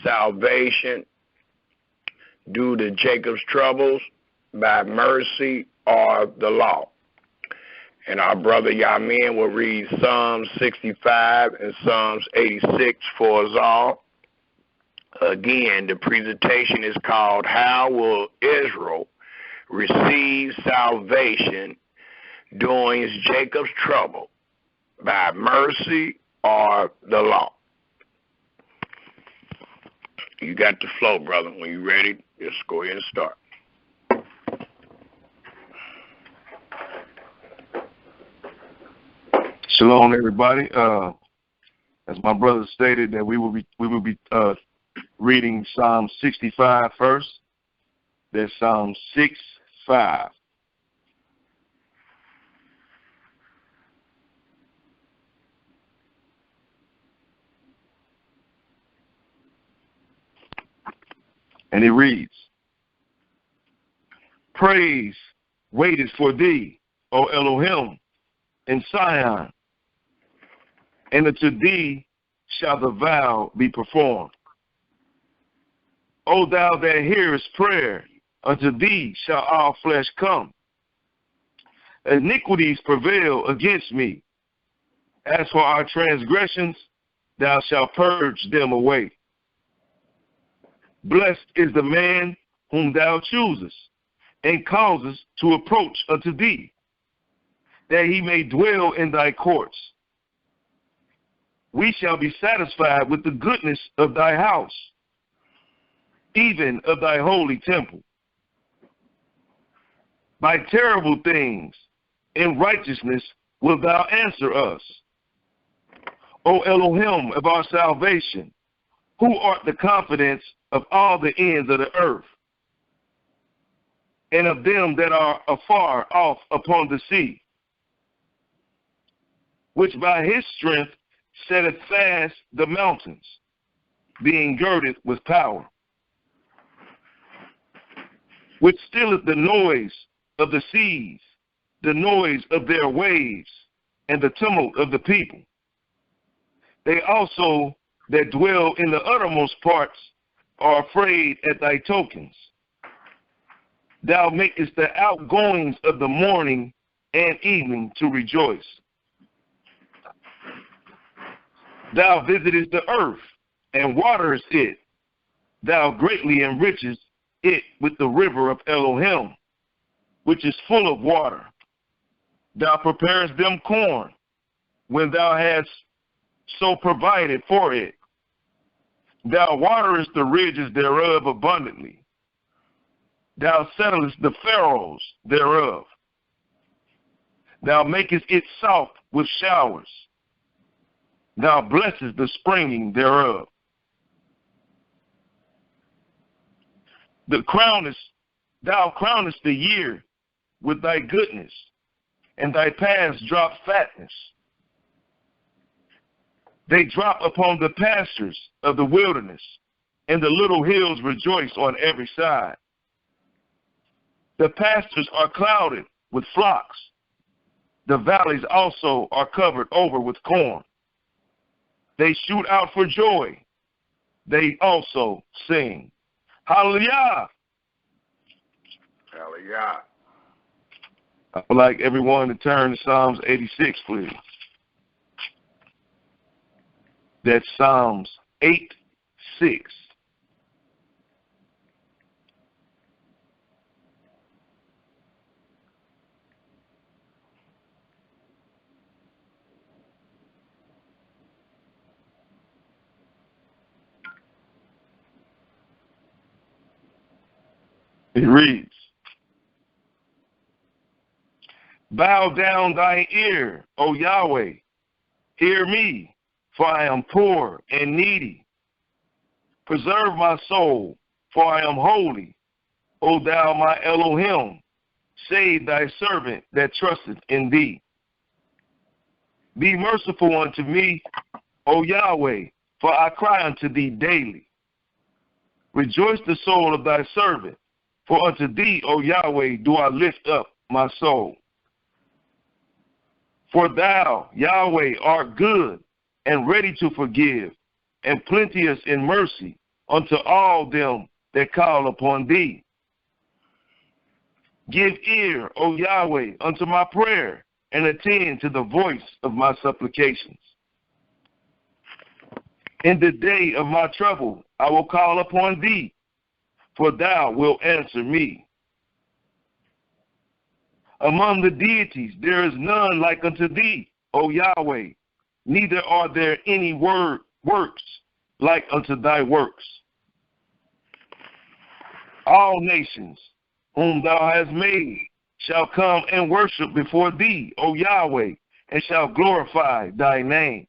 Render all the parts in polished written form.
salvation due to Jacob's troubles, by mercy or the law. And our brother Yamin will read Psalms 65 and Psalms 86 for us all. Again, the presentation is called How Will Israel Receive Salvation During Jacob's Trouble, by mercy or the law? You got the flow, brother. When you're ready, just go ahead and start. Shalom, everybody. As my brother stated, that we will be reading Psalm 65 first. That's Psalm 6:5. And it reads, Praise waiteth for thee, O Elohim, in Sion, and unto thee shall the vow be performed. O thou that hearest prayer, unto thee shall all flesh come. Iniquities prevail against me. As for our transgressions, thou shalt purge them away. Blessed is the man whom thou choosest, and causest to approach unto thee, that he may dwell in thy courts. We shall be satisfied with the goodness of thy house, even of thy holy temple. By terrible things in righteousness wilt thou answer us, O Elohim of our salvation, who art the confidence of all the ends of the earth, and of them that are afar off upon the sea, which by his strength setteth fast the mountains, being girded with power, which stilleth the noise of the seas, the noise of their waves, and the tumult of the people. They also that dwell in the uttermost parts are afraid at thy tokens. Thou makest the outgoings of the morning and evening to rejoice. Thou visitest the earth and waterest it. Thou greatly enrichest it with the river of Elohim, which is full of water. Thou preparest them corn when thou hast so provided for it. Thou waterest the ridges thereof abundantly. Thou settlest the furrows thereof. Thou makest it soft with showers. Thou blessest the springing thereof. Thou crownest the year with thy goodness, and thy paths drop fatness. They drop upon the pastures of the wilderness, and the little hills rejoice on every side. The pastures are clouded with flocks. The valleys also are covered over with corn. They shoot out for joy. They also sing. Hallelujah! Hallelujah. I would like everyone to turn to Psalms 86, please. That's Psalms 8:6. It reads, Bow down thy ear, O Yahweh, hear me, for I am poor and needy. Preserve my soul, for I am holy. O thou my Elohim, save thy servant that trusteth in thee. Be merciful unto me, O Yahweh, for I cry unto thee daily. Rejoice the soul of thy servant, for unto thee, O Yahweh, do I lift up my soul. For thou, Yahweh, art good and ready to forgive, and plenteous in mercy, unto all them that call upon thee. Give ear, O Yahweh, unto my prayer, and attend to the voice of my supplications. In the day of my trouble I will call upon thee, for thou wilt answer me. Among the deities there is none like unto thee, O Yahweh, neither are there any works like unto thy works. All nations whom thou hast made shall come and worship before thee, O Yahweh, and shall glorify thy name.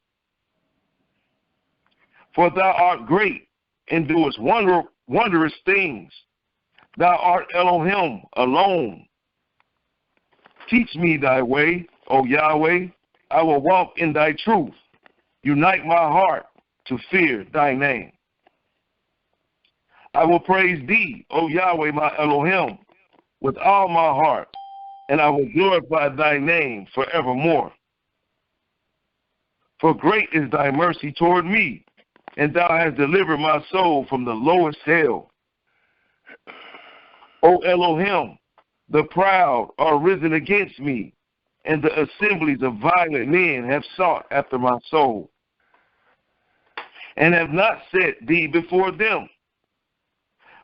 For thou art great and doest wondrous things. Thou art Elohim alone. Teach me thy way, O Yahweh. I will walk in thy truth. Unite my heart to fear thy name. I will praise thee, O Yahweh, my Elohim, with all my heart, and I will glorify thy name forevermore. For great is thy mercy toward me, and thou hast delivered my soul from the lowest hell. O Elohim, the proud are risen against me, and the assemblies of violent men have sought after my soul, and have not set thee before them.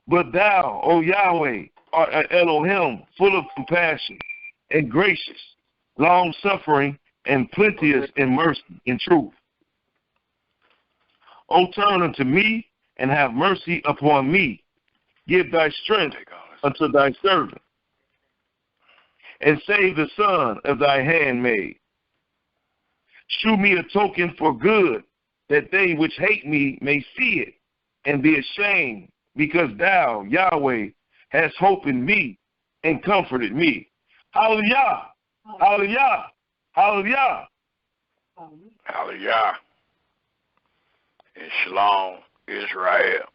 But thou, O Yahweh, art an Elohim, full of compassion and gracious, long-suffering, and plenteous in mercy and truth. O turn unto me, and have mercy upon me. Give thy strength unto thy servant, and save the son of thy handmaid. Shew me a token for good, that they which hate me may see it, and be ashamed, because thou, Yahweh, hast hope in me, and comforted me. Hallelujah! Hallelujah! Hallelujah! Hallelujah. And Shalom, Israel.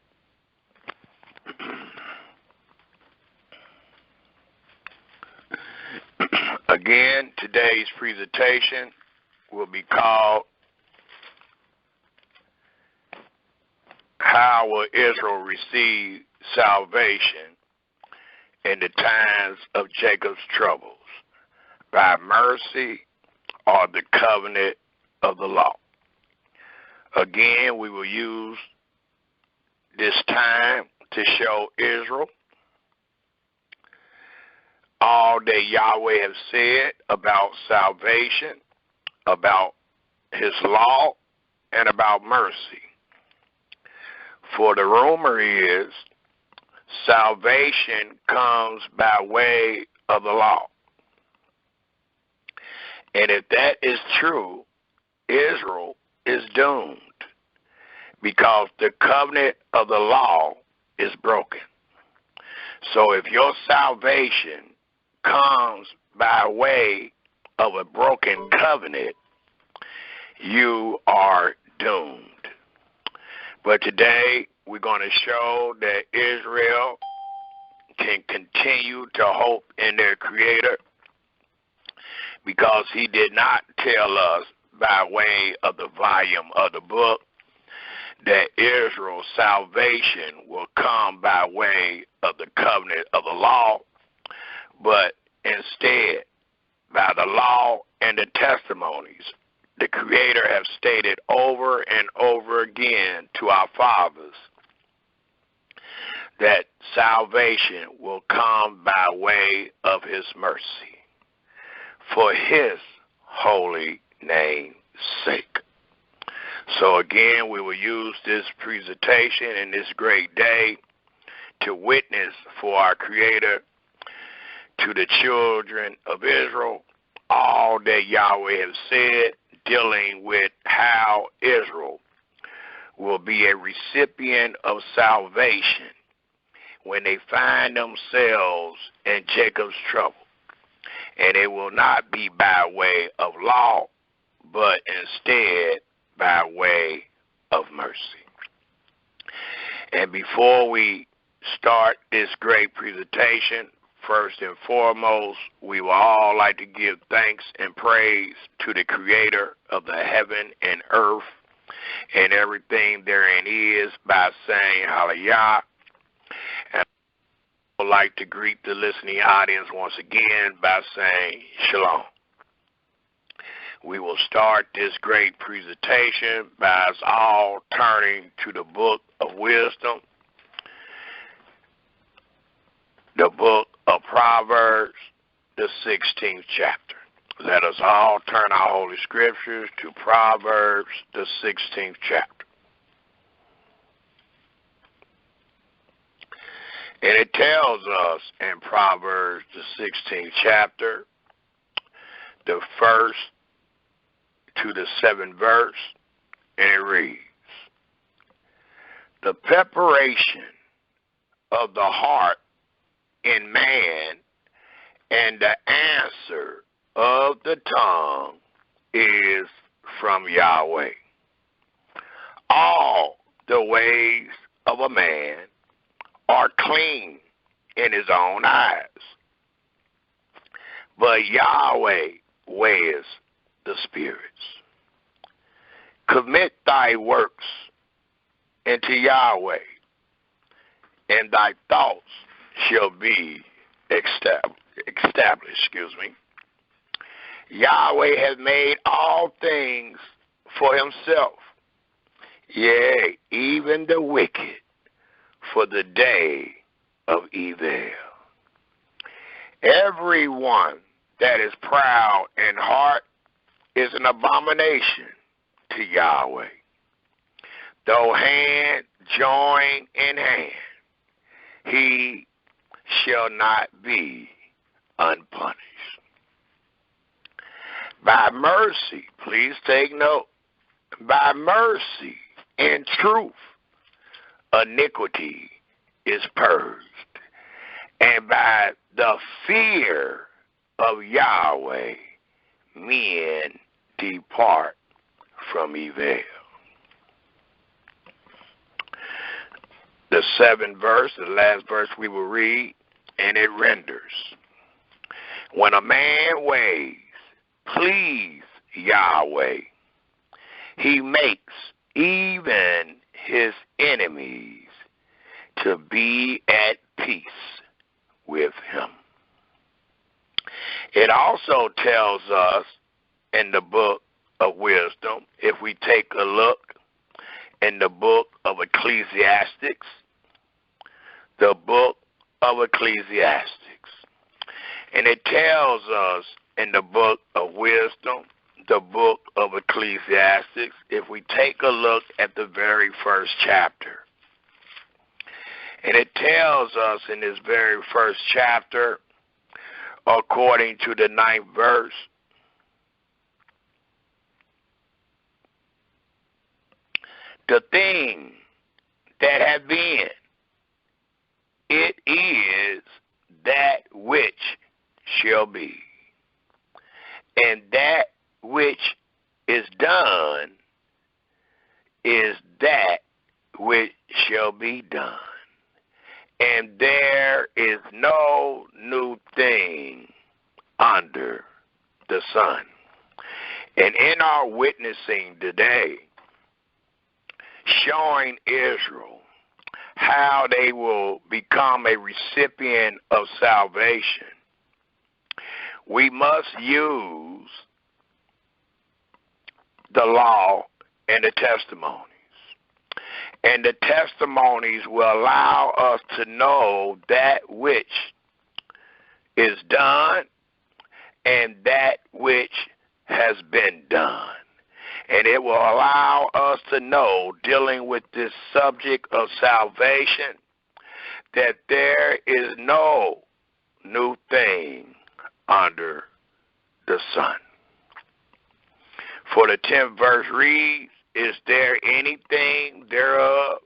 Again, today's presentation will be called How Will Israel Receive Salvation in the Times of Jacob's Troubles? By mercy or the covenant of the law? Again, we will use this time to show Israel all that Yahweh has said about salvation, about his law, and about mercy. For the rumor is salvation comes by way of the law. And if that is true, Israel is doomed, because the covenant of the law is broken. So if your salvation comes by way of a broken covenant, you are doomed. But today we're going to show that Israel can continue to hope in their Creator, because he did not tell us by way of the volume of the book that Israel's salvation will come by way of the covenant of the law, but instead by the law and the testimonies. The Creator has stated over and over again to our fathers that salvation will come by way of his mercy, for his holy name's sake. So again, we will use this presentation and this great day to witness for our Creator to the children of Israel all that Yahweh has said, dealing with how Israel will be a recipient of salvation when they find themselves in Jacob's trouble. And it will not be by way of law, but instead by way of mercy. And before we start this great presentation, first and foremost, we will all like to give thanks and praise to the Creator of the heaven and earth, and everything therein is, by saying hallelujah. And I would like to greet the listening audience once again by saying shalom. We will start this great presentation by us all turning to the book of wisdom, the book of Proverbs, the 16th chapter. Let us all turn our Holy Scriptures to Proverbs, the 16th chapter. And it tells us in Proverbs, the 16th chapter, the first to the 7th verse, and it reads, "The preparation of the heart in man and the answer of the tongue is from Yahweh. All the ways of a man are clean in his own eyes, but Yahweh weighs the spirits. Commit thy works into Yahweh, and thy thoughts shall be established. Yahweh has made all things for himself, yea, even the wicked for the day of evil. Everyone that is proud in heart is an abomination to Yahweh. Though hand join in hand, he shall not be unpunished. By mercy, please take note, by mercy and truth, iniquity is purged, and by the fear of Yahweh, men depart from evil. The 7th verse, the last verse we will read, and it renders, when a man ways please Yahweh, he makes even his enemies to be at peace with him. It also tells us in the book of wisdom, if we take a look in the book of Ecclesiastics, the book of Ecclesiastics, and it tells us in the book of wisdom, the book of Ecclesiastics, if we take a look at the very first chapter, and it tells us in this very first chapter, according to the 9th verse, the thing that had been, it is that which shall be, and that which is done is that which shall be done. And there is no new thing under the sun. And in our witnessing today, showing Israel how they will become a recipient of salvation, we must use the law and the testimonies. And the testimonies will allow us to know that which is done and that which has been done. And it will allow us to know, dealing with this subject of salvation, that there is no new thing under the sun. For the 10th verse reads, is there anything thereof,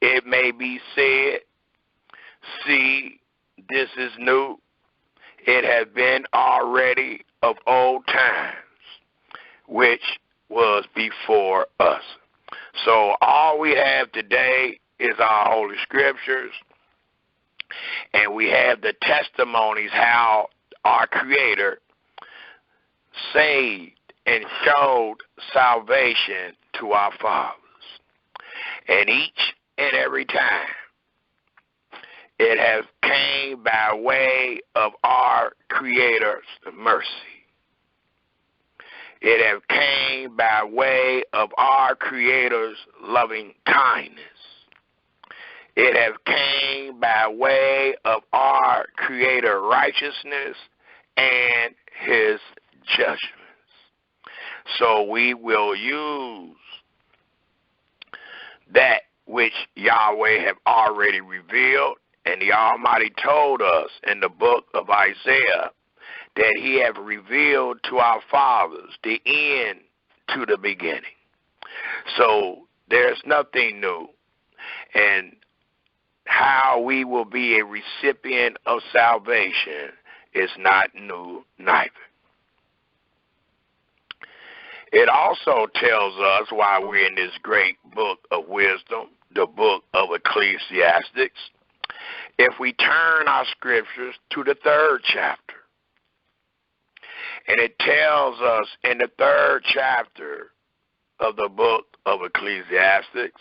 it may be said, see, this is new, it has been already of old times, which was before us. So all we have today is our Holy Scriptures, and we have the testimonies how our Creator saved and showed salvation to our fathers. And each and every time, it has came by way of our Creator's mercy. It has came by way of our Creator's loving kindness. It has came by way of our Creator righteousness and His judgments. So we will use that which Yahweh have already revealed, and the Almighty told us in the book of Isaiah that He have revealed to our fathers the end to the beginning. So there's nothing new. And how we will be a recipient of salvation is not new neither. It also tells us, while we're in this great book of wisdom, the book of Ecclesiastes, if we turn our scriptures to the 3rd chapter, and it tells us in the 3rd chapter of the book of Ecclesiastes,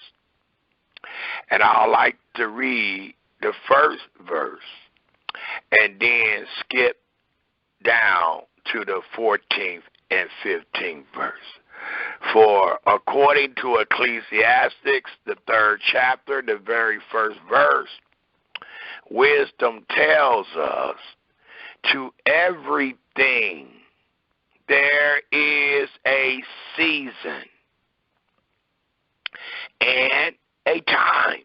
and I'd like to read the 1st verse and then skip down to the 14th and 15th verse. For according to Ecclesiastes, the 3rd chapter, the very 1st verse, wisdom tells us, to everything there is a season and a time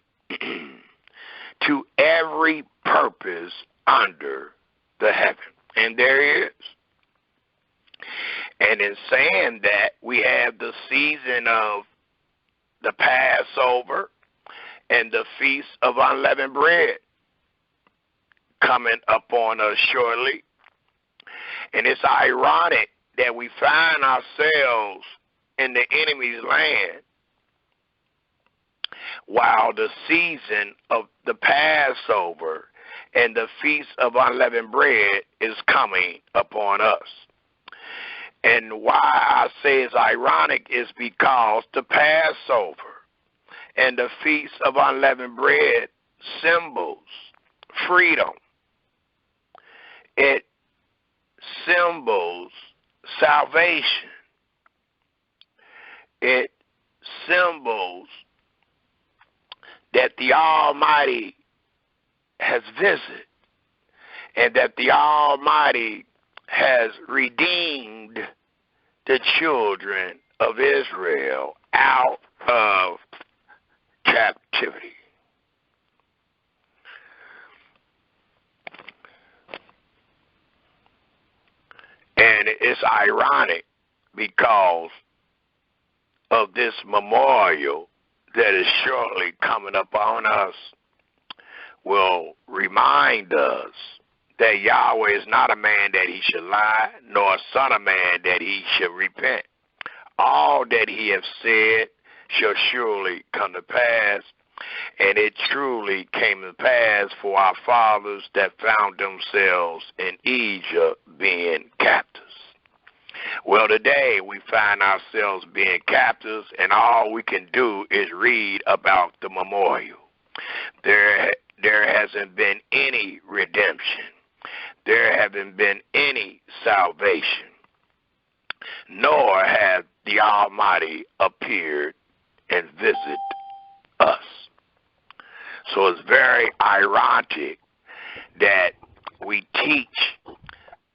to every purpose under the heaven. And there is. And in saying that, we have the season of the Passover and the Feast of Unleavened Bread coming upon us shortly. And it's ironic that we find ourselves in the enemy's land while the season of the Passover and the Feast of Unleavened Bread is coming upon us. And why I say it's ironic is because the Passover and the Feast of Unleavened Bread symbols freedom. It symbols salvation. It symbols that the Almighty has visited and that the Almighty has redeemed the children of Israel out of captivity. And it's ironic because of this memorial that is shortly coming upon us will remind us that Yahweh is not a man that he should lie, nor a son of man that he should repent. All that he hath said shall surely come to pass, and it truly came to pass for our fathers that found themselves in Egypt being captives. Well, today we find ourselves being captives, and all we can do is read about the memorial. There hasn't been any redemption. There haven't been any salvation, nor have the Almighty appeared and visit us. So it's very ironic that we teach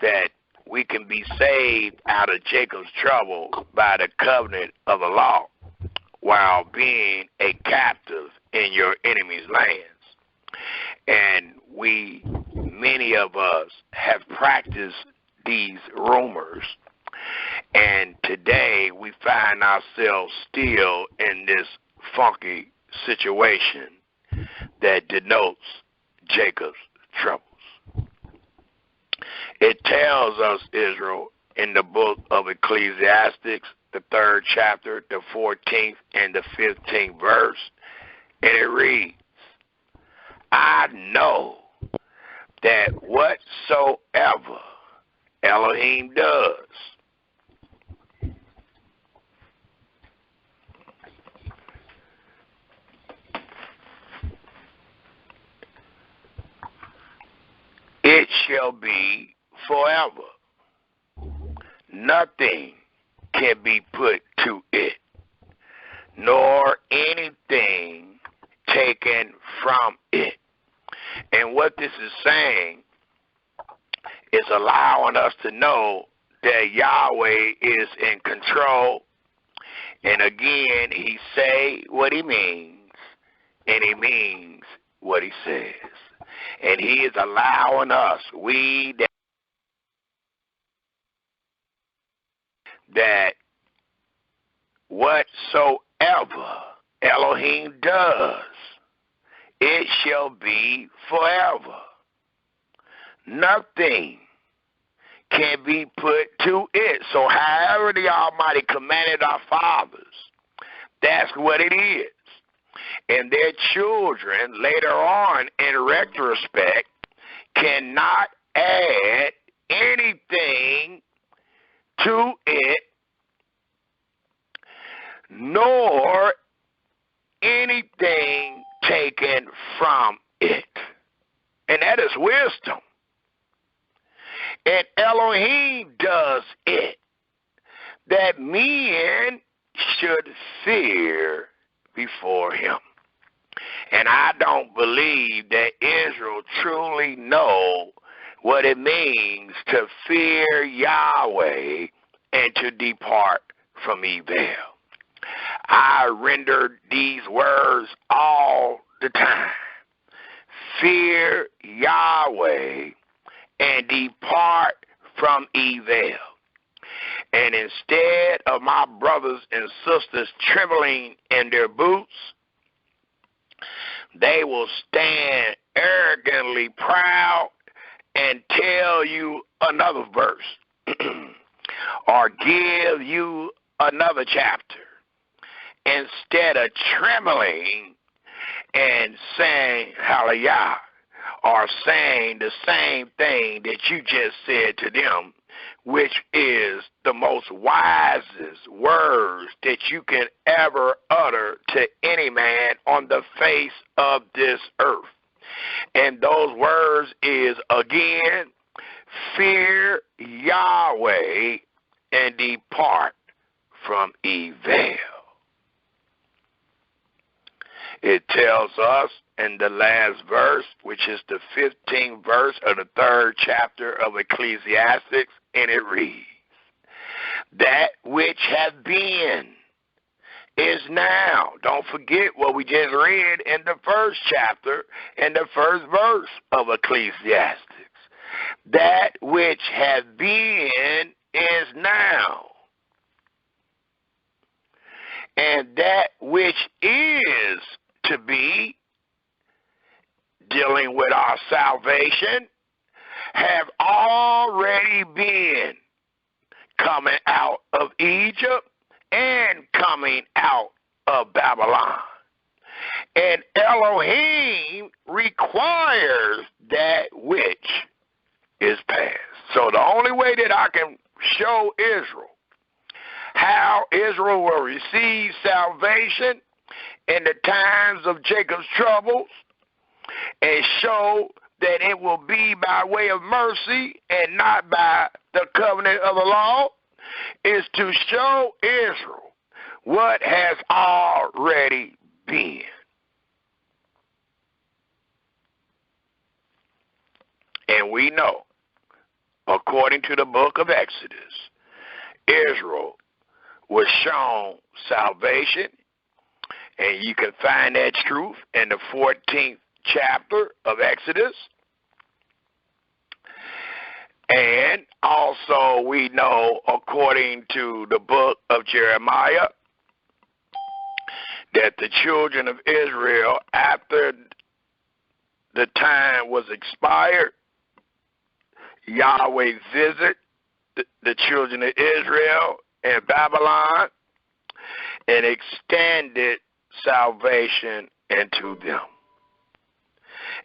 that we can be saved out of Jacob's trouble by the covenant of the law while being a captive in your enemy's lands. And many of us have practiced these rumors, and today we find ourselves still in this funky situation that denotes Jacob's troubles. It tells us, Israel, in the book of Ecclesiastes, the 3rd chapter, the 14th and the 15th verse, and it reads, I know that whatsoever Elohim does, shall be forever. Nothing can be put to it, nor anything taken from it. And what this is saying is allowing us to know that Yahweh is in control. And again, he say what he means, and he means what he says. And he is allowing us, that whatsoever Elohim does, it shall be forever. Nothing can be put to it. So however the Almighty commanded our fathers, that's what it is. And their children later on in retrospect cannot add anything to it, nor anything taken from it. And that is wisdom. And Elohim does it, that men should fear before him. And I don't believe that Israel truly know what it means to fear Yahweh and to depart from evil. I render these words all the time. Fear Yahweh and depart from evil. And instead of my brothers and sisters trembling in their boots, they will stand arrogantly proud and tell you another verse or give you another chapter instead of trembling and saying hallelujah, or saying the same thing that you just said to them, which is the most wisest words that you can ever utter to any man on the face of this earth. And those words is, again, fear Yahweh and depart from evil. It tells us in the last verse, which is the 15th verse of the 3rd chapter of Ecclesiastes, and it reads, that which hath been is now. Don't forget what we just read in the 1st chapter and the 1st verse of Ecclesiastes. That which hath been is now. And that which is to be, dealing with our salvation, have already been coming out of Egypt and coming out of Babylon. And Elohim requires that which is past. So the only way that I can show Israel how Israel will receive salvation in the times of Jacob's troubles, and show that it will be by way of mercy and not by the covenant of the law, is to show Israel what has already been. And we know, according to the book of Exodus, Israel was shown salvation, and you can find that truth in the 14th chapter of Exodus. And also we know, according to the book of Jeremiah, that the children of Israel, after the time was expired, Yahweh visited the children of Israel in Babylon and extended salvation into them.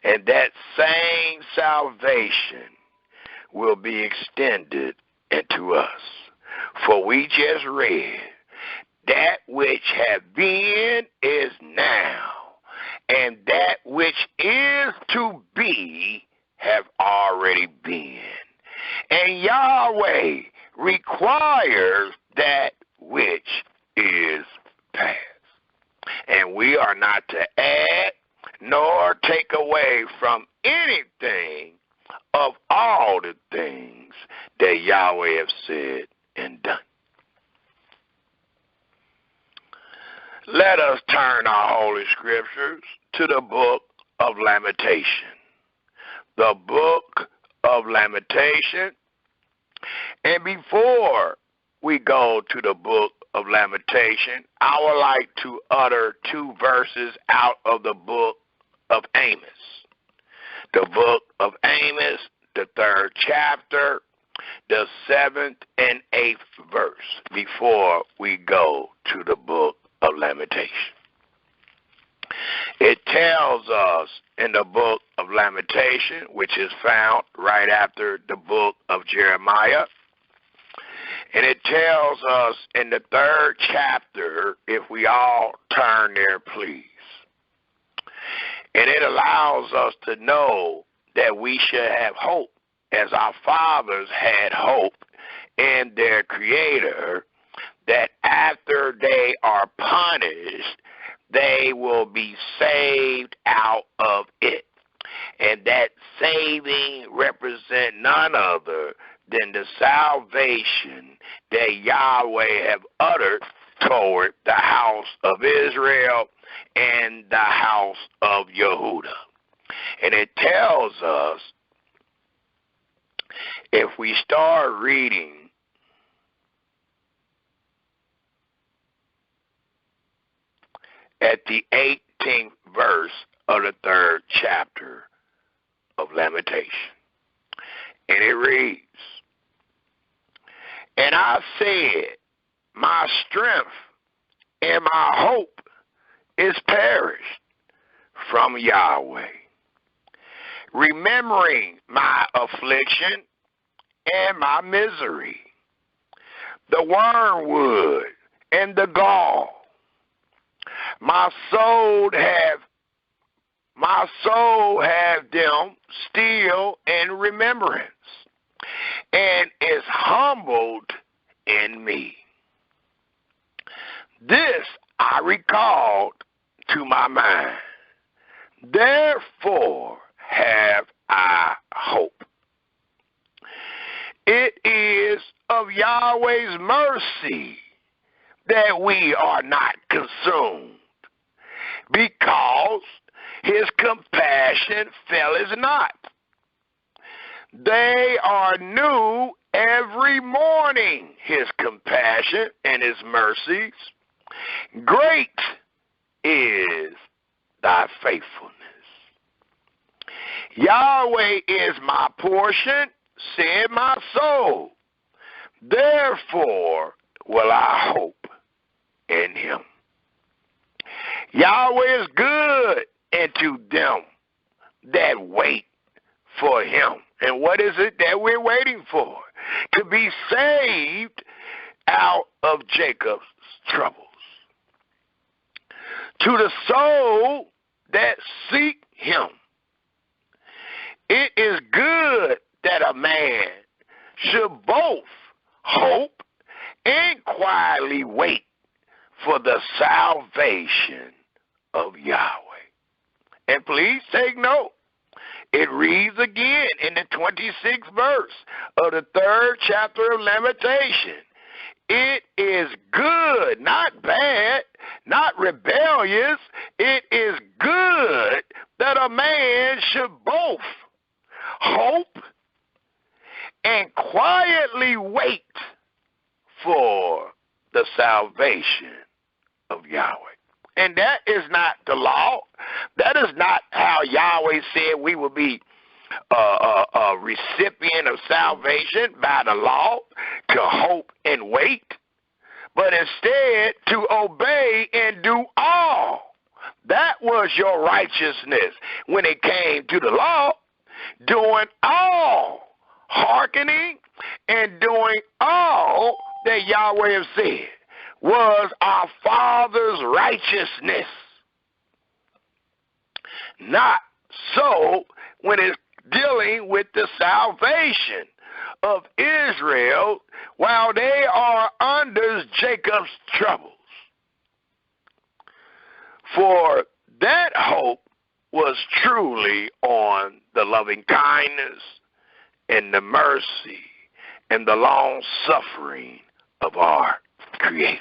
And that same salvation will be extended into us. For we just read, that which hath been is now, and that which is to be have already been. Yahweh requires that which is past. And we are not to add nor take away from anything of all the things that Yahweh has said and done. Let us turn our Holy Scriptures to the book of Lamentation. The book of Lamentation. And before we go to the book of Lamentation, I would like to utter 2 verses out of the book of Amos. The book of Amos, the 3rd chapter, the 7th and 8th verse, before we go to the book of Lamentation. It tells us in the book of Lamentation, which is found right after the book of Jeremiah, and it tells us in the 3rd chapter, if we all turn there, please. And it allows us to know that we should have hope, as our fathers had hope in their Creator, that after they are punished, they will be saved out of it. And that saving represent none other than the salvation that Yahweh have uttered toward the house of Israel and the house of Yehudah. And it tells us, if we start reading at the 18th verse of the 3rd chapter of Lamentation, and it reads, "And I said, my strength and my hope is perished from Yahweh, remembering my affliction and my misery, the wormwood and the gall. My soul have them still in remembrance, and is humbled in me. This I recalled to my mind. Therefore have I hope. It is of Yahweh's mercy that we are not consumed, because his compassion faileth not. They are new every morning, his compassion and his mercies. Great is thy faithfulness. Yahweh is my portion, said my soul. Therefore will I hope in him. Yahweh is good unto them that wait for him." And what is it that we're waiting for? To be saved out of Jacob's troubles. To the soul that seek him. It is good that a man should both hope and quietly wait for the salvation of Yahweh. And please take note. It reads again in the 26th verse of the 3rd chapter of Lamentation. It is good, not bad, not rebellious. It is good that a man should both hope and quietly wait for the salvation of Yahweh. And that is not the law. That is not how Yahweh said we will be a recipient of salvation by the law, to hope and wait, but instead to obey and do all. That was your righteousness when it came to the law, doing all, hearkening and doing all that Yahweh has said was our Father's righteousness. Not so when it's dealing with the salvation of Israel while they are under Jacob's troubles. For that hope was truly on the loving kindness and the mercy and the long suffering of our Creator.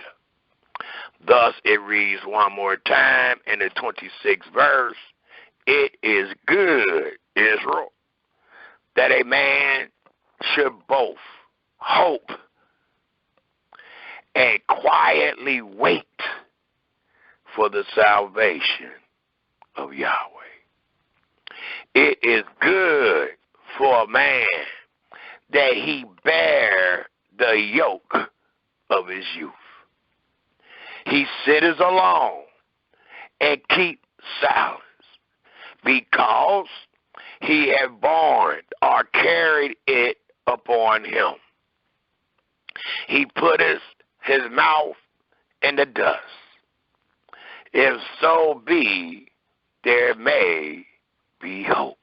Thus it reads one more time in the 26th verse, it is good, Israel, that a man should both hope and quietly wait for the salvation of Yahweh. It is good for a man that he bear the yoke of his youth. He sitteth alone and keep silence, because he had borne or carried it upon him. He putteth his mouth in the dust. If so be, there may be hope.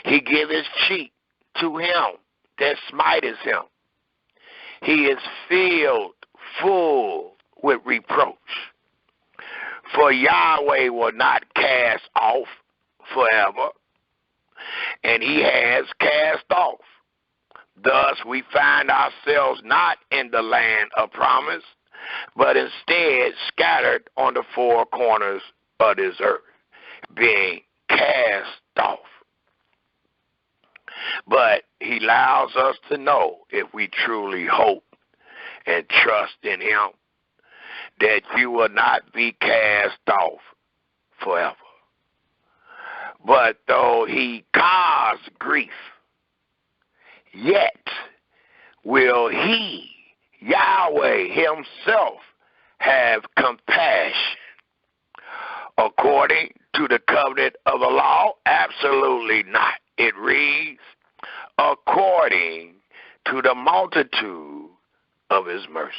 He giveth cheek to him that smiteth him. He is filled full with reproach. For Yahweh will not cast off forever, and he has cast off. Thus we find ourselves not in the land of promise, but instead scattered on the four corners of this earth, being cast off. But he allows us to know, if we truly hope and trust in him, that you will not be cast off forever. But though he cause grief, yet will he, Yahweh himself, have compassion. According to the covenant of the law, absolutely not. It reads, according to the multitude of his mercies.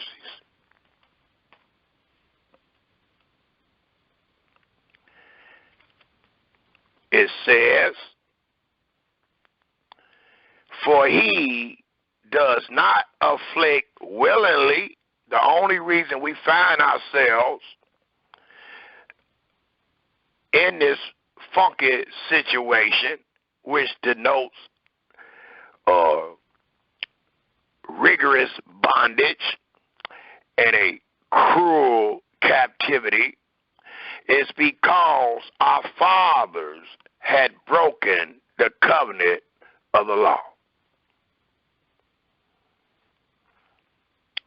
It says, for he does not afflict willingly. The only reason we find ourselves in this funky situation, which denotes rigorous bondage and a cruel captivity, is because our fathers had broken the covenant of the law.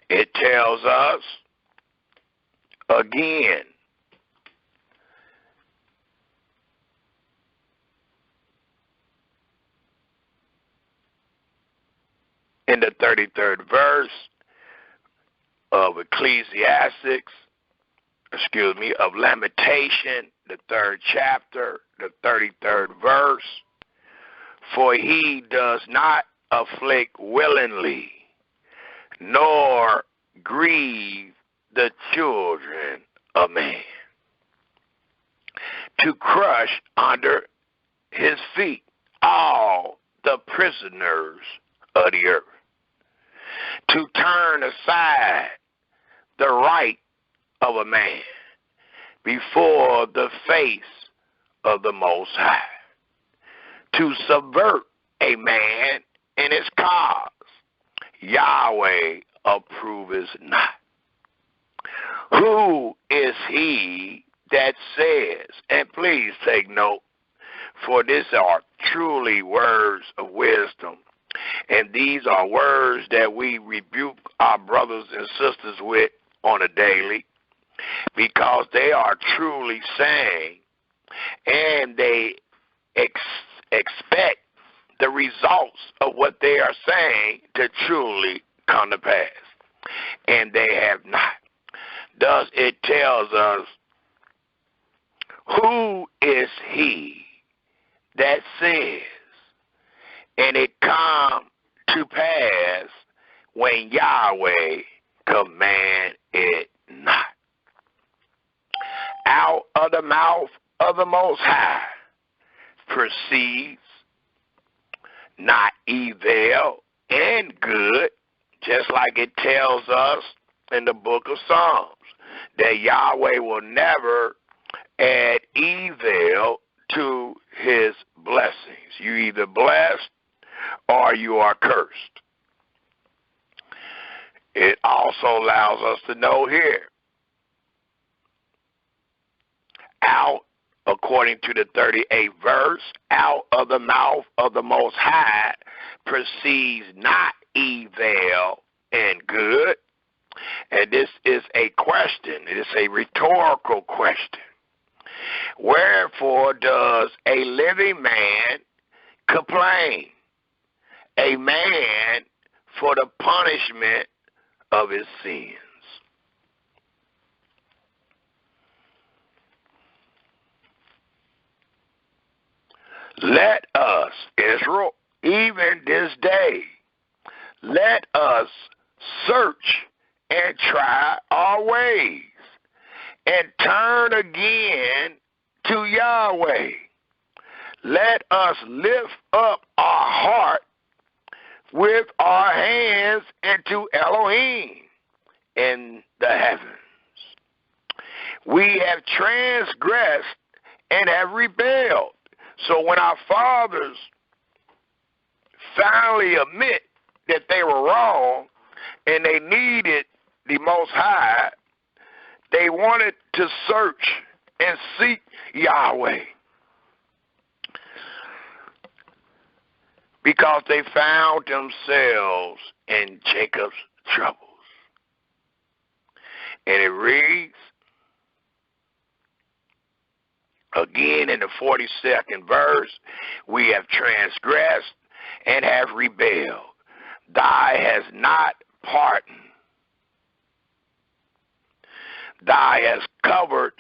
It tells us again in the 33rd verse of of Lamentation, the 3rd chapter, the 33rd verse, for he does not afflict willingly, nor grieve the children of man, to crush under his feet all the prisoners of the earth, to turn aside the right of a man before the face of the Most High, to subvert a man in his cause, Yahweh approveth not. Who is he that says, and please take note, for these are truly words of wisdom, and these are words that we rebuke our brothers and sisters with on a daily, because they are truly saying, and they expect the results of what they are saying to truly come to pass, and they have not. Thus it tells us, who is he that says, and it come to pass when Yahweh command it not. Out of the mouth of the Most High proceeds not evil, and good, just like it tells us in the book of Psalms, that Yahweh will never add evil to his blessings. You're either blessed or you are cursed. It also allows us to know here, out, according to the 38th verse, out of the mouth of the Most High proceeds not evil and good. And this is a question. It is a rhetorical question. Wherefore does a living man complain? A man for the punishment of his sins. Let us, Israel, even this day, let us search and try our ways and turn again to Yahweh. Let us lift up our heart with our hands into Elohim in the heavens. We have transgressed and have rebelled. So when our fathers finally admit that they were wrong and they needed the Most High, they wanted to search and seek Yahweh because they found themselves in Jacob's troubles. And it reads, again in the 42nd verse, we have transgressed and have rebelled. Thou hast not pardoned. Thou hast covered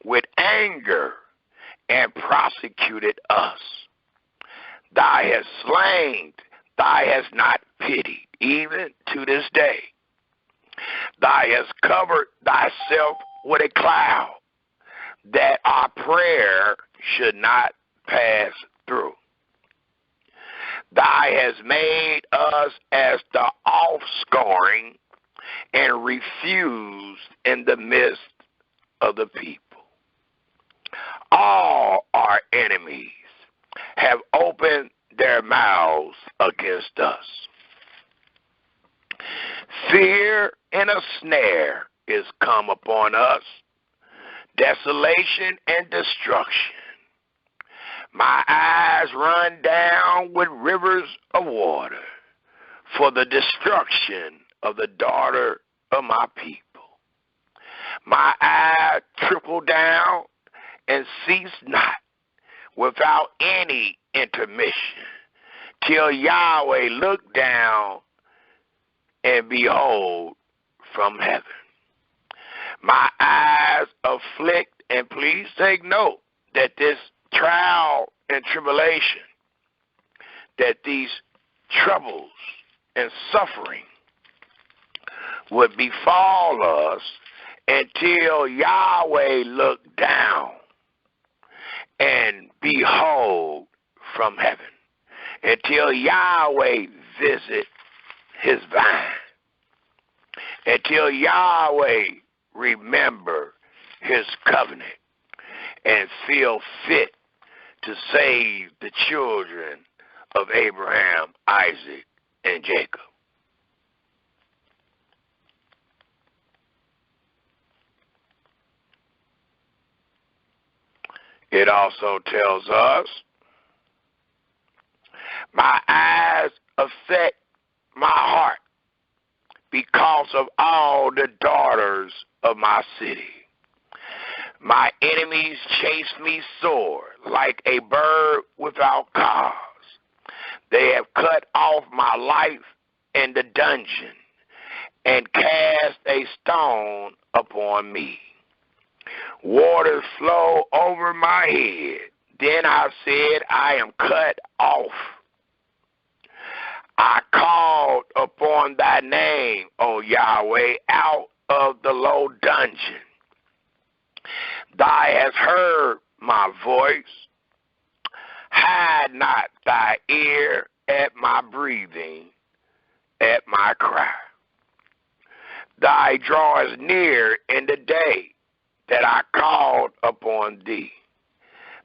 with anger and prosecuted us. Thou hast slain, thou hast not pitied, even to this day. Thou hast covered thyself with a cloud, that our prayer should not pass through. Thou hast made us as the offscouring and refused in the midst of the people. All our enemies have opened their mouths against us. Fear and a snare is come upon us, desolation and destruction. My eyes run down with rivers of water for the destruction of the daughter of my people. My eyes trickle down and cease not without any intermission, till Yahweh look down and behold from heaven. My eyes afflict, and please take note that this trial and tribulation, that these troubles and suffering would befall us until Yahweh look down and behold from heaven, until Yahweh visit his vine, until Yahweh remember his covenant and feel fit to save the children of Abraham, Isaac, and Jacob. It also tells us, my eyes affect my heart because of all the daughters of my city. My enemies chase me sore like a bird without cause. They have cut off my life in the dungeon and cast a stone upon me. Waters flow over my head. Then I said, I am cut off. I called upon thy name, O Yahweh, out of the low dungeon. Thou hast heard my voice. Hide not thy ear at my breathing, at my cry. Thou drawest near in the day that I called upon thee.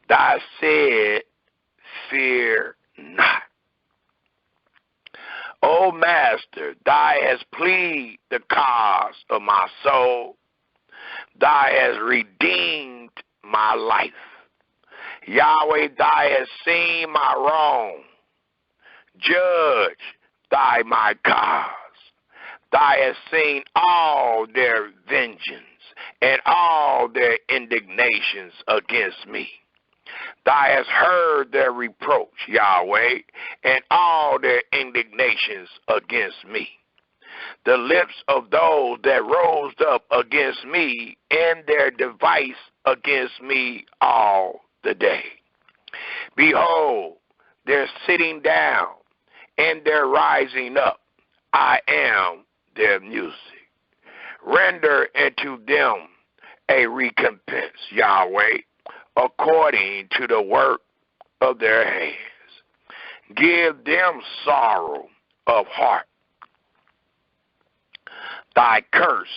Thou said, fear not. O Master, thou hast pleaded the cause of my soul. Thou hast redeemed my life. Yahweh, thou hast seen my wrong. Judge thy my cause. Thou hast seen all their vengeance and all their indignations against me. Thou hast heard their reproach, Yahweh, and all their indignations against me. The lips of those that rose up against me and their device against me all the day. Behold, their sitting down and their rising up, I am their music. Render unto them a recompense, Yahweh, according to the work of their hands. Give them sorrow of heart, thy curse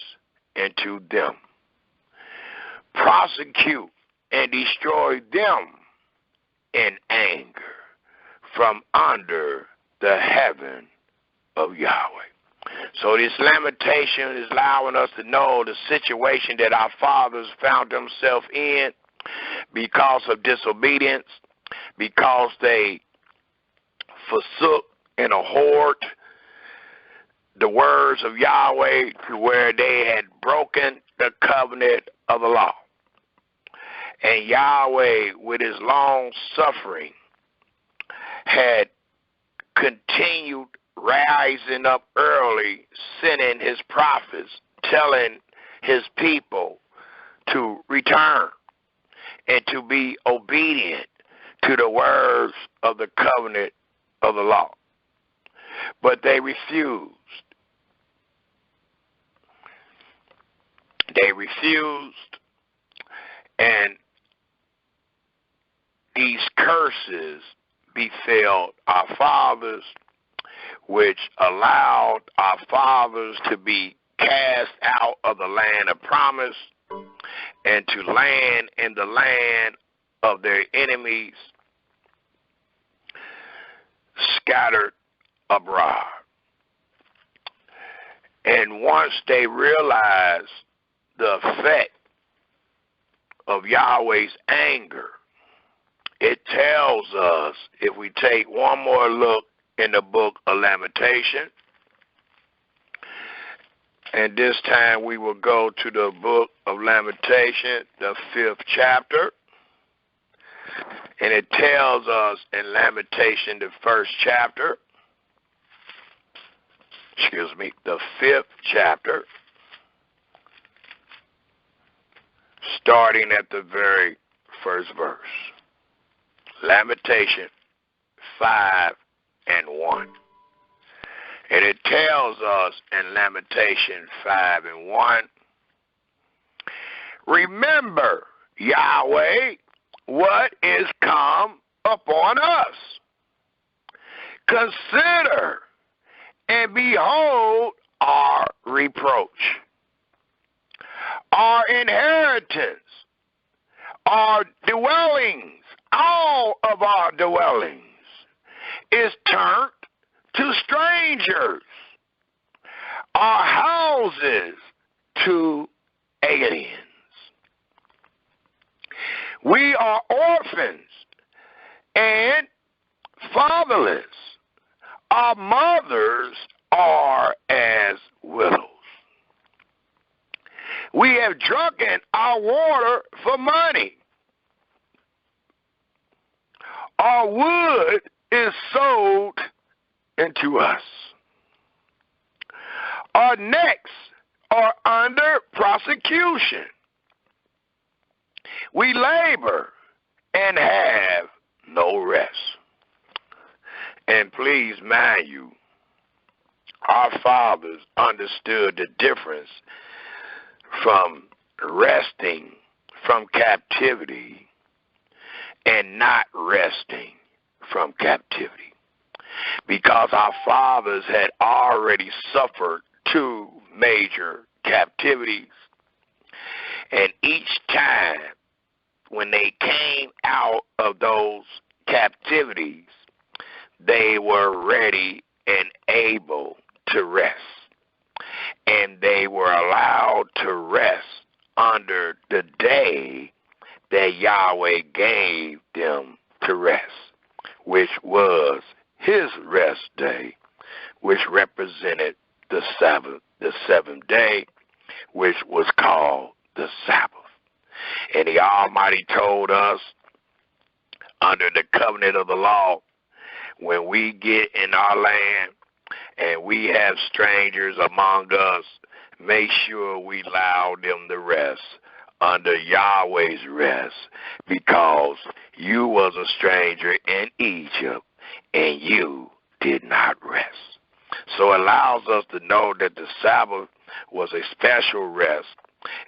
into them. Prosecute and destroy them in anger from under the heaven of Yahweh. So this lamentation is allowing us to know the situation that our fathers found themselves in because of disobedience, because they forsook and abhorred the words of Yahweh, to where they had broken the covenant of the law. And Yahweh, with his long suffering, had continued rising up early, sending his prophets, telling his people to return and to be obedient to the words of the covenant of the law. But they refused. They refused, and these curses befell our fathers, which allowed our fathers to be cast out of the land of promise and to land in the land of their enemies, scattered abroad. And once they realized the effect of Yahweh's anger, it tells us, if we take one more look in the book of Lamentation, and this time we will go to the book of Lamentation, the 5th chapter, and it tells us in Lamentation, the 1st chapter, the 5th chapter, starting at the very first verse. Lamentation 5:1. And it tells us in Lamentation 5:1, remember, Yahweh, what is come upon us. Consider and behold our reproach. Our inheritance, our dwellings, all of our dwellings is turned to strangers, our houses to aliens. We are orphans and fatherless. Our mothers are as widows. We have drunken our water for money. Our wood is sold into us. Our necks are under prosecution. We labor and have no rest. And please mind you, our fathers understood the difference from resting from captivity and not resting from captivity. because our fathers had already suffered 2 major captivities. And each time when they came out of those captivities, they were ready and able to rest. And they were allowed to rest under the day that Yahweh gave them to rest, which was his rest day, which represented the seventh day, which was called the Sabbath. And the Almighty told us, under the covenant of the law, when we get in our land and we have strangers among us, make sure we allow them to rest under Yahweh's rest, because you was a stranger in Egypt and you did not rest. So it allows us to know that the Sabbath was a special rest,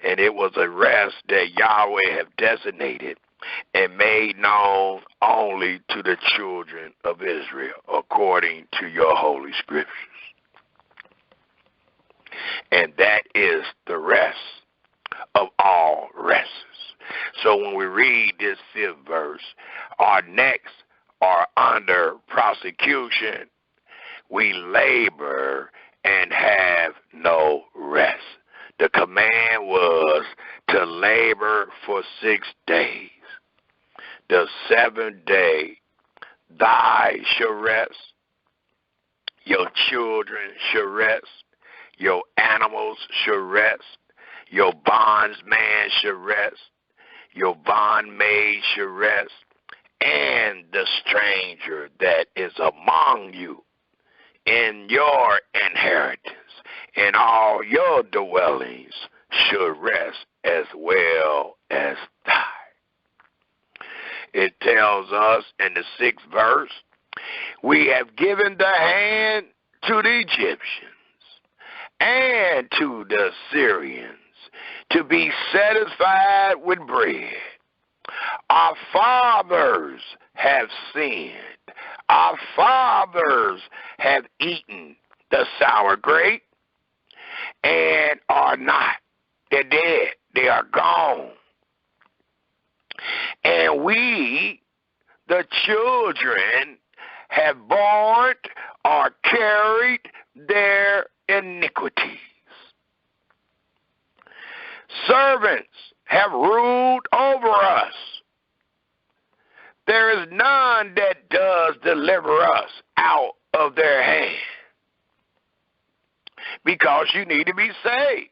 and it was a rest that Yahweh have designated and made known only to the children of Israel, according to your holy scriptures. And that is the rest of all rests. So when we read this 5th verse, our necks are under prosecution. We labor and have no rest. The command was to labor for 6 days. The 7th day, thy shall rest, your children shall rest, your animals shall rest, your bondsman shall rest, your bondmaid shall rest, and the stranger that is among you in your inheritance, and all your dwellings should rest as well as thine. It tells us in the 6th verse, we have given the hand to the Egyptians and to the Assyrians to be satisfied with bread. Our fathers have sinned. Our fathers have eaten the sour grape and are not. They're dead. They are gone. And we, the children, have borne or carried their iniquities. Servants have ruled over us. There is none that does deliver us out of their hand, because you need to be saved.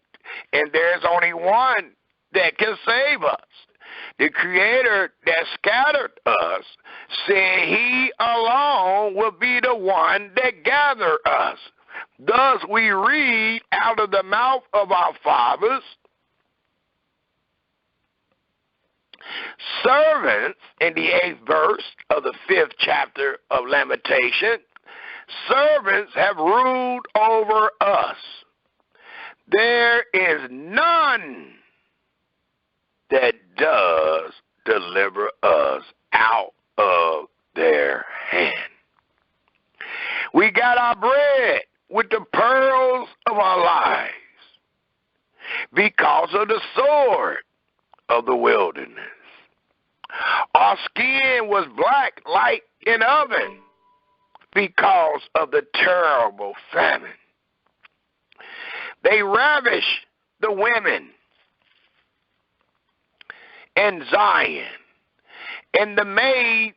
And there's only one that can save us. The Creator that scattered us said he alone will be the one that gathered us. Thus we read out of the mouth of our fathers, servants, in the 8th verse of the 5th chapter of Lamentation, servants have ruled over us. There is none that does deliver us out of their hand. We got our bread with the pearls of our lives because of the sword of the wilderness. Our skin was black like an oven because of the terrible famine. They ravished the women in Zion and the maids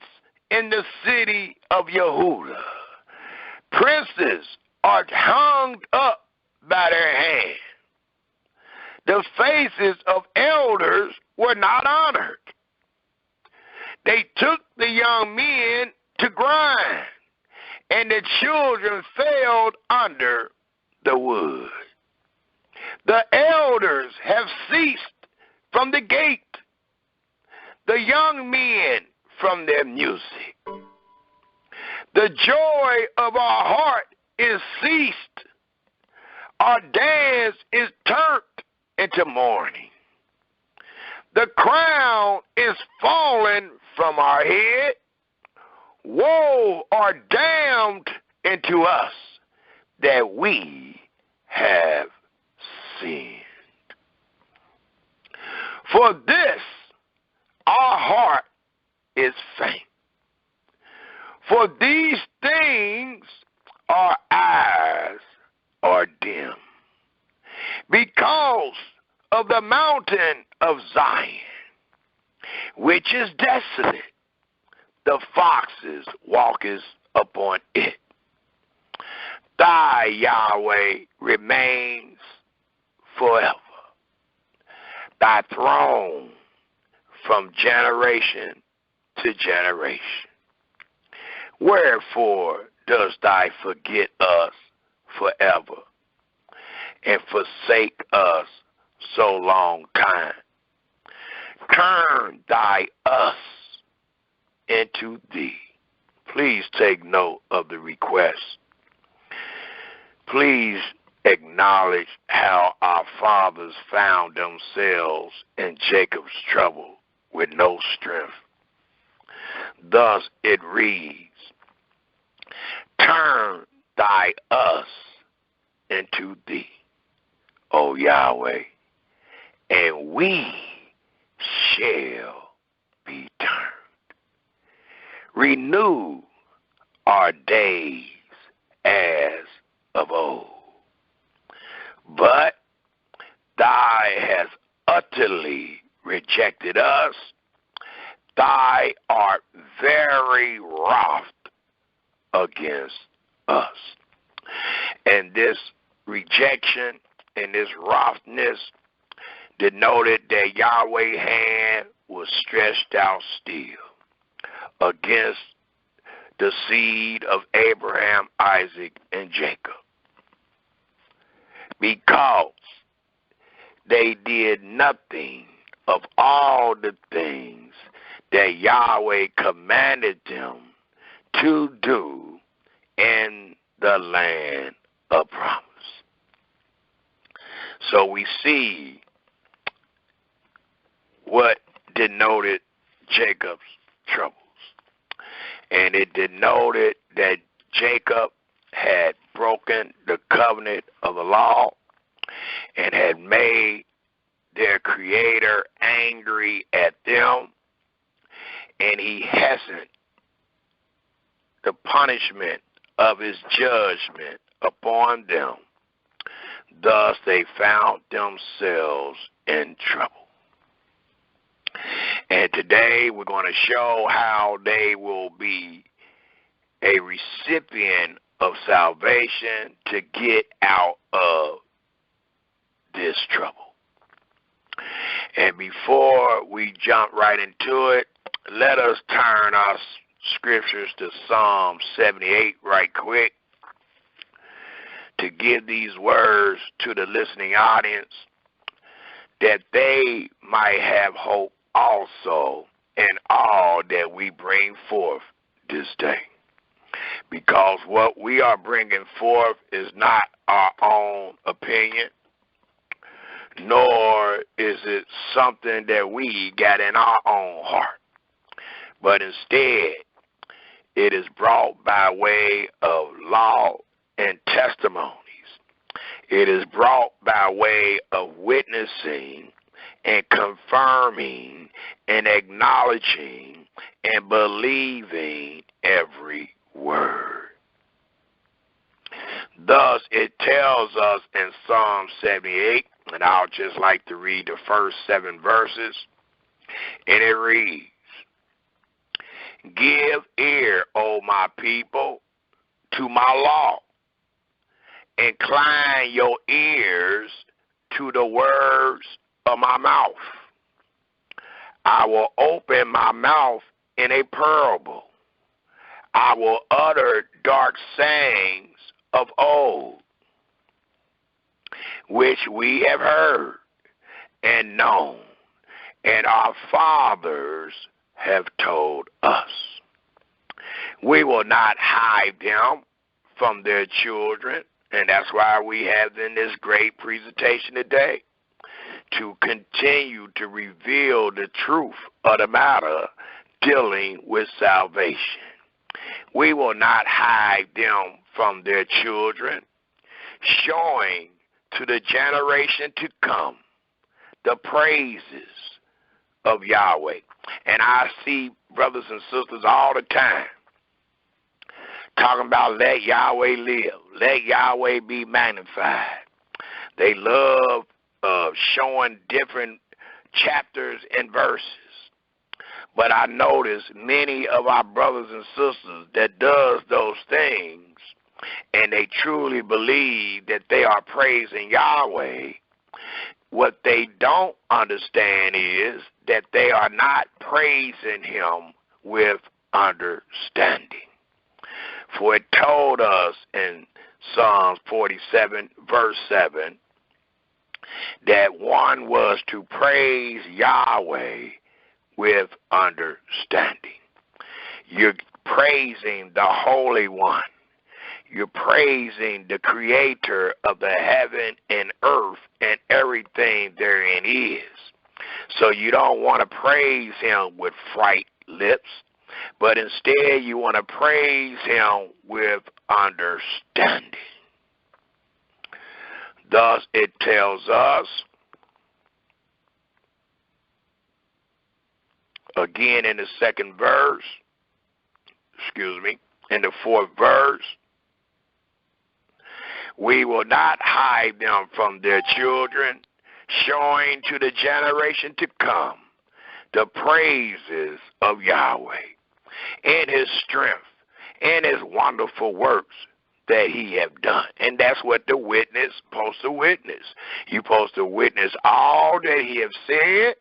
in the city of Yehudah. Princes are hung up by their hand. The faces of elders were not honored. They took the young men to grind, and the children fell under the wood. The elders have ceased from the gate, the young men from their music. The joy of our heart is ceased. Our dance is turned into mourning. The crown is fallen from our head. woe or damned into us that we have sinned. For this our heart is faint. For these things our eyes are dim. Because of the mountain of Zion, which is desolate, the foxes walketh upon it. Thy Yahweh remains forever. Thy throne from generation to generation. Wherefore dost thou forget us forever, and forsake us so long time? Turn thy us into thee. Please take note of the request. Please acknowledge how our fathers found themselves in Jacob's trouble with no strength. Thus it reads, turn thy us into thee, O Yahweh, and we shall be turned. Renew our days as of old. But thou hast utterly rejected us. Thou art very wroth against us. And this rejection and this wrothness denoted that Yahweh's hand was stretched out still against the seed of Abraham, Isaac, and Jacob, because they did nothing of all the things that Yahweh commanded them to do in the land of promise. So we see what denoted Jacob's troubles. And it denoted that Jacob had broken the covenant of the law and had made their Creator angry at them, and he hastened the punishment of his judgment upon them. Thus they found themselves in trouble. And today we're going to show how they will be a recipient of salvation to get out of this trouble. And before we jump right into it, let us turn our scriptures to Psalm 78 right quick to give these words to the listening audience that they might have hope also in all that we bring forth this day. Because what we are bringing forth is not our own opinion, nor is it something that we got in our own heart, but instead it is brought by way of law and testimonies. It is brought by way of witnessing and confirming and acknowledging and believing every word. Thus, it tells us in Psalm 78, and I'll just like to read the first 7 verses, and it reads, give ear, O my people, to my law. Incline your ears to the words of my mouth. I will open my mouth in a parable. I will utter dark sayings of old, which we have heard and known, and our fathers have told us. We will not hide them from their children, and that's why we have in this great presentation today to continue to reveal the truth of the matter dealing with salvation. We will not hide them from their children, showing to the generation to come the praises of Yahweh. And I see brothers and sisters all the time talking about let Yahweh live, let Yahweh be magnified. They love showing different chapters and verses. But I notice many of our brothers and sisters that does those things, and they truly believe that they are praising Yahweh, what they don't understand is that they are not praising him with understanding. For it told us in Psalms 47, verse 7, that one was to praise Yahweh with understanding. You're praising the Holy One. You're praising the Creator of the heaven and earth and everything therein is. So you don't want to praise him with fright lips, but instead you want to praise him with understanding. Thus it tells us, again in the second verse, in the fourth verse, we will not hide them from their children, showing to the generation to come the praises of Yahweh and his strength and his wonderful works that he have done. And that's what the witness supposed to witness. You're supposed to witness all that he have said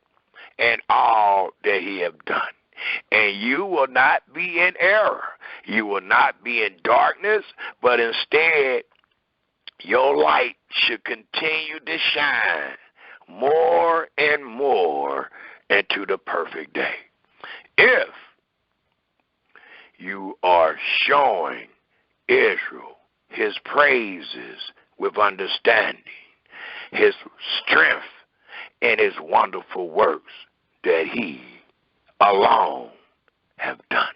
and all that he have done. And you will not be in error. You will not be in darkness, but instead your light should continue to shine more and more into the perfect day. If you are showing Israel his praises with understanding, his strength, and his wonderful works that he alone have done.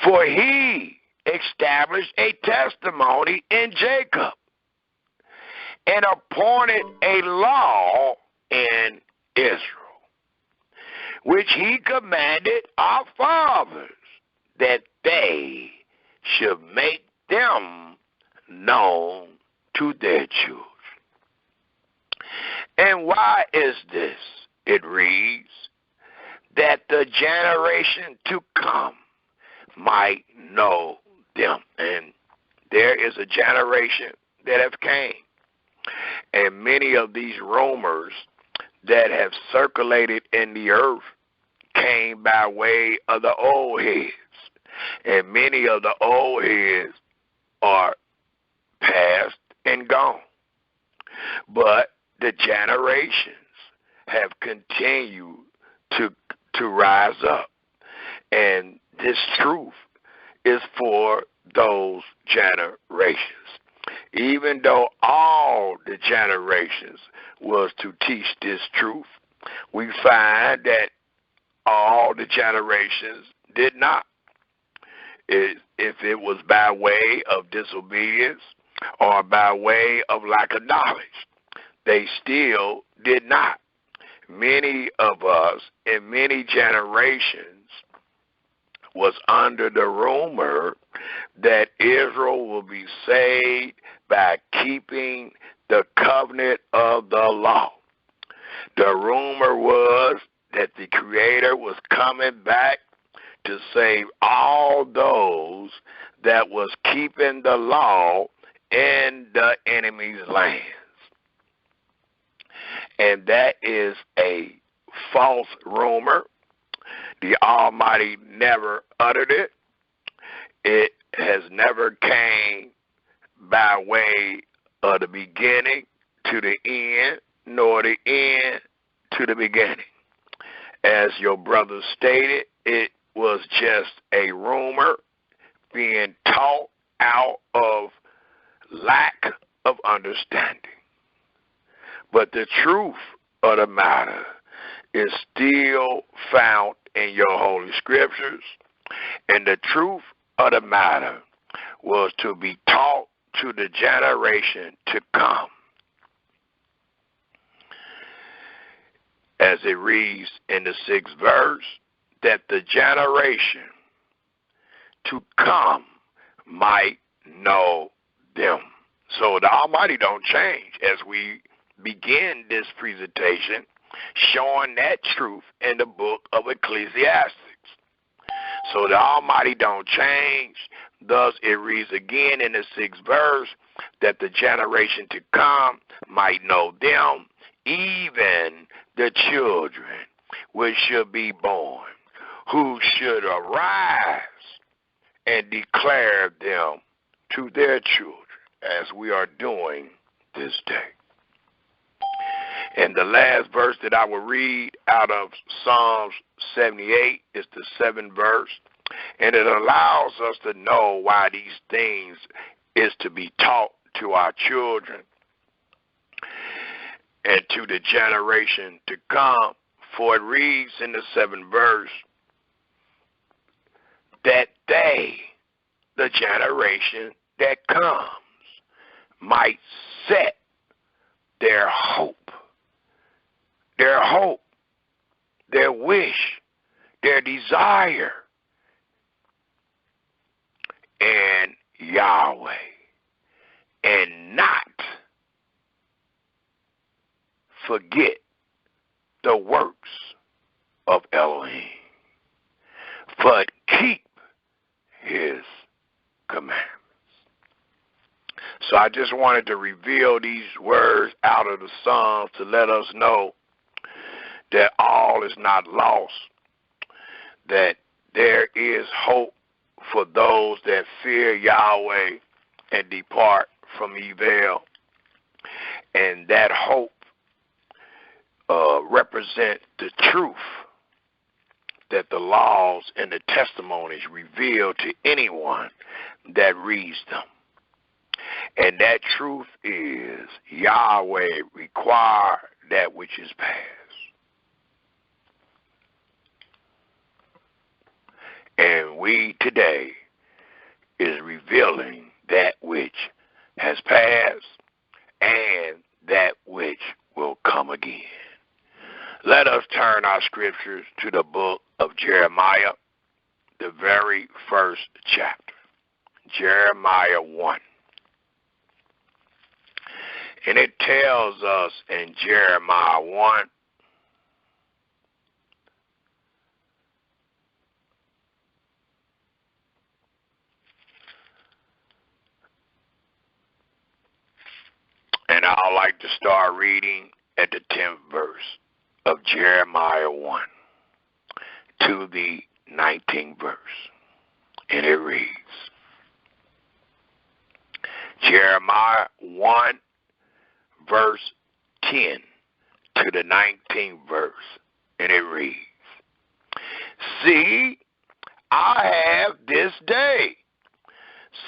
For he established a testimony in Jacob and appointed a law in Israel, which he commanded our fathers, that they should make them known to their children. And why is this? It reads, that the generation to come might know them. And there is a generation that have came. And many of these rumors that have circulated in the earth came by way of the old heads. And many of the old heads are past and gone. But the generations have continued to rise up. And this truth is for those generations. Even though all the generations was to teach this truth, we find that all the generations did not. If it was by way of disobedience or by way of lack of knowledge, they still did not. Many of us in many generations was under the rumor that Israel will be saved by keeping the covenant of the law. The rumor was that the Creator was coming back to save all those that was keeping the law in the enemy's lands. And that is a false rumor. The Almighty never uttered it. It has never came by way of the beginning to the end, nor the end to the beginning. As your brother stated, it was just a rumor being taught out of lack of understanding. But the truth of the matter is still found in your holy scriptures, And the truth of the matter was to be taught to the generation to come. As it reads in the 6th verse, that the generation to come might know them. So the Almighty don't change as we begin this presentation, showing that truth in the book of Ecclesiastes. So the Almighty don't change. Thus it reads again in the 6th verse that the generation to come might know them, even the children which should be born, who should arise and declare them to their children, as we are doing this day. And the last verse that I will read out of Psalms 78 is the 7th verse, and it allows us to know why these things is to be taught to our children and to the generation to come. For it reads in the 7th verse that they, the generation that comes, might set their hope, their wish, their desire in Yahweh, and not forget the works of Elohim, but keep his commandments. So I just wanted to reveal these words out of the Psalms to let us know that all is not lost, that there is hope for those that fear Yahweh and depart from evil. And that hope represent the truth that the laws and the testimonies reveal to anyone that reads them. And that truth is Yahweh require that which is past. And we today is revealing that which has passed and that which will come again. Let us turn our scriptures to the book of Jeremiah, the very first chapter, Jeremiah 1. And it tells us in Jeremiah 1, and I'd like to start reading at the 10th verse of Jeremiah 1 to the 19th verse. And it reads, Jeremiah 1, verse 10 to the 19th verse. And it reads, See, I have this day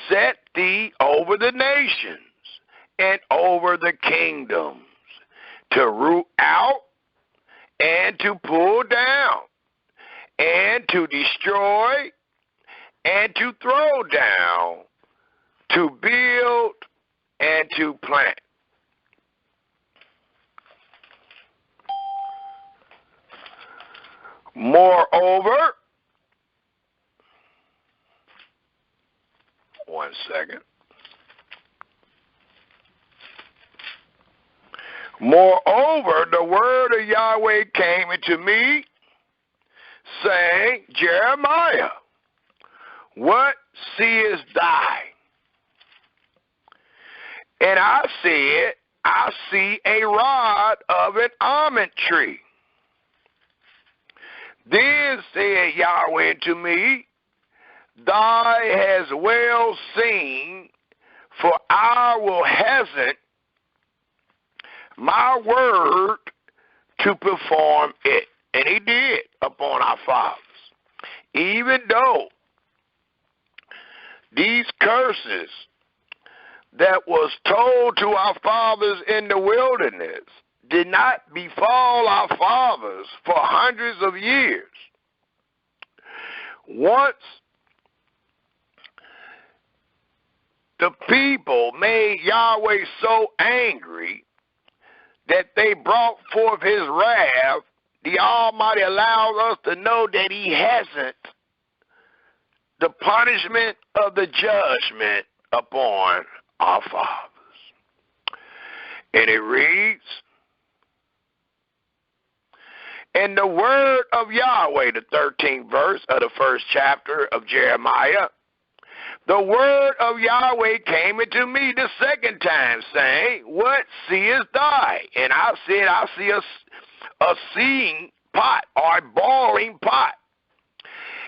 set thee over the nations and over the kingdoms, to root out and to pull down and to destroy and to throw down, to build and to plant. Moreover, one second. Moreover, the word of Yahweh came unto me, saying, Jeremiah, what seest thou? And I said, I see a rod of an almond tree. Then said Yahweh to me, Thou hast well seen, for I will hasten my word to perform it. And he did upon our fathers. Even though these curses that was told to our fathers in the wilderness did not befall our fathers for hundreds of years, Once the people made Yahweh so angry that they brought forth his wrath, the Almighty allows us to know that he hasn't the punishment of the judgment upon our fathers. And it reads, "And the word of Yahweh," the 13th verse of the first chapter of Jeremiah, "the word of Yahweh came unto me the second time, saying, What seest thou? And I said, I see a seething pot, or a boiling pot,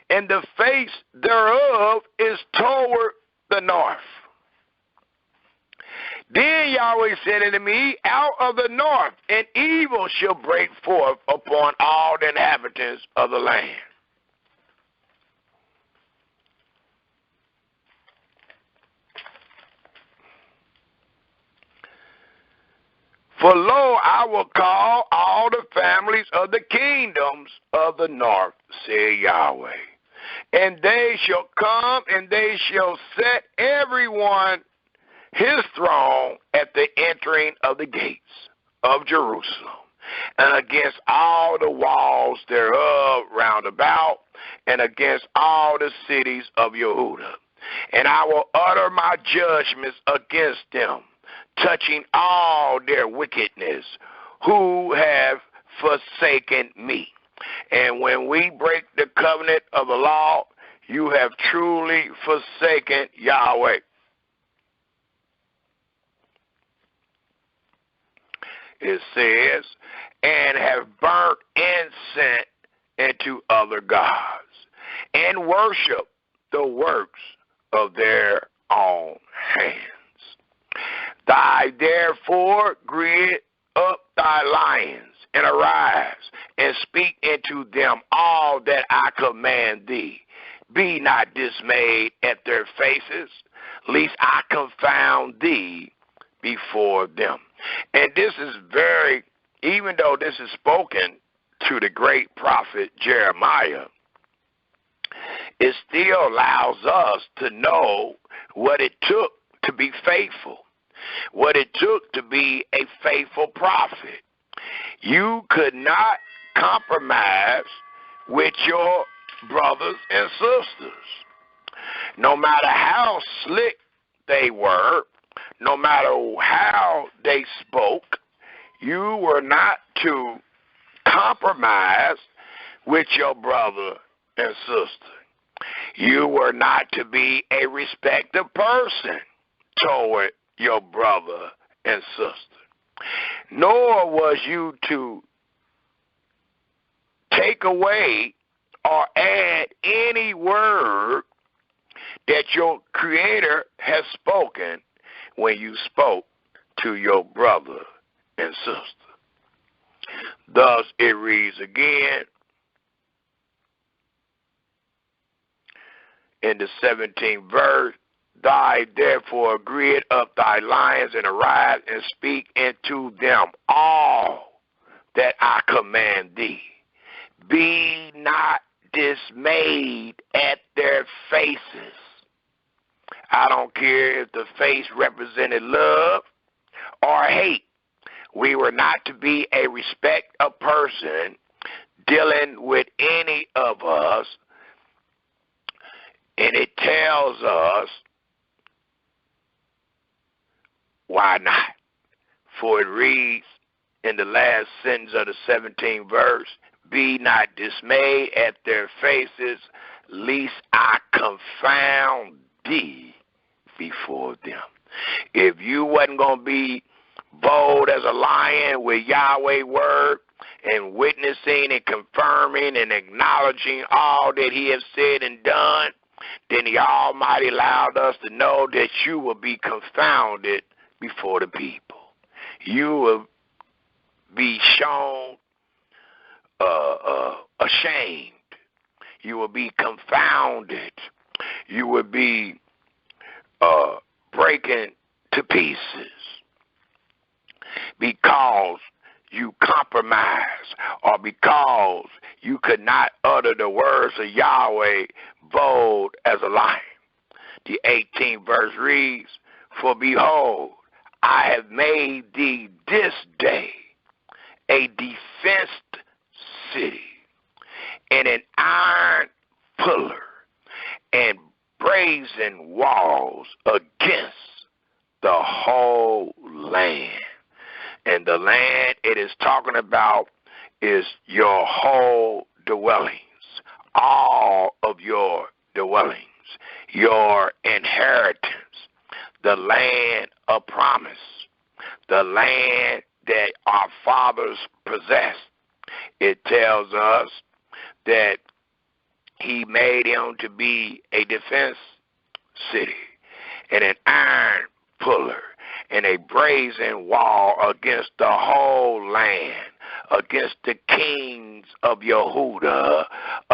and the face thereof is toward the north. Then Yahweh said unto me, Out of the north an evil shall break forth upon all the inhabitants of the land. For lo, I will call all the families of the kingdoms of the north, said Yahweh. And they shall come, and they shall set everyone his throne at the entering of the gates of Jerusalem, and against all the walls thereof round about, and against all the cities of Yehuda. And I will utter my judgments against them, touching all their wickedness, who have forsaken me. And when we break the covenant of the law, you have truly forsaken Yahweh. It says, and have burnt incense into other gods, and worship the works of their own hands. Thy therefore gird up thy lions, and arise, and speak unto them all that I command thee. Be not dismayed at their faces, lest I confound thee before them. And this is very, even though this is spoken to the great prophet Jeremiah, it still allows us to know what it took to be faithful, what it took to be a faithful prophet. You could not compromise with your brothers and sisters. No matter how slick they were, no matter how they spoke, you were not to compromise with your brother and sister. You were not to be a respected person toward your brother and sister. Nor was you to take away or add any word that your Creator has spoken when you spoke to your brother and sister. Thus it reads again in the 17th verse, Thy therefore gird up thy lions, and arise, and speak unto them all that I command thee. Be not dismayed at their faces. I don't care if the face represented love or hate. We were not to be a respect of person dealing with any of us. And it tells us why not. For it reads in the last sentence of the 17th verse, Be not dismayed at their faces, lest I confound thee before them. If you wasn't going to be bold as a lion with Yahweh's word and witnessing and confirming and acknowledging all that he has said and done, then the Almighty allowed us to know that you will be confounded before the people. You will be shown ashamed. You will be confounded. You will be breaking to pieces because you compromise, or because you could not utter the words of Yahweh bold as a lion. The 18th verse reads, for behold, I have made thee this day a defenced city, and an iron pillar, and brazen walls against the whole land. And the land it is talking about is your whole dwellings, all of your dwellings, your inheritance, the land of promise, the land that our fathers possessed. It tells us that he made him to be a defense city, and an iron pillar, and a brazen wall against the whole land, against the kings of Yehudah,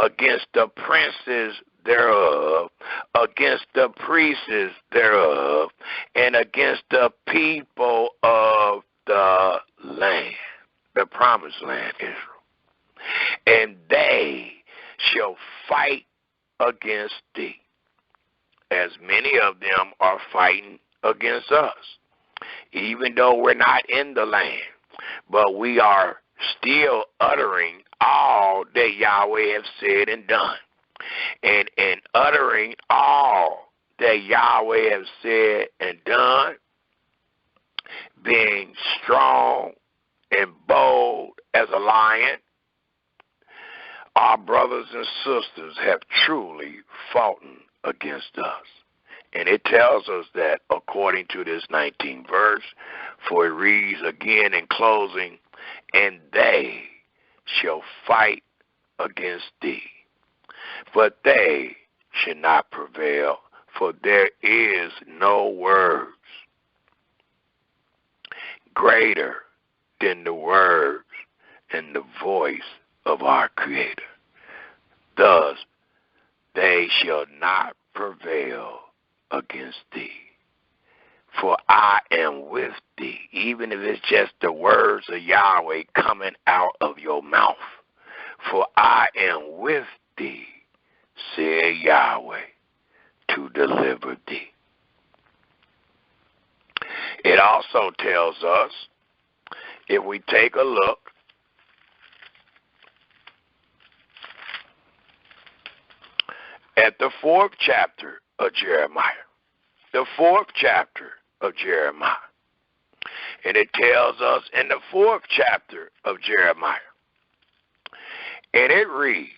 against the princes thereof, against the priests thereof, and against the people of the land, the promised land, Israel. And they shall fight against thee, as many of them are fighting against us, even though we're not in the land, but we are still uttering all that Yahweh has said and done. And in uttering all that Yahweh has said and done, being strong and bold as a lion, our brothers and sisters have truly fought against us. And it tells us that according to this 19th verse, for it reads again in closing, and they shall fight against thee, but they should not prevail, for there is no words greater than the words and the voice of our Creator. Thus, they shall not prevail against thee. For I am with thee, even if it's just the words of Yahweh coming out of your mouth. For I am with thee, said Yahweh, to deliver thee. It also tells us, if we take a look at the 4th chapter of Jeremiah, the 4th chapter of Jeremiah, and it tells us in the 4th chapter of Jeremiah, and it reads,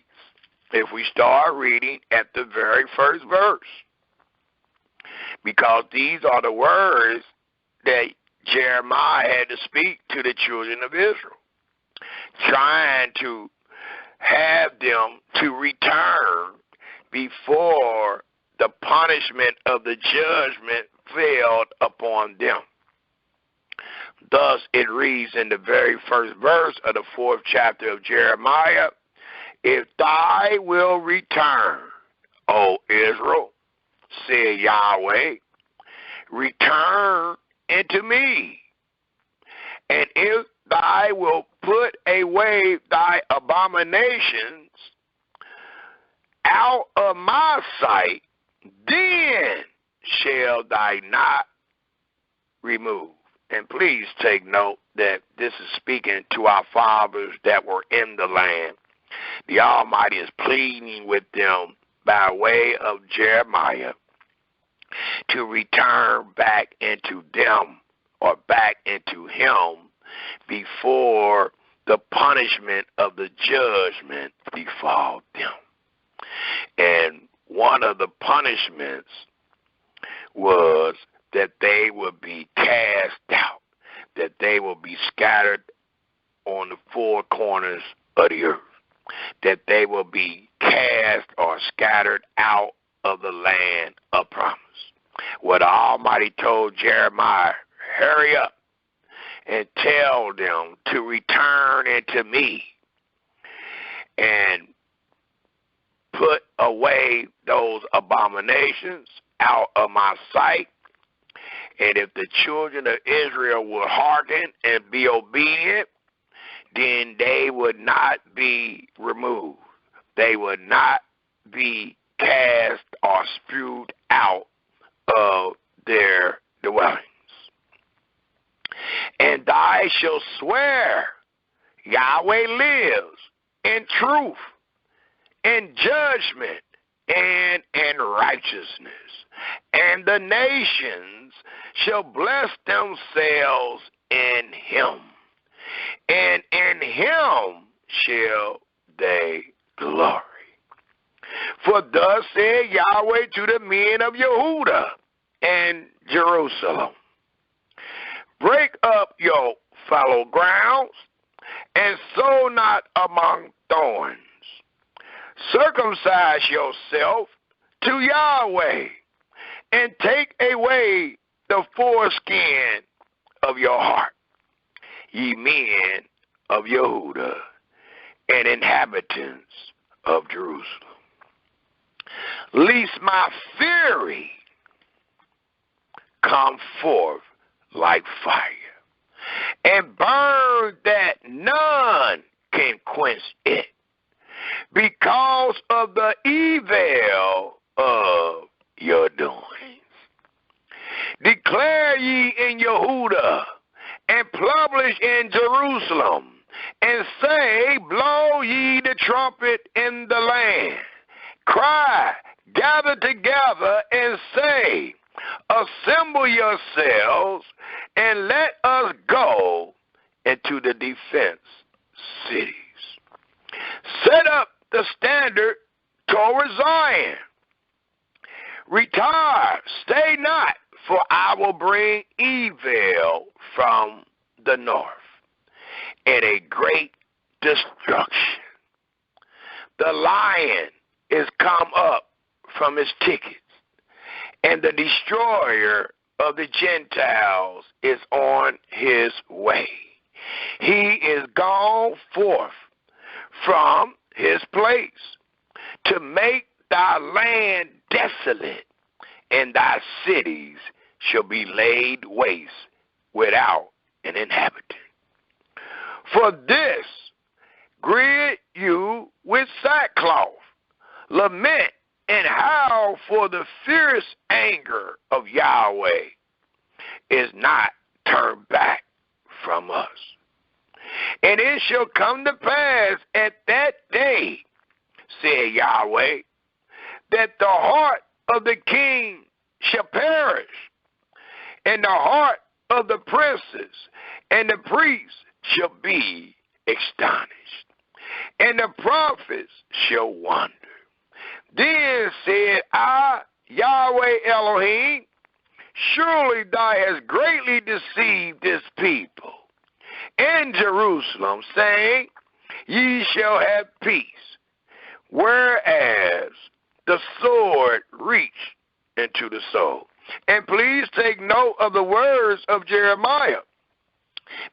if we start reading at the very first verse, because these are the words that Jeremiah had to speak to the children of Israel, trying to have them to return before the punishment of the judgment fell upon them. Thus it reads in the very first verse of the 4th chapter of Jeremiah, if thou wilt return, O Israel, said Yahweh, return unto me. And if thou wilt put away thy abominations out of my sight, then shall thou not remove. And please take note that this is speaking to our fathers that were in the land. The Almighty is pleading with them by way of Jeremiah to return back into them or back into him before the punishment of the judgment befall them. And one of the punishments was that they would be cast out, that they will be scattered on the 4 corners of the earth, that they will be cast or scattered out of the land of promise. What the Almighty told Jeremiah, hurry up and tell them to return unto me and put away those abominations out of my sight. And if the children of Israel will hearken and be obedient, then they would not be removed. They would not be cast or spewed out of their dwellings. And thou shalt swear, Yahweh lives, in truth, in judgment, and in righteousness. And the nations shall bless themselves in him, and in him shall they glory. For thus said Yahweh to the men of Yehuda and Jerusalem, break up your fallow grounds, and sow not among thorns. Circumcise yourself to Yahweh, and take away the foreskin of your heart, ye men of Yehuda and inhabitants of Jerusalem. Lest my fury come forth like fire, and burn that none can quench it, because of the evil of your doings. Declare ye in Yehuda, and publish in Jerusalem, and say, blow ye the trumpet in the land. Cry, gather together, and say, assemble yourselves, and let us go into the defense cities. Set up the standard toward Zion. Retire, stay not, for I will bring evil from the north, and a great destruction. The lion is come up from his thickets, and the destroyer of the Gentiles is on his way. He is gone forth from his place to make thy land desolate, and thy cities shall be laid waste without an inhabitant. For this, gird you with sackcloth, lament and howl, for the fierce anger of Yahweh is not turned back from us. And it shall come to pass at that day, said Yahweh, that the heart of the king shall perish, and the heart of the princes and the priests shall be astonished, and the prophets shall wonder. Then said I, Yahweh Elohim, surely thou hast greatly deceived this people in Jerusalem, saying, ye shall have peace, whereas the sword reached into the soul. And please take note of the words of Jeremiah,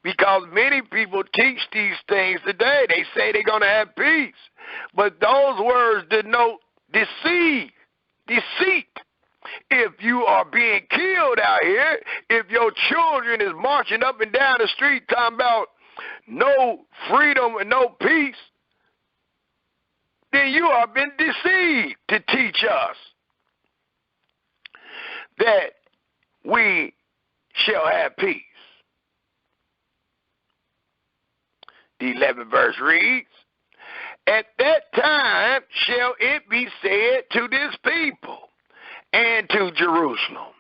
because many people teach these things today. They say they're going to have peace, but those words denote deceit. If you are being killed out here, if your children is marching up and down the street talking about no freedom and no peace, then you have been deceived to teach us that we shall have peace. The 11th verse reads, at that time shall it be said to this people and to Jerusalem,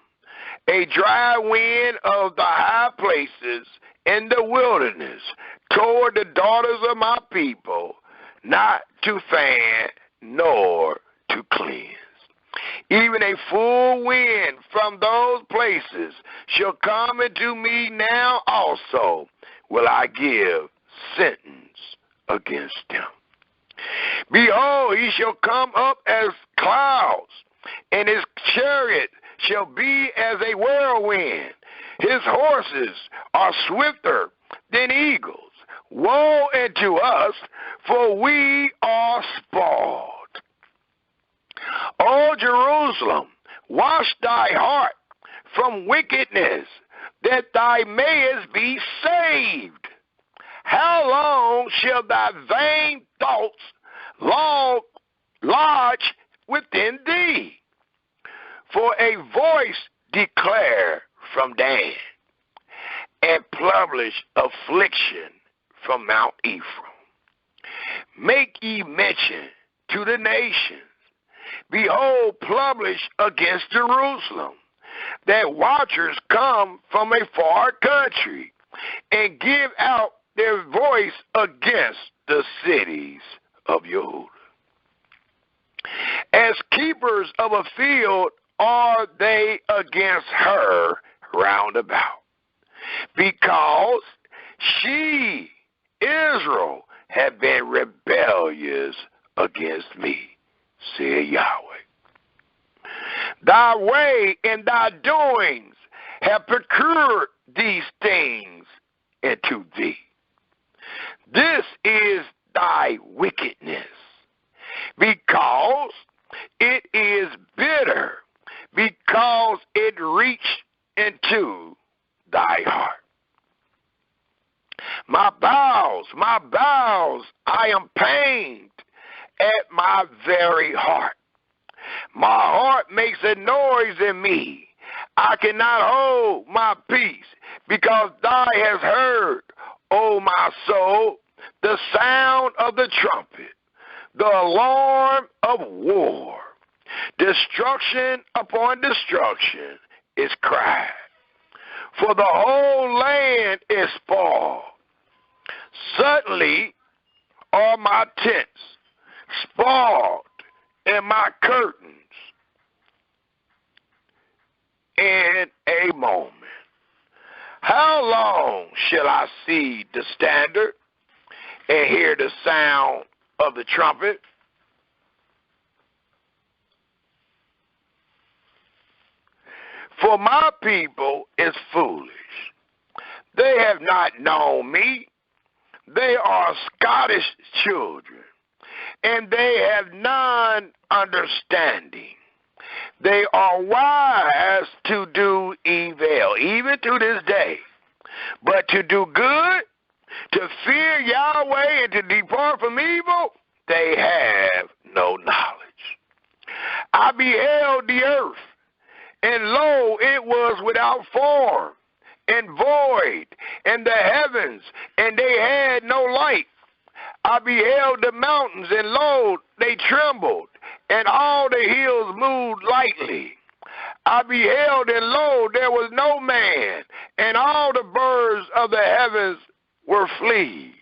a dry wind of the high places in the wilderness toward the daughters of my people, not to fan nor to cleanse. Even a full wind from those places shall come into me, now also will I give sentence against them. Behold, he shall come up as clouds, and his chariot shall be as a whirlwind. His horses are swifter than eagles. Woe unto us, for we are spoiled. O Jerusalem, wash thy heart from wickedness, that thou mayest be saved. How long shall thy vain thoughts lodge within thee? For a voice declare from Dan, and publish affliction from Mount Ephraim. Make ye mention to the nations. Behold, publish against Jerusalem, that watchers come from a far country, and give out their voice against the cities of Yehuda. As keepers of a field are they against her round about, because she, Israel, have been rebellious against me, said Yahweh. Thy way and thy doings have procured these things into thee. This is thy wickedness, because it is bitter, because it reached into thy heart. My bowels, I am pained at my very heart. My heart makes a noise in me. I cannot hold my peace, because thou hast heard, O my soul, the sound of the trumpet, the alarm of war. Destruction upon destruction is cried, for the whole land is spoiled. Suddenly are my tents spoiled, and my curtains in a moment. How long shall I see the standard and hear the sound of the trumpet? For my people is foolish. They have not known me. They are Scottish children, and they have none understanding. They are wise to do evil, even to this day. But to do good, to fear Yahweh, and to depart from evil, they have no knowledge. I beheld the earth, and lo, it was without form and void, and the heavens, and they had no light. I beheld the mountains, and lo, they trembled, and all the hills moved lightly. I beheld, and lo, there was no man, and all the birds of the heavens were fleas.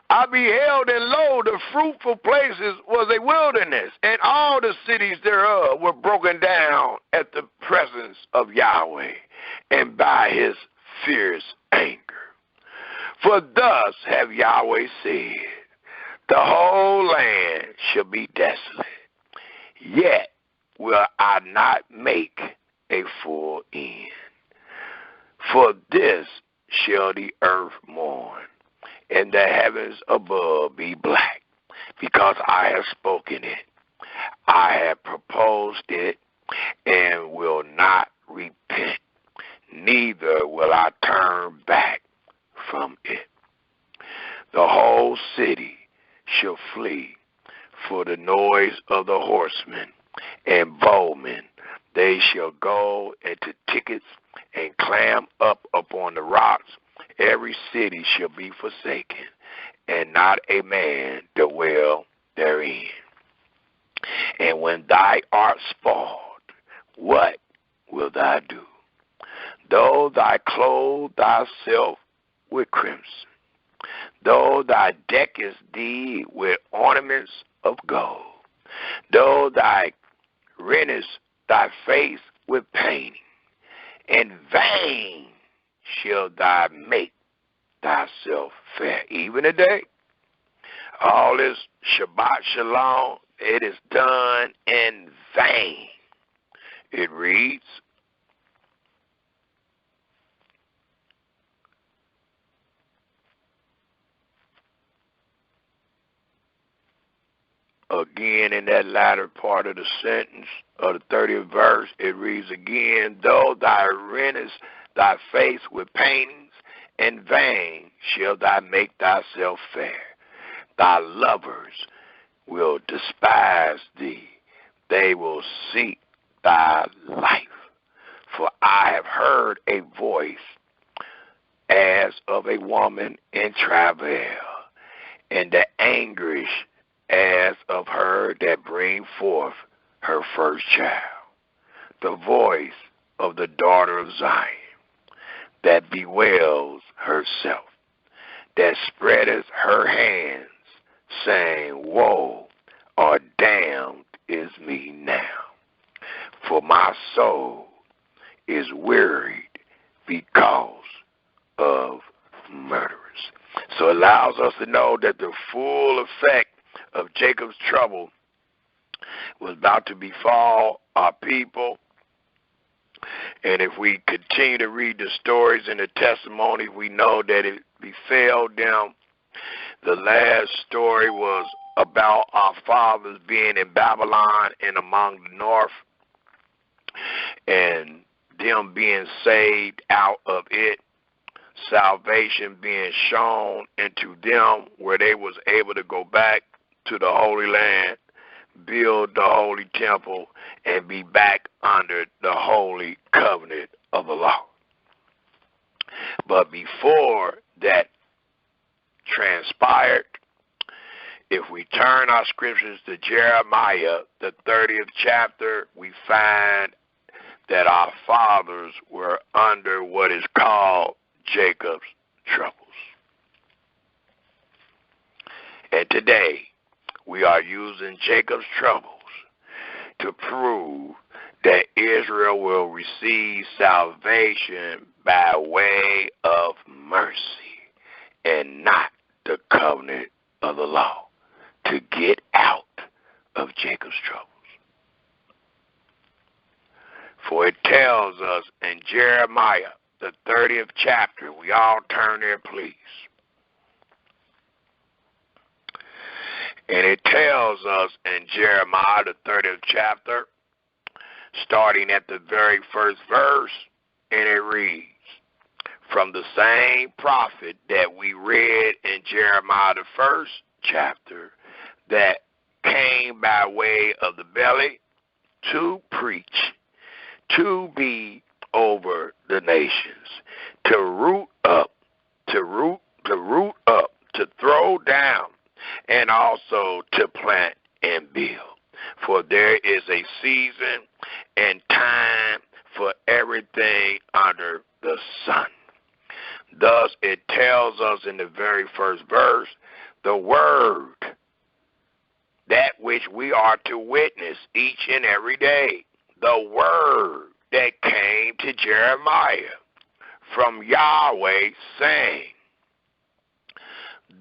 I beheld, and lo, the fruitful places was a wilderness, and all the cities thereof were broken down at the presence of Yahweh, and by his fierce anger. For thus have Yahweh said, the whole land shall be desolate, yet will I not make a full end. For this shall the earth mourn, and the heavens above be black, because I have spoken it. I have proposed it, and will not repent, neither will I turn back from it. The whole city shall flee for the noise of the horsemen and bowmen. They shall go into thickets and climb up upon the rocks. Every city shall be forsaken, and not a man dwell therein. And when thou art spoiled, what wilt thou do? Though thou clothe thyself with crimson, though thou deckest thee with ornaments of gold, though thou rentest thy face with painting, in vain shalt thou make thyself fair. Even today, all this Shabbat Shalom, it is done in vain. It reads, again in that latter part of the sentence of the 30th verse, it reads again, though thou rentest thy face with paintings, In vain shalt thou make thyself fair. Thy lovers will despise thee. They will seek thy life. For I have heard a voice as of a woman in travail, and the anguish as of her that bring forth her first child. The voice of the daughter of Zion, that bewails herself, that spreadeth her hands, saying, Woe, or damned is me now, for my soul is wearied because of murderers. So it allows us to know that the full effect of Jacob's trouble was about to befall our people. And if we continue to read the stories and the testimonies, we know that it befell them. The last story was about our fathers being in Babylon and among the north, and them being saved out of it, salvation being shown into them, where they was able to go back to the Holy Land, build the Holy Temple, and be back under the Holy Covenant of the law. But before that transpired, if we turn our scriptures to Jeremiah, the 30th chapter, we find that our fathers were under what is called Jacob's troubles. And today, we are using Jacob's troubles to prove that Israel will receive salvation by way of mercy and not the covenant of the law, to get out of Jacob's troubles. For it tells us in Jeremiah, the 30th chapter, we all turn there, please. And it tells us in Jeremiah, the 30th chapter, starting at the very first verse, and it reads, from the same prophet that we read in Jeremiah, the first chapter, that came by way of the belly to preach, to be over the nations, to root up, to throw down, and also to plant and build. For there is a season and time for everything under the sun. Thus it tells us in the very first verse, the word, that which we are to witness each and every day, the word that came to Jeremiah from Yahweh, saying,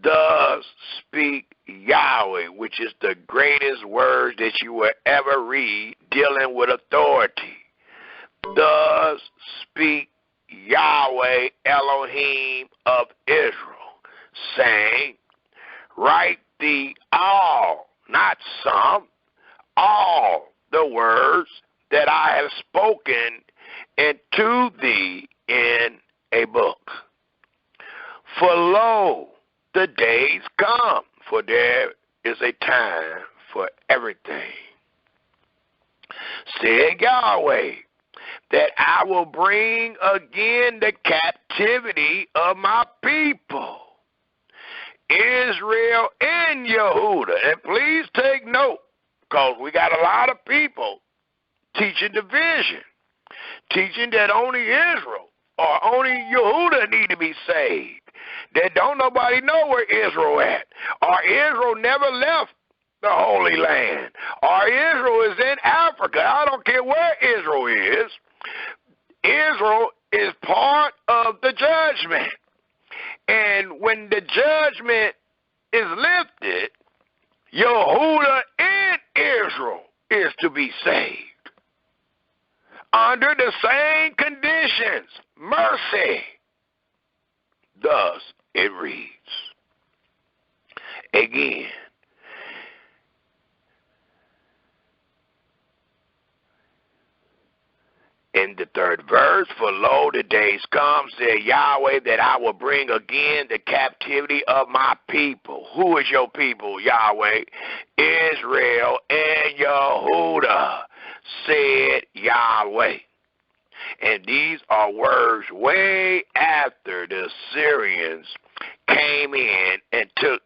thus speak Yahweh, which is the greatest word that you will ever read dealing with authority. Thus speak Yahweh Elohim of Israel, saying, write thee all, not some, all the words that I have spoken into thee in a book. For lo, the days come, for there is a time for everything. Said Yahweh, that I will bring again the captivity of my people, Israel and Yehudah. And please take note, because we got a lot of people teaching division, teaching that only Israel or only Yehudah need to be saved. That don't nobody know where Israel at. Or Israel never left the Holy Land. Or Israel is in Africa. I don't care where Israel is. Israel is part of the judgment. And when the judgment is lifted, Yehudah and Israel is to be saved. Under the same conditions, mercy. Thus it reads. Again, In the third verse, for lo, the days come, said Yahweh, that I will bring again the captivity of my people. Who is your people, Yahweh? Israel and Yehuda, said Yahweh. And these are words way after the Assyrians came in and took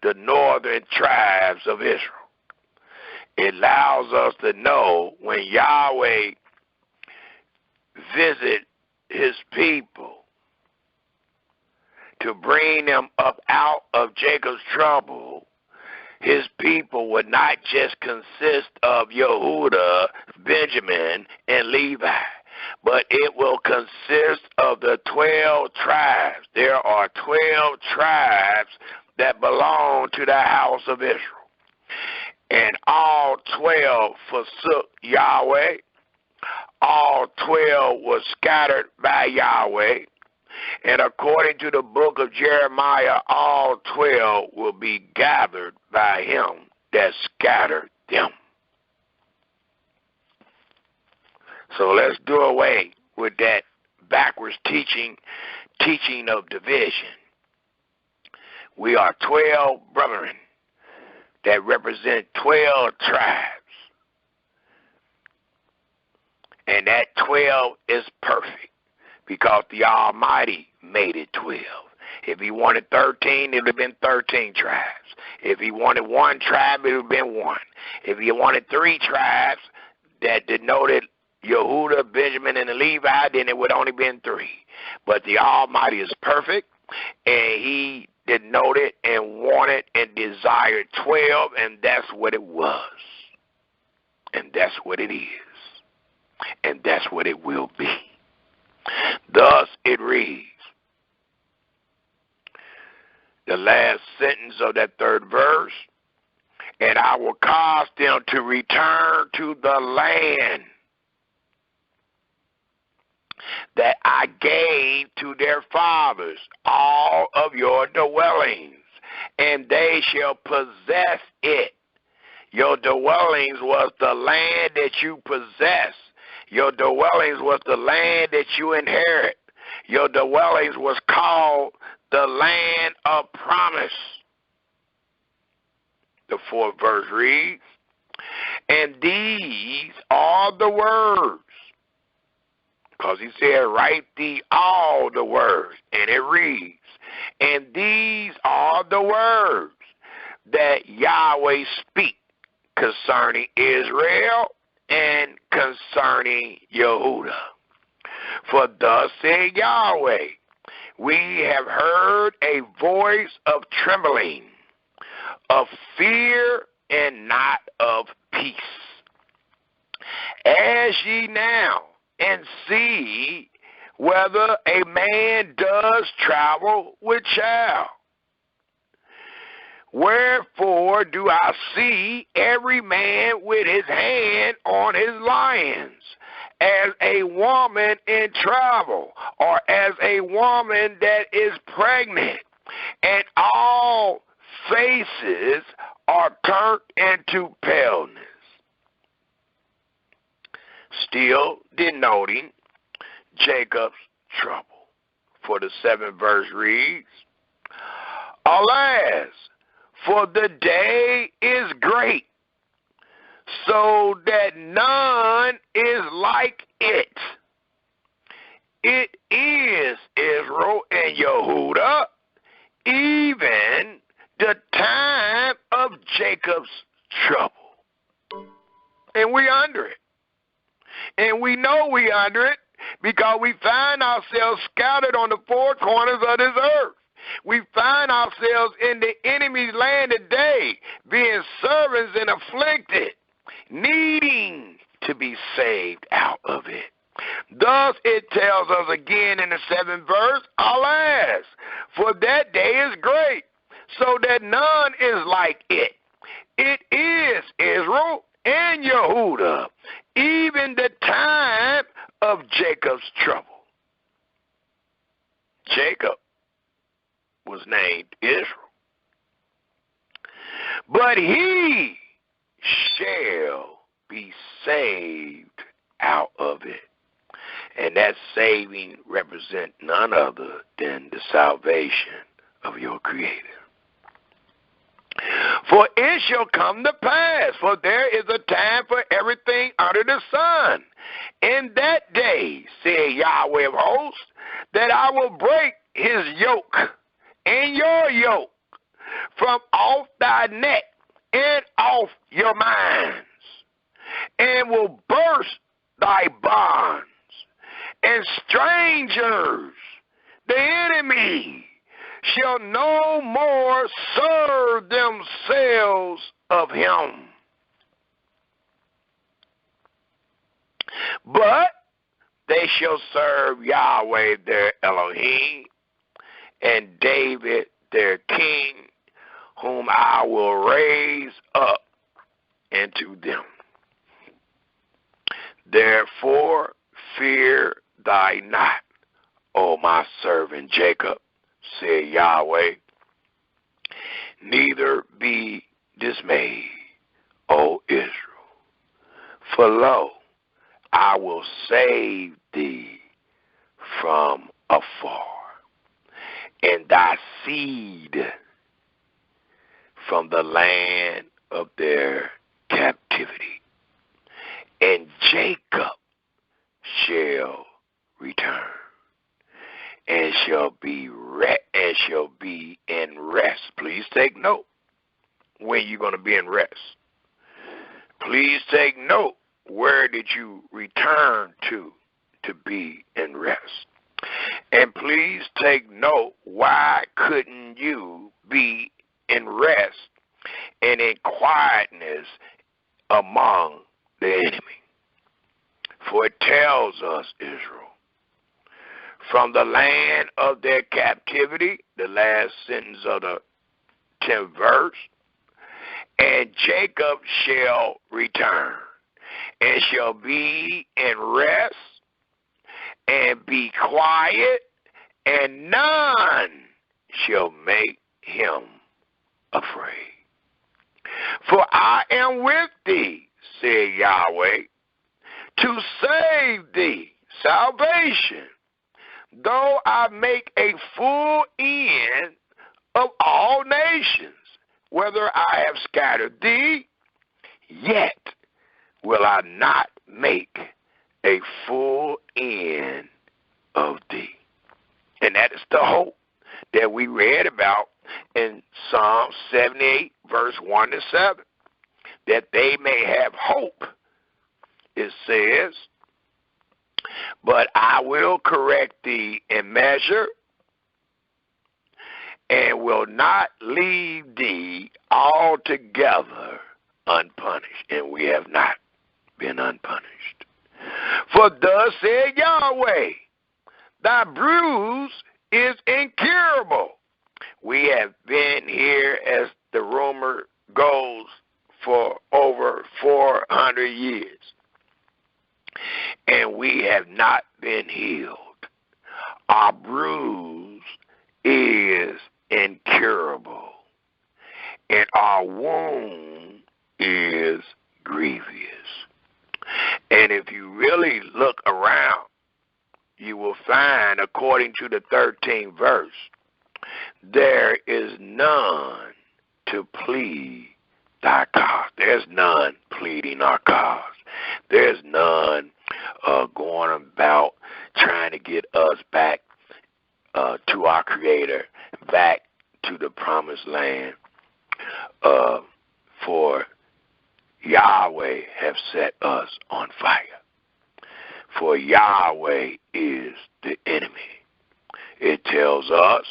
the northern tribes of Israel. It allows us to know when Yahweh visit his people to bring them up out of Jacob's trouble, his people would not just consist of Yehuda, Benjamin, and Levi, but it will consist of the 12 tribes. There are 12 tribes that belong to the house of Israel. And all 12 forsook Yahweh. All 12 were scattered by Yahweh. And according to the book of Jeremiah, all 12 will be gathered by him that scattered them. So let's do away with that backwards teaching of division. We are 12 brethren that represent 12 tribes. And that 12 is perfect because the Almighty made it 12. If he wanted 13, it would have been 13 tribes. If he wanted one tribe, it would have been one. If he wanted 3 tribes that denoted Yehuda, Benjamin, and Levi, then it would only been 3. But the Almighty is perfect, and he denoted and wanted and desired 12, and that's what it was. And that's what it is. And that's what it will be. Thus it reads, the last sentence of that third verse, and I will cause them to return to the land that I gave to their fathers, all of your dwellings, and they shall possess it. Your dwellings was the land that you possess. Your dwellings was the land that you inherit. Your dwellings was called the land of promise. The 4th verse reads, and these are the words. Because he said, write thee all the words. And it reads, and these are the words that Yahweh speak concerning Israel and concerning Yehuda. For thus said Yahweh, we have heard a voice of trembling, of fear and not of peace. As ye now and see whether a man does travel with child. Wherefore do I see every man with his hand on his lions, as a woman in travel, or as a woman that is pregnant, and all faces are turned into paleness. Still denoting Jacob's trouble. For the 7th verse reads, alas, for the day is great, so that none is like it. It is Israel and Yehuda, even the time of Jacob's trouble. And we under it. And we know we under it because we find ourselves scattered on the 4 corners of this earth. We find ourselves in the enemy's land today, being servants and afflicted, needing to be saved out of it. Thus it tells us again in the 7th verse, alas, for that day is great, so that none is like it. It is Israel and Yehuda, even the time of Jacob's trouble. Jacob was named Israel, but he shall be saved out of it. And that saving represents none other than the salvation of your Creator. For it shall come to pass, for there is a time for everything under the sun. In that day, said Yahweh of hosts, that I will break his yoke and your yoke from off thy neck and off your minds, and will burst thy bonds, and strangers, the enemy, shall no more serve themselves of him. But they shall serve Yahweh their Elohim, and David their king, whom I will raise up into them. Therefore fear thy not, O my servant Jacob, said Yahweh, neither be dismayed, O Israel. For lo, I will save thee from afar, and thy seed from the land of their captivity. And Jacob shall return, and shall be in rest. Please take note when you're going to be in rest. Please take note, where did you return to be in rest? And please take note, why couldn't you be in rest and in quietness among the enemy? For it tells us, Israel, from the land of their captivity, the last sentence of the 10th verse, and Jacob shall return, and shall be in rest, and be quiet, and none shall make him afraid. For I am with thee, said Yahweh, to save thee, salvation, though I make a full end of all nations. Whether I have scattered thee, yet will I not make a full end of thee. And that is the hope that we read about in Psalm 78, verse 1 to 7, that they may have hope. It says, but I will correct thee in measure, and will not leave thee altogether unpunished. And we have not been unpunished. For thus said Yahweh, thy bruise is incurable. We have been here, as the rumor goes, for over 400 years. And we have not been healed. Our bruise is incurable, and our wound is grievous. And if you really look around, you will find, according to the 13th verse, there is none to plead thy cause. There's none pleading our cause. There's none going about trying to get us back to our Creator, back to the promised land. For Yahweh have set us on fire. For Yahweh is the enemy. It tells us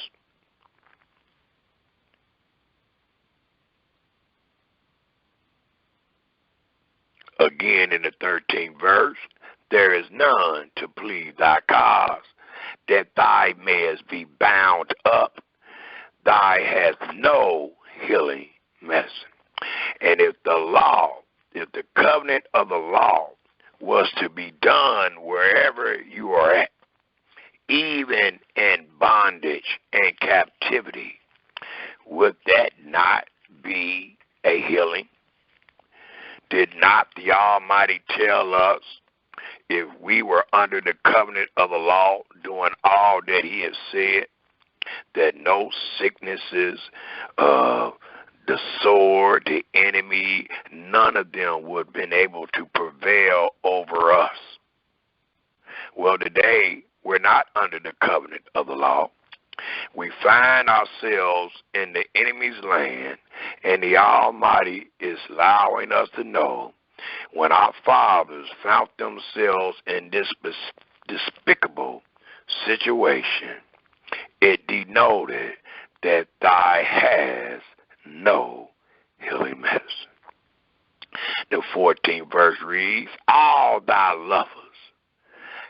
again in the 13th verse, there is none to plead thy cause, that thou mayest be bound up. Thou hast no healing medicine. And if the covenant of the law was to be done wherever you are at, even in bondage and captivity, would that not be a healing? Did not the Almighty tell us, if we were under the covenant of the law, doing all that he has said, that no sicknesses, the sword, the enemy, none of them would have been able to prevail over us. Well, today, we're not under the covenant of the law. We find ourselves in the enemy's land, and the Almighty is allowing us to know when our fathers found themselves in this despicable situation, it denoted that thou hast no healing medicine. The 14th verse reads, all thy lovers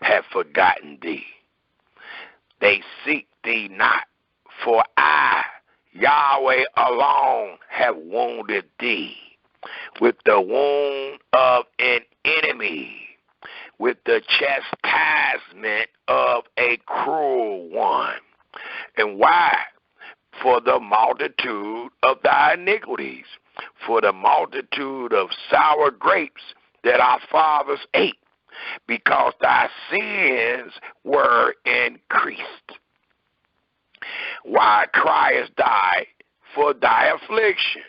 have forgotten thee. They seek thee not, for I, Yahweh alone, have wounded thee with the wound of an enemy, with the chastisement of a cruel one. And why? For the multitude of thy iniquities, for the multitude of sour grapes that our fathers ate, because thy sins were increased. Why criest thou for thy affliction?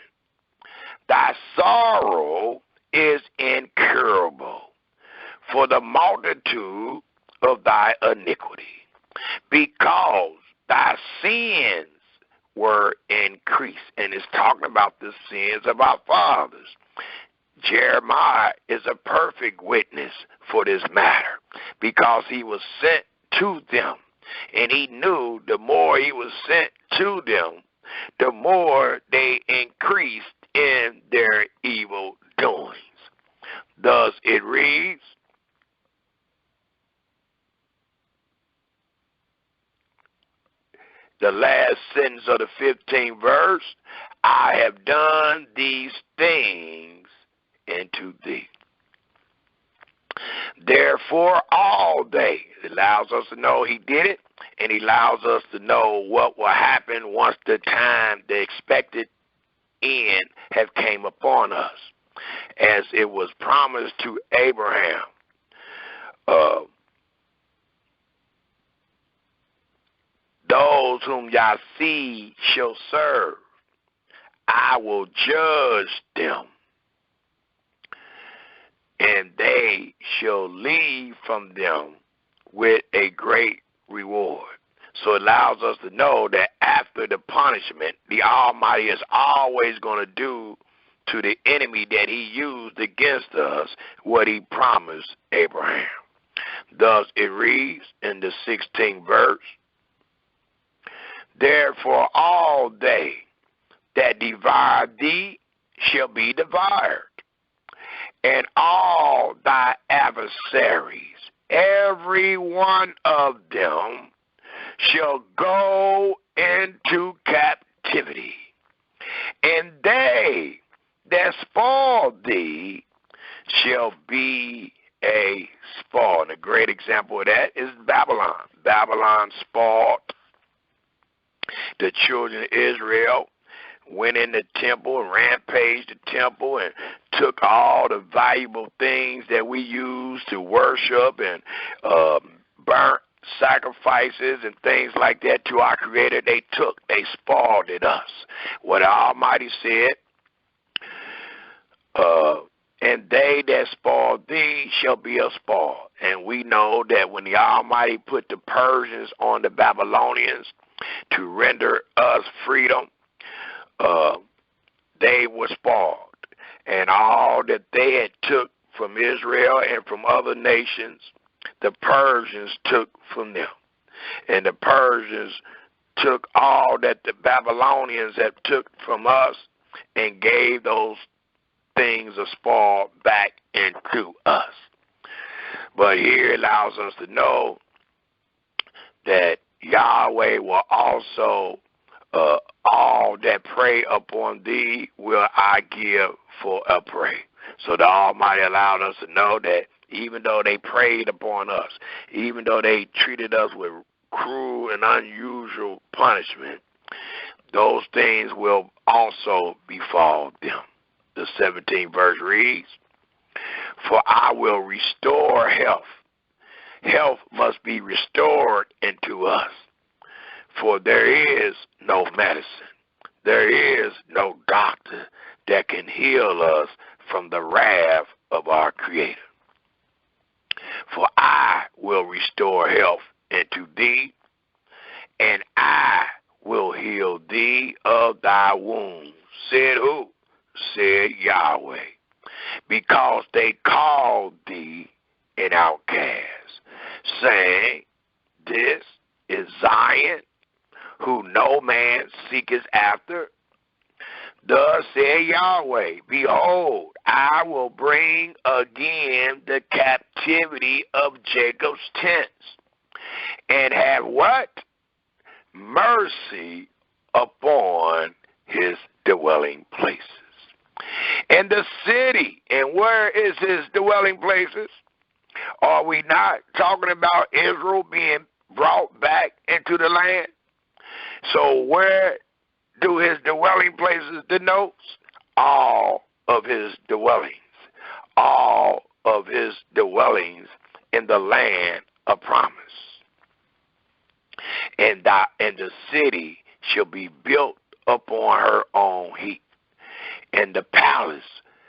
Thy sorrow is incurable for the multitude of thy iniquity, because thy sins were increased. And it's talking about the sins of our fathers. Jeremiah is a perfect witness for this matter, because he was sent to them, and he knew the more he was sent to them, the more they increased in their evil doings. Thus it reads, the last sentence of the 15th verse, I have done these things into thee. Therefore, all day, it allows us to know he did it, and he allows us to know what will happen once the time, the expected end, have came upon us, as it was promised to Abraham. Those whom thy seed shall serve, I will judge them, and they shall leave from them with a great reward. So it allows us to know that after the punishment, the Almighty is always going to do to the enemy that he used against us what he promised Abraham. Thus it reads in the 16th verse, therefore all they that devour thee shall be devoured, and all thy adversaries, every one of them, shall go into captivity, and they that spoil thee shall be a spoil. And a great example of that is Babylon. Babylon spoiled the children of Israel, went in the temple and rampaged the temple and took all the valuable things that we use to worship and burnt sacrifices and things like that to our Creator. They spoiled it us. What the Almighty said, and they that spoil thee shall be a spoil. And we know that when the Almighty put the Persians on the Babylonians to render us freedom, they were spoiled. And all that they had took from Israel and from other nations, the Persians took from them. And the Persians took all that the Babylonians had took from us and gave those things of spoil back into us. But here it allows us to know that Yahweh will also, all that prey upon thee will I give for a prey. So the Almighty allowed us to know that even though they preyed upon us, even though they treated us with cruel and unusual punishment, those things will also befall them. The 17th verse reads, for I will restore health health must be restored into us. For there is no medicine, there is no doctor that can heal us from the wrath of our Creator. For I will restore health into thee, and I will heal thee of thy wounds. Said who? Said Yahweh. Because they called thee an outcast, saying, this is Zion, who no man seeketh after. Thus said Yahweh, behold, I will bring again the captivity of Jacob's tents, and have what? Mercy upon his dwelling places. And the city, and where is his dwelling places? Are we not talking about Israel being brought back into the land? So where do his dwelling places denote? All of his dwellings. All of his dwellings in the land of promise. And the city shall be built upon her own heap, and the palace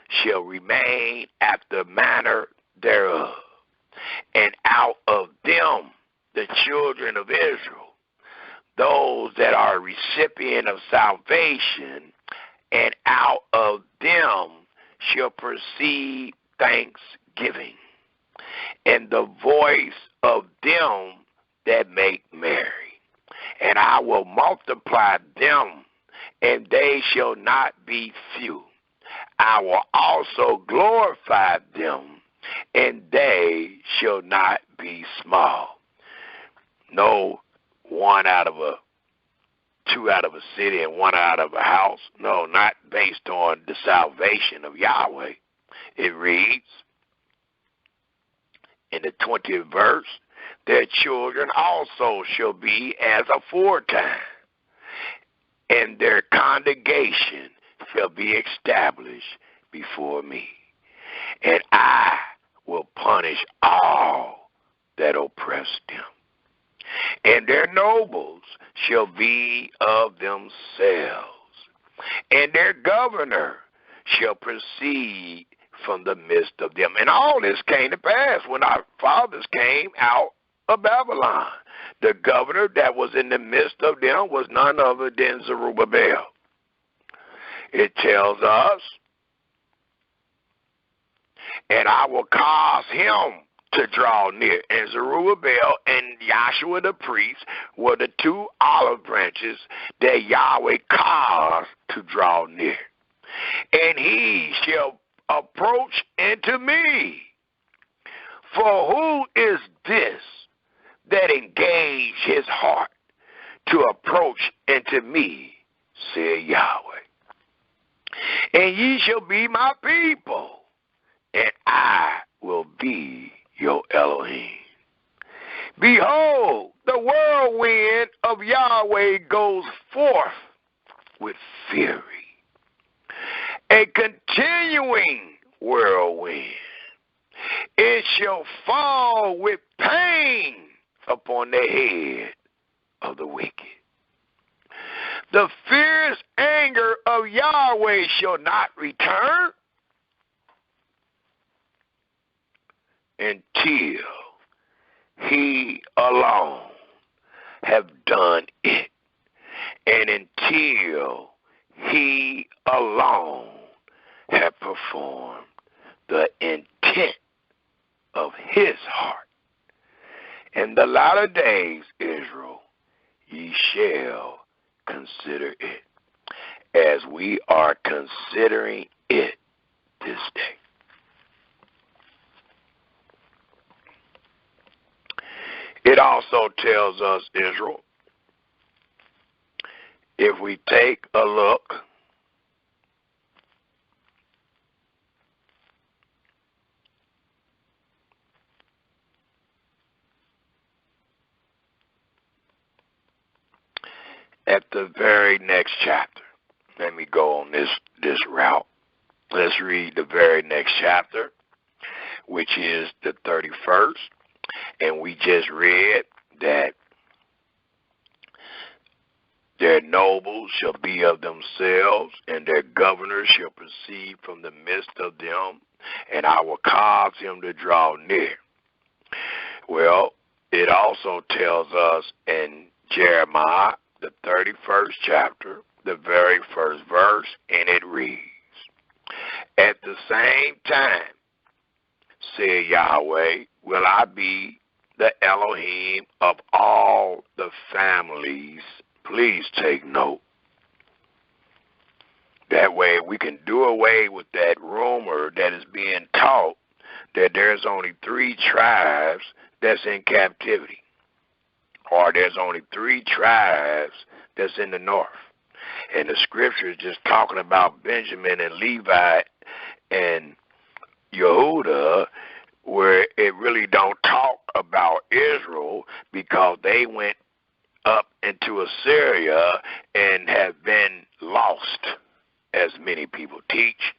shall remain after manner thereof. And out of them, the children of Israel, those that are recipient of salvation, and out of them shall proceed thanksgiving, and the voice of them that make merry. And I will multiply them, and they shall not be few. I will also glorify them, and they shall not be small. No one out of two out of a city and one out of a house. No, not based on the salvation of Yahweh. It reads in the 20th verse, their children also shall be as aforetime, and their congregation shall be established before me. And I will punish all that oppress them, and their nobles shall be of themselves, and their governor shall proceed from the midst of them. And all this came to pass when our fathers came out of Babylon. The governor that was in the midst of them was none other than Zerubbabel. It tells us, and I will cause him to draw near. And Zerubbabel and Joshua the priest were the two olive branches that Yahweh caused to draw near. And he shall approach into me. For who is this that engage his heart to approach into me, said Yahweh? And ye shall be my people, and I will be your Elohim. Behold, the whirlwind of Yahweh goes forth with fury, a continuing whirlwind. It shall fall with pain upon the head of the wicked. The fierce anger of Yahweh shall not return until he alone have done it, and until he alone have performed the intent of his heart. In the latter days, Israel, ye shall consider it, as we are considering it this day. It also tells us, Israel, if we take a look at the very next chapter. Let me go on this route. Let's read the very next chapter, which is the 31st. And we just read that their nobles shall be of themselves, and their governors shall proceed from the midst of them, and I will cause him to draw near. Well, it also tells us in Jeremiah, the 31st chapter, the very first verse, and it reads, at the same time, said Yahweh, will I be the Elohim of all the families. Please take note. That way we can do away with that rumor that is being taught that there's only 3 tribes that's in captivity, or there's only 3 tribes that's in the north. And the scripture is just talking about Benjamin and Levi and Yehuda, where it really don't talk about Israel, because they went up into Assyria and have been lost, as many people teach,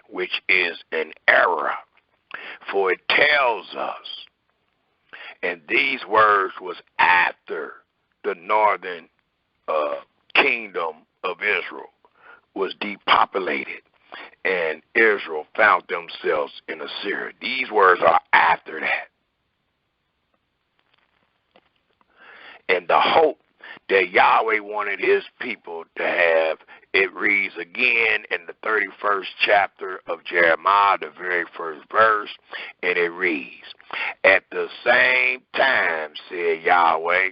which is an error. For it tells us, and these words was after the northern kingdom of Israel was depopulated, and Israel found themselves in Assyria. These words are after that. And the hope that Yahweh wanted his people to have, it reads again in the 31st chapter of Jeremiah, the very first verse, and it reads, at the same time, said Yahweh,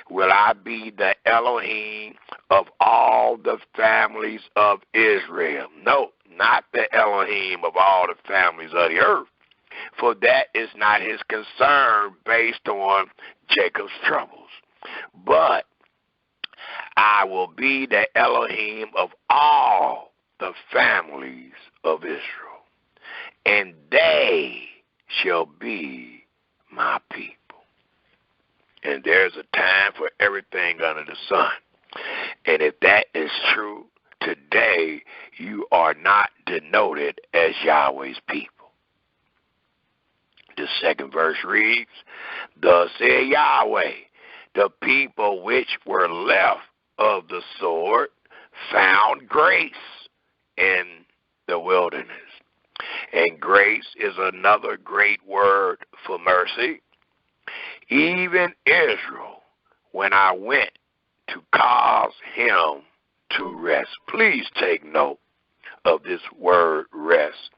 will I be the Elohim of all the families of Israel. No, not the Elohim of all the families of the earth, for that is not his concern based on Jacob's troubles. But I will be the Elohim of all the families of Israel, and they shall be my people. And there's a time for everything under the sun. And if that is true, today you are not denoted as Yahweh's people. The second verse reads, thus said Yahweh, the people which were left of the sword found grace in the wilderness. And grace is another great word for mercy. Even Israel, when I went to cause him to rest. Please take note of this word rest.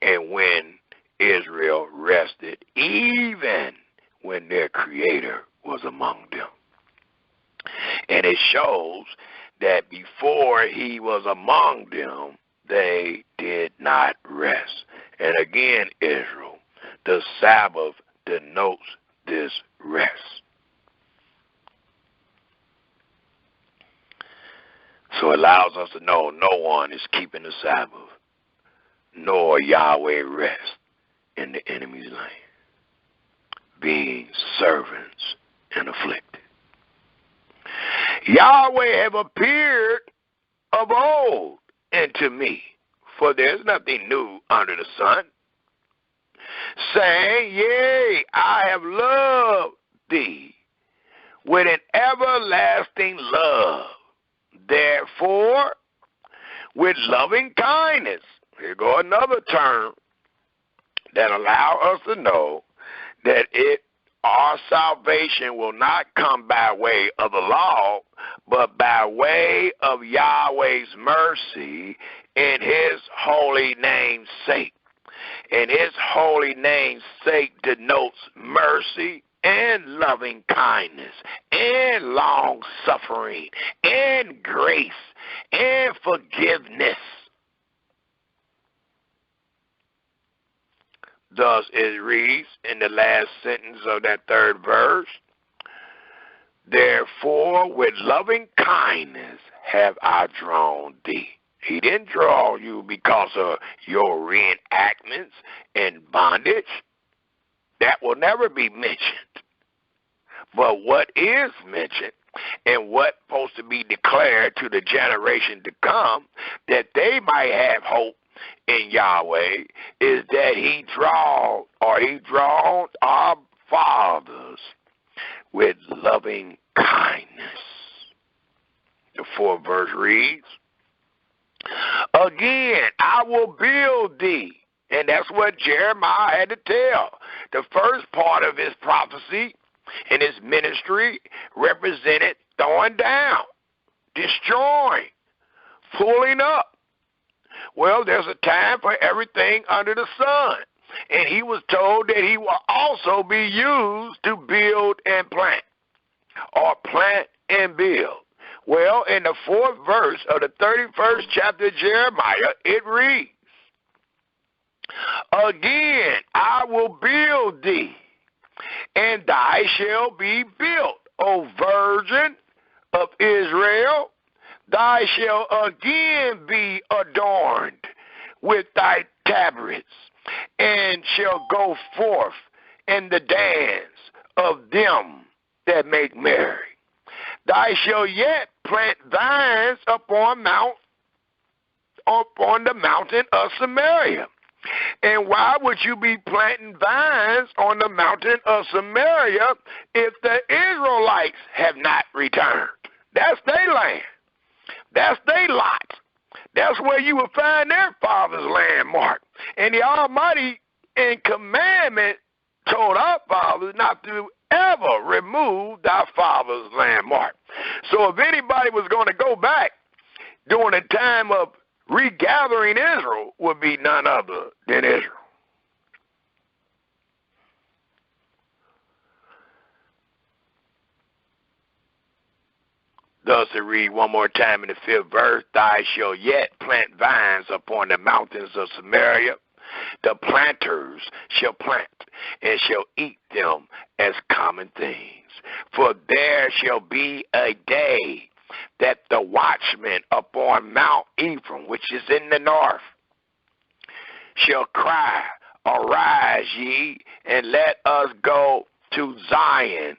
And when Israel rested, even when their Creator was among them. And it shows that before he was among them, they did not rest. And again, Israel, the Sabbath denotes this rest. So it allows us to know no one is keeping the Sabbath, nor Yahweh rest in the enemy's land, being servants and afflicted. Yahweh have appeared of old unto me, for there's nothing new under the sun, saying, yea, I have loved thee with an everlasting love. Therefore, with loving kindness, here go another term that allow us to know that our salvation will not come by way of the law, but by way of Yahweh's mercy in his holy name's sake. And his holy name's sake denotes mercy and loving kindness and long suffering and grace and forgiveness. Thus it reads in the last sentence of that third verse, therefore with loving kindness have I drawn thee. He didn't draw you because of your reenactments and bondage. That will never be mentioned. But what is mentioned and what's supposed to be declared to the generation to come, that they might have hope in Yahweh, is that he drawn our fathers with loving kindness. The fourth verse reads, again, I will build thee. And that's what Jeremiah had to tell. The first part of his prophecy and his ministry represented throwing down, destroying, pulling up. Well, there's a time for everything under the sun. And he was told that he will also be used to build and plant, or plant and build. Well, in the fourth verse of the 31st chapter of Jeremiah, it reads, again, I will build thee, and thou shalt be built, O virgin of Israel. Thou shalt again be adorned with thy tabrets, and shall go forth in the dance of them that make merry. Thou shalt yet plant vines upon the mountain of Samaria. And why would you be planting vines on the mountain of Samaria if the Israelites have not returned? That's their land. That's their lot. That's where you will find their father's landmark. And the Almighty in commandment told our fathers not to ever remove thy father's landmark. So if anybody was going to go back during the time of regathering Israel, would be none other than Israel. Thus it read one more time in the fifth verse, thou shalt yet plant vines upon the mountains of Samaria. The planters shall plant and shall eat them as common things. For there shall be a day that the watchmen upon Mount Ephraim, which is in the north, shall cry, arise ye, and let us go to Zion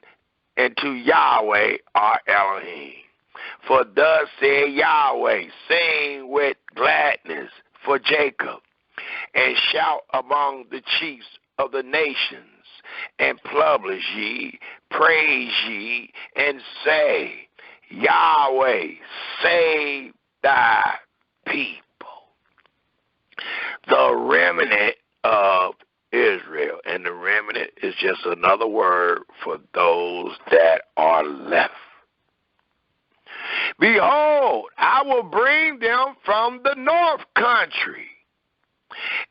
and to Yahweh our Elohim. For thus said Yahweh, sing with gladness for Jacob, and shout among the chiefs of the nations, and publish ye, praise ye, and say, Yahweh, save thy people. The remnant of Israel, and the remnant is just another word for those that are left. Behold, I will bring them from the north country,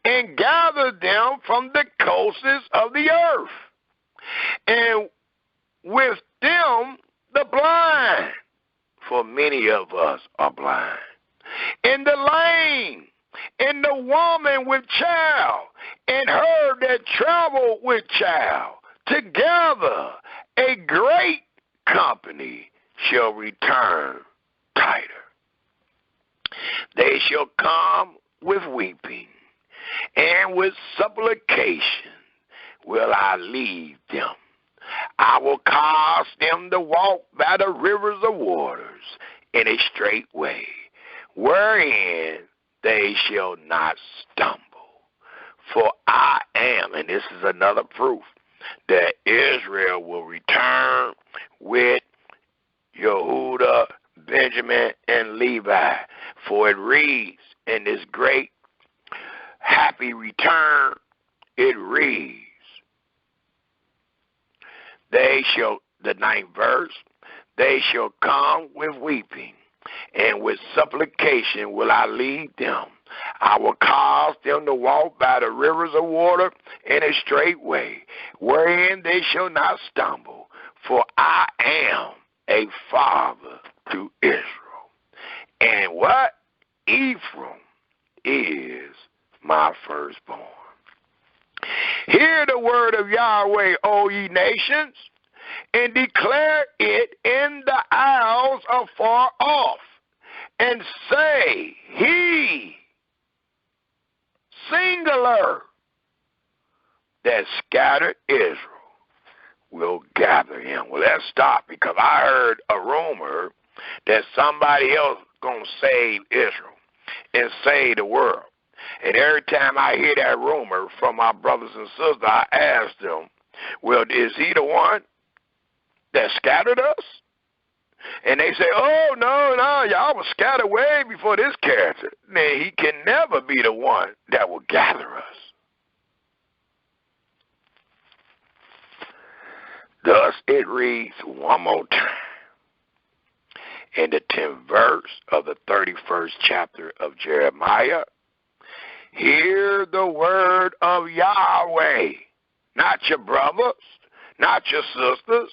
and gather them from the coasts of the earth, and with them the blind, for many of us are blind, and the lame, and the woman with child, and her that travel with child. Together a great company shall return tighter. They shall come with weeping, and with supplication will I lead them. I will cause them to walk by the rivers of waters in a straight way, wherein they shall not stumble. For I am, and this is another proof, that Israel will return with Yehuda, Benjamin, and Levi. For it reads in this great happy return, it reads, they shall, the 9th verse, they shall come with weeping, and with supplication will I lead them. I will cause them to walk by the rivers of water in a straight way, wherein they shall not stumble. For I am a father to Israel. And what? Ephraim is my firstborn. Hear the word of Yahweh, O ye nations, and declare it in the isles afar off, and say, he, singular, that scattered Israel will gather him. Well, let's stop, because I heard a rumor that somebody else going to save Israel and save the world. And every time I hear that rumor from my brothers and sisters, I ask them, Well, is he the one that scattered us? And they say, oh, no, y'all was scattered way before this character. Man, he can never be the one that will gather us. Thus it reads one more time in the 10th verse of the 31st chapter of Jeremiah. Hear the word of Yahweh, not your brothers, not your sisters,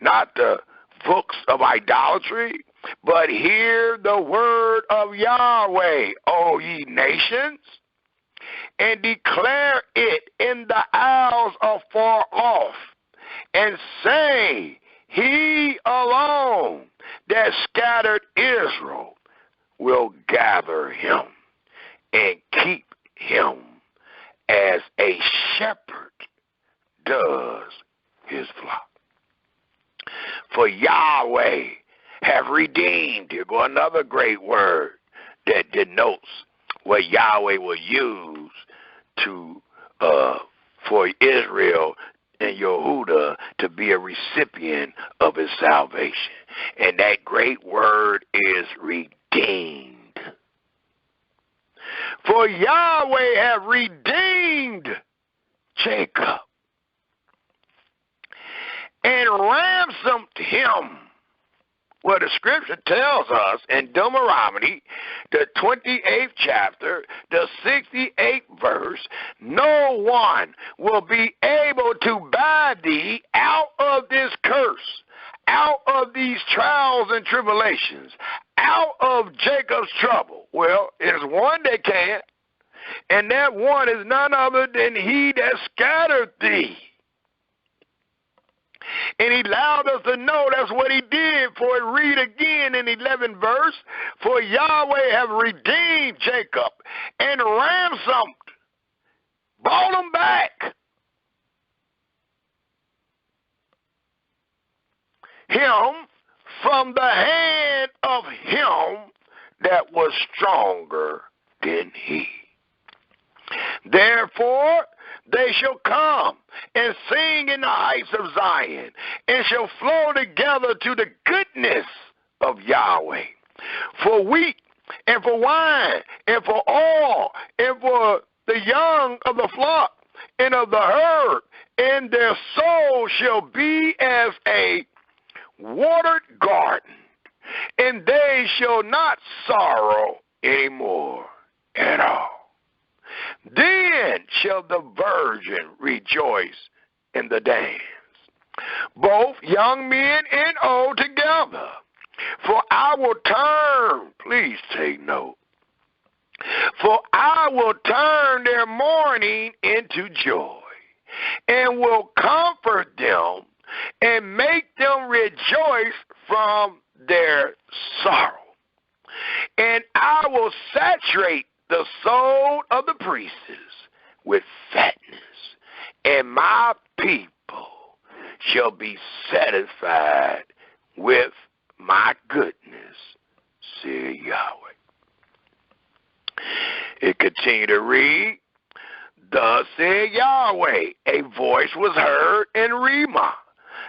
not the books of idolatry, but hear the word of Yahweh, O ye nations, and declare it in the isles afar off, and say, he alone that scattered Israel will gather him and keep him as a shepherd does his flock. For Yahweh have redeemed. Here go another great word that denotes what Yahweh will use to for Israel and Yehudah to be a recipient of his salvation. And that great word is redeemed. For Yahweh have redeemed Jacob and ransomed him. Well, the scripture tells us in Deuteronomy, the 28th chapter, the 68th verse, no one will be able to buy thee out of this curse, out of these trials and tribulations, out of Jacob's trouble. Well, there's one that can, and that one is none other than he that scattered thee. And he allowed us to know that's what he did. For it read again in 11th verse, for Yahweh have redeemed Jacob and ransomed, bought him back, him from the hand of him that was stronger than he. Therefore, they shall come and sing in the heights of Zion, and shall flow together to the goodness of Yahweh. For wheat, and for wine, and for oil, and for the young of the flock, and of the herd, and their soul shall be as a watered garden, and they shall not sorrow any more at all. Then shall the virgin rejoice in the dance, both young men and old together. For I will turn, please take note, for I will turn their mourning into joy, and will comfort them, and make them rejoice from their sorrow. And I will saturate the soul of the priests with fatness, and my people shall be satisfied with my goodness, said Yahweh. It continued to read, thus said Yahweh, a voice was heard in Ramah,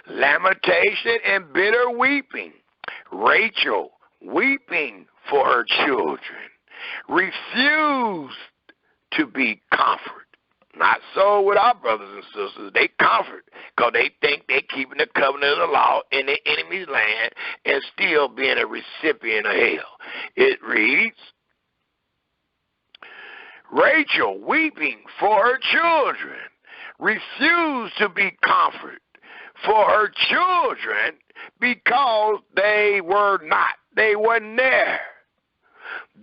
lamentation and bitter weeping, Rachel weeping for her children, refused to be comforted. Not so with our brothers and sisters. They comfort because they think they're keeping the covenant of the law in their enemy's land and still being a recipient of hell. It reads, Rachel weeping for her children, refused to be comforted for her children because they wasn't there.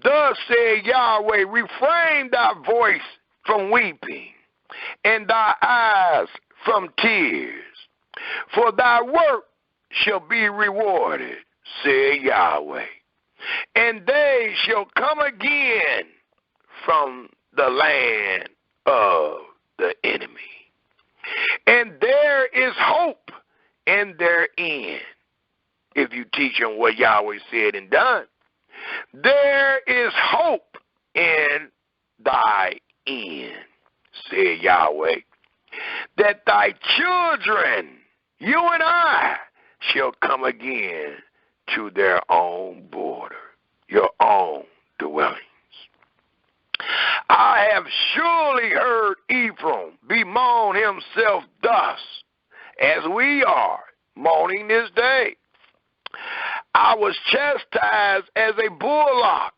Thus said Yahweh, refrain thy voice from weeping, and thy eyes from tears, for thy work shall be rewarded, said Yahweh. And they shall come again from the land of the enemy. And there is hope in their end. If you teach them what Yahweh said and done, there is hope in thy end, said Yahweh. that thy children, you and I, shall come again to their own border, your own dwellings. I have surely heard Ephraim bemoan himself thus, as we are moaning this day. I was chastised as a bullock,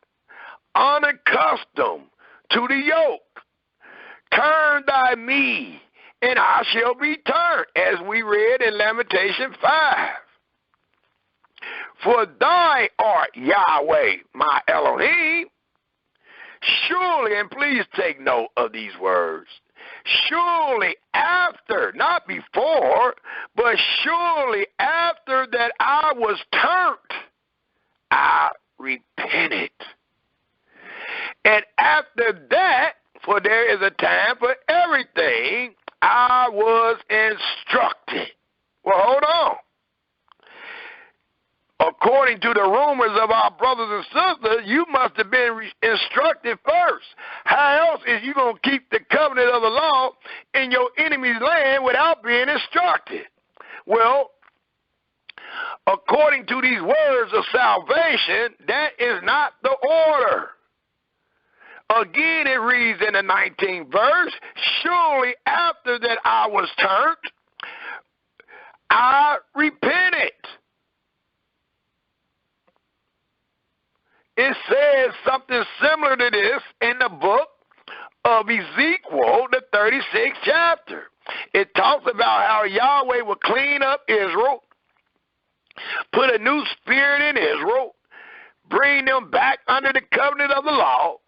unaccustomed to the yoke. Turn thy me, and I shall be turned, as we read in Lamentation 5. For thy art Yahweh, my Elohim. Surely, and please take note of these words, surely after, not before, but surely after that I was turned, I repented. And after that, for there is a time for everything, I was instructed. Well, hold on. According to the rumors of our brothers and sisters, you must have been instructed first. How else is you going to keep the covenant of the law in your enemy's land without being instructed? Well, according to these words of salvation, that is not the order. Again, it reads in the 19th verse, surely after that I was turned, I repented. It says something similar to this in the book of Ezekiel, the 36th chapter. It talks about how Yahweh will clean up Israel, put a new spirit in Israel, bring them back under the covenant of the law,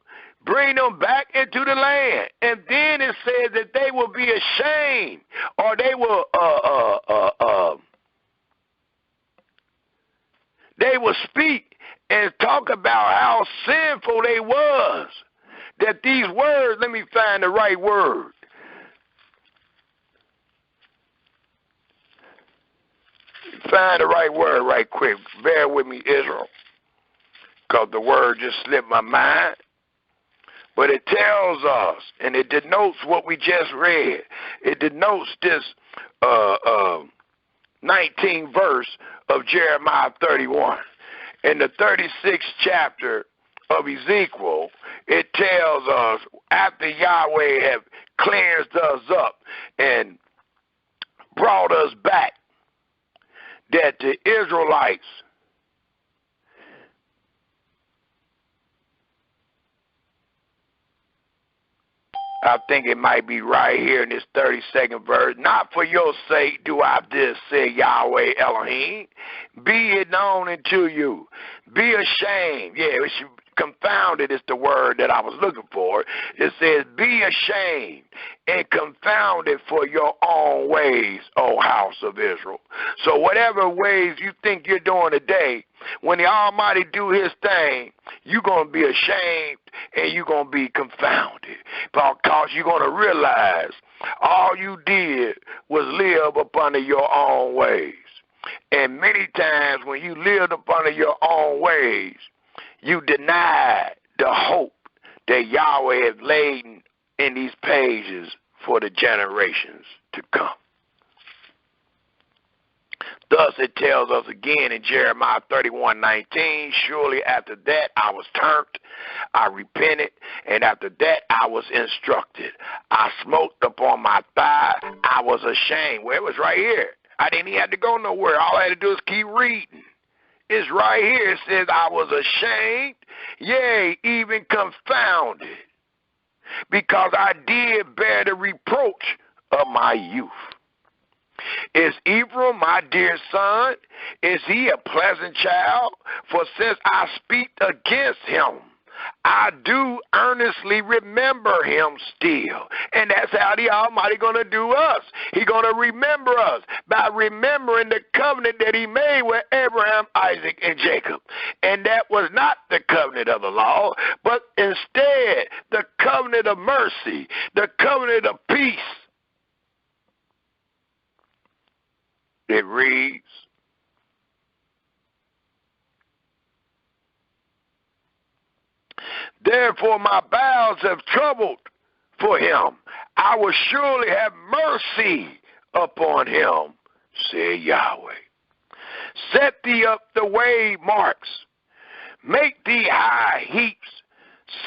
bring them back into the land. And then it says that they will be ashamed, or they will speak and talk about how sinful they was. That these words, let me find the right word. Find the right word right quick. Bear with me, Israel, because the word just slipped my mind. But it tells us, and it denotes what we just read. It denotes this 19th verse of Jeremiah 31. In the 36th chapter of Ezekiel, it tells us, after Yahweh have cleansed us up and brought us back, that the Israelites I think it might be right here in this 32nd verse. Not for your sake do I this, say Yahweh Elohim. Be it known unto you. Be ashamed. Yeah, confounded is the word that I was looking for. It says, be ashamed and confounded for your own ways, O house of Israel. So whatever ways you think you're doing today, when the Almighty do his thing, you're going to be ashamed and you're going to be confounded, because you're going to realize all you did was live up under your own ways. And many times when you lived up under your own ways, you denied the hope that Yahweh has laid in these pages for the generations to come. Thus it tells us again in Jeremiah 31:19, surely after that I was turned, I repented, and after that I was instructed. I smote upon my thigh, I was ashamed. Well, it was right here. I didn't even have to go nowhere. All I had to do is keep reading. It's right here. It says, I was ashamed, yea, even confounded, because I did bear the reproach of my youth. Is Ephraim my dear son? Is he a pleasant child? For since I speak against him, I do earnestly remember him still. And that's how the Almighty going to do us. He's going to remember us by remembering the covenant that he made with Abraham, Isaac, and Jacob. And that was not the covenant of the law, but instead the covenant of mercy, the covenant of peace. It reads, therefore my bowels have troubled for him. I will surely have mercy upon him, said Yahweh. Set thee up the way marks, make thee high heaps,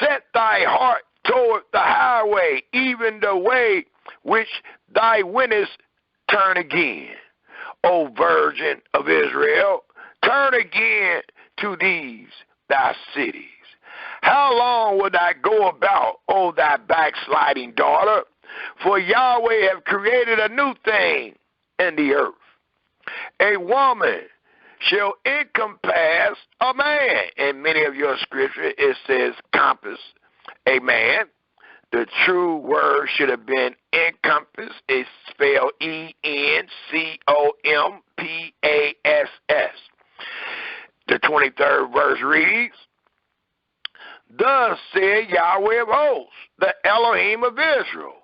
set thy heart toward the highway, even the way which thou wentest, turn again. O Virgin of Israel, turn again to these thy cities. How long will thou go about, O thy backsliding daughter? For Yahweh hath created a new thing in the earth. A woman shall encompass a man. In many of your scriptures, it says compass a man. The true word should have been encompass. It's spelled Encompass. The 23rd verse reads, Thus said Yahweh of hosts, the Elohim of Israel,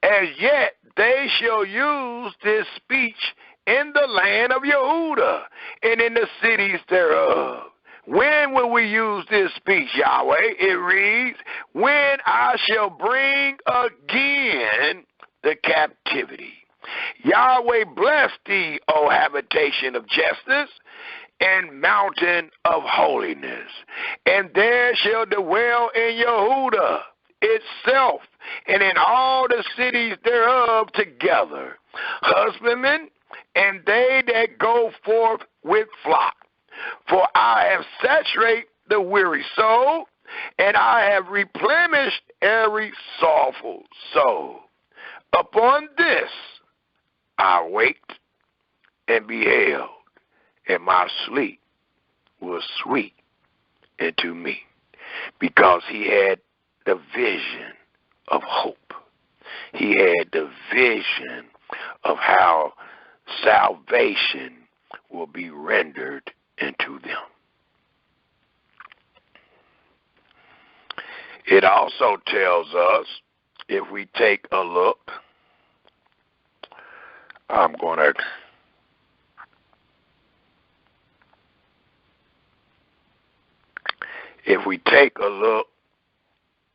as yet they shall use this speech in the land of Yehuda and in the cities thereof. When will we use this speech, Yahweh? It reads, when I shall bring again the captivity. Yahweh bless thee, O habitation of justice, and mountain of holiness. And there shall dwell in Yehuda itself, and in all the cities thereof together, husbandmen, and they that go forth with flock. For I have saturated the weary soul, and I have replenished every sorrowful soul. Upon this I waked and beheld, and my sleep was sweet unto me, because he had the vision of hope. He had the vision of how salvation will be rendered into them. It also tells us, if we take a look, if we take a look,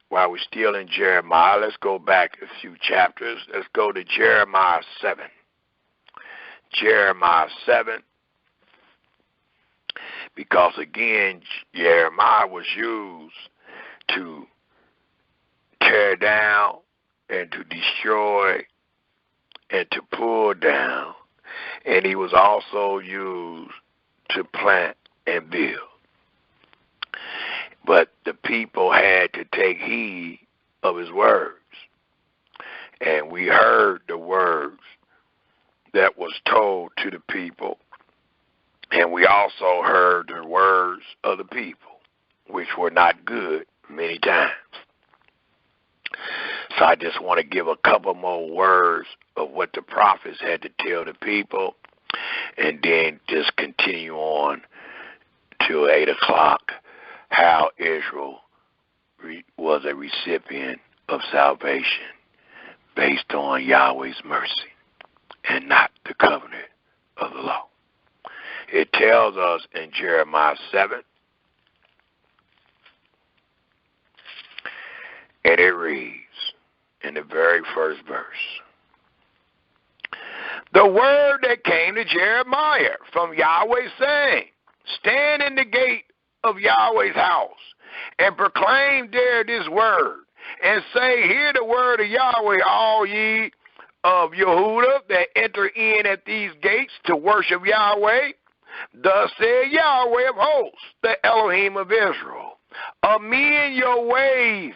while we're still in Jeremiah, let's go back a few chapters. Let's go to Jeremiah 7. Jeremiah 7. Because again, Jeremiah was used to tear down and to destroy and to pull down. And he was also used to plant and build. But the people had to take heed of his words. And we heard the words that was told to the people. And we also heard the words of the people, which were not good many times. So I just want to give a couple more words of what the prophets had to tell the people, and then just continue on till 8 o'clock, how Israel was a recipient of salvation based on Yahweh's mercy and not the covenant of the law. It tells us in Jeremiah 7, and it reads in the very first verse, the word that came to Jeremiah from Yahweh, saying, stand in the gate of Yahweh's house and proclaim there this word, and say, hear the word of Yahweh, all ye of Yehuda that enter in at these gates to worship Yahweh. Thus said Yahweh of hosts, the Elohim of Israel, amend your ways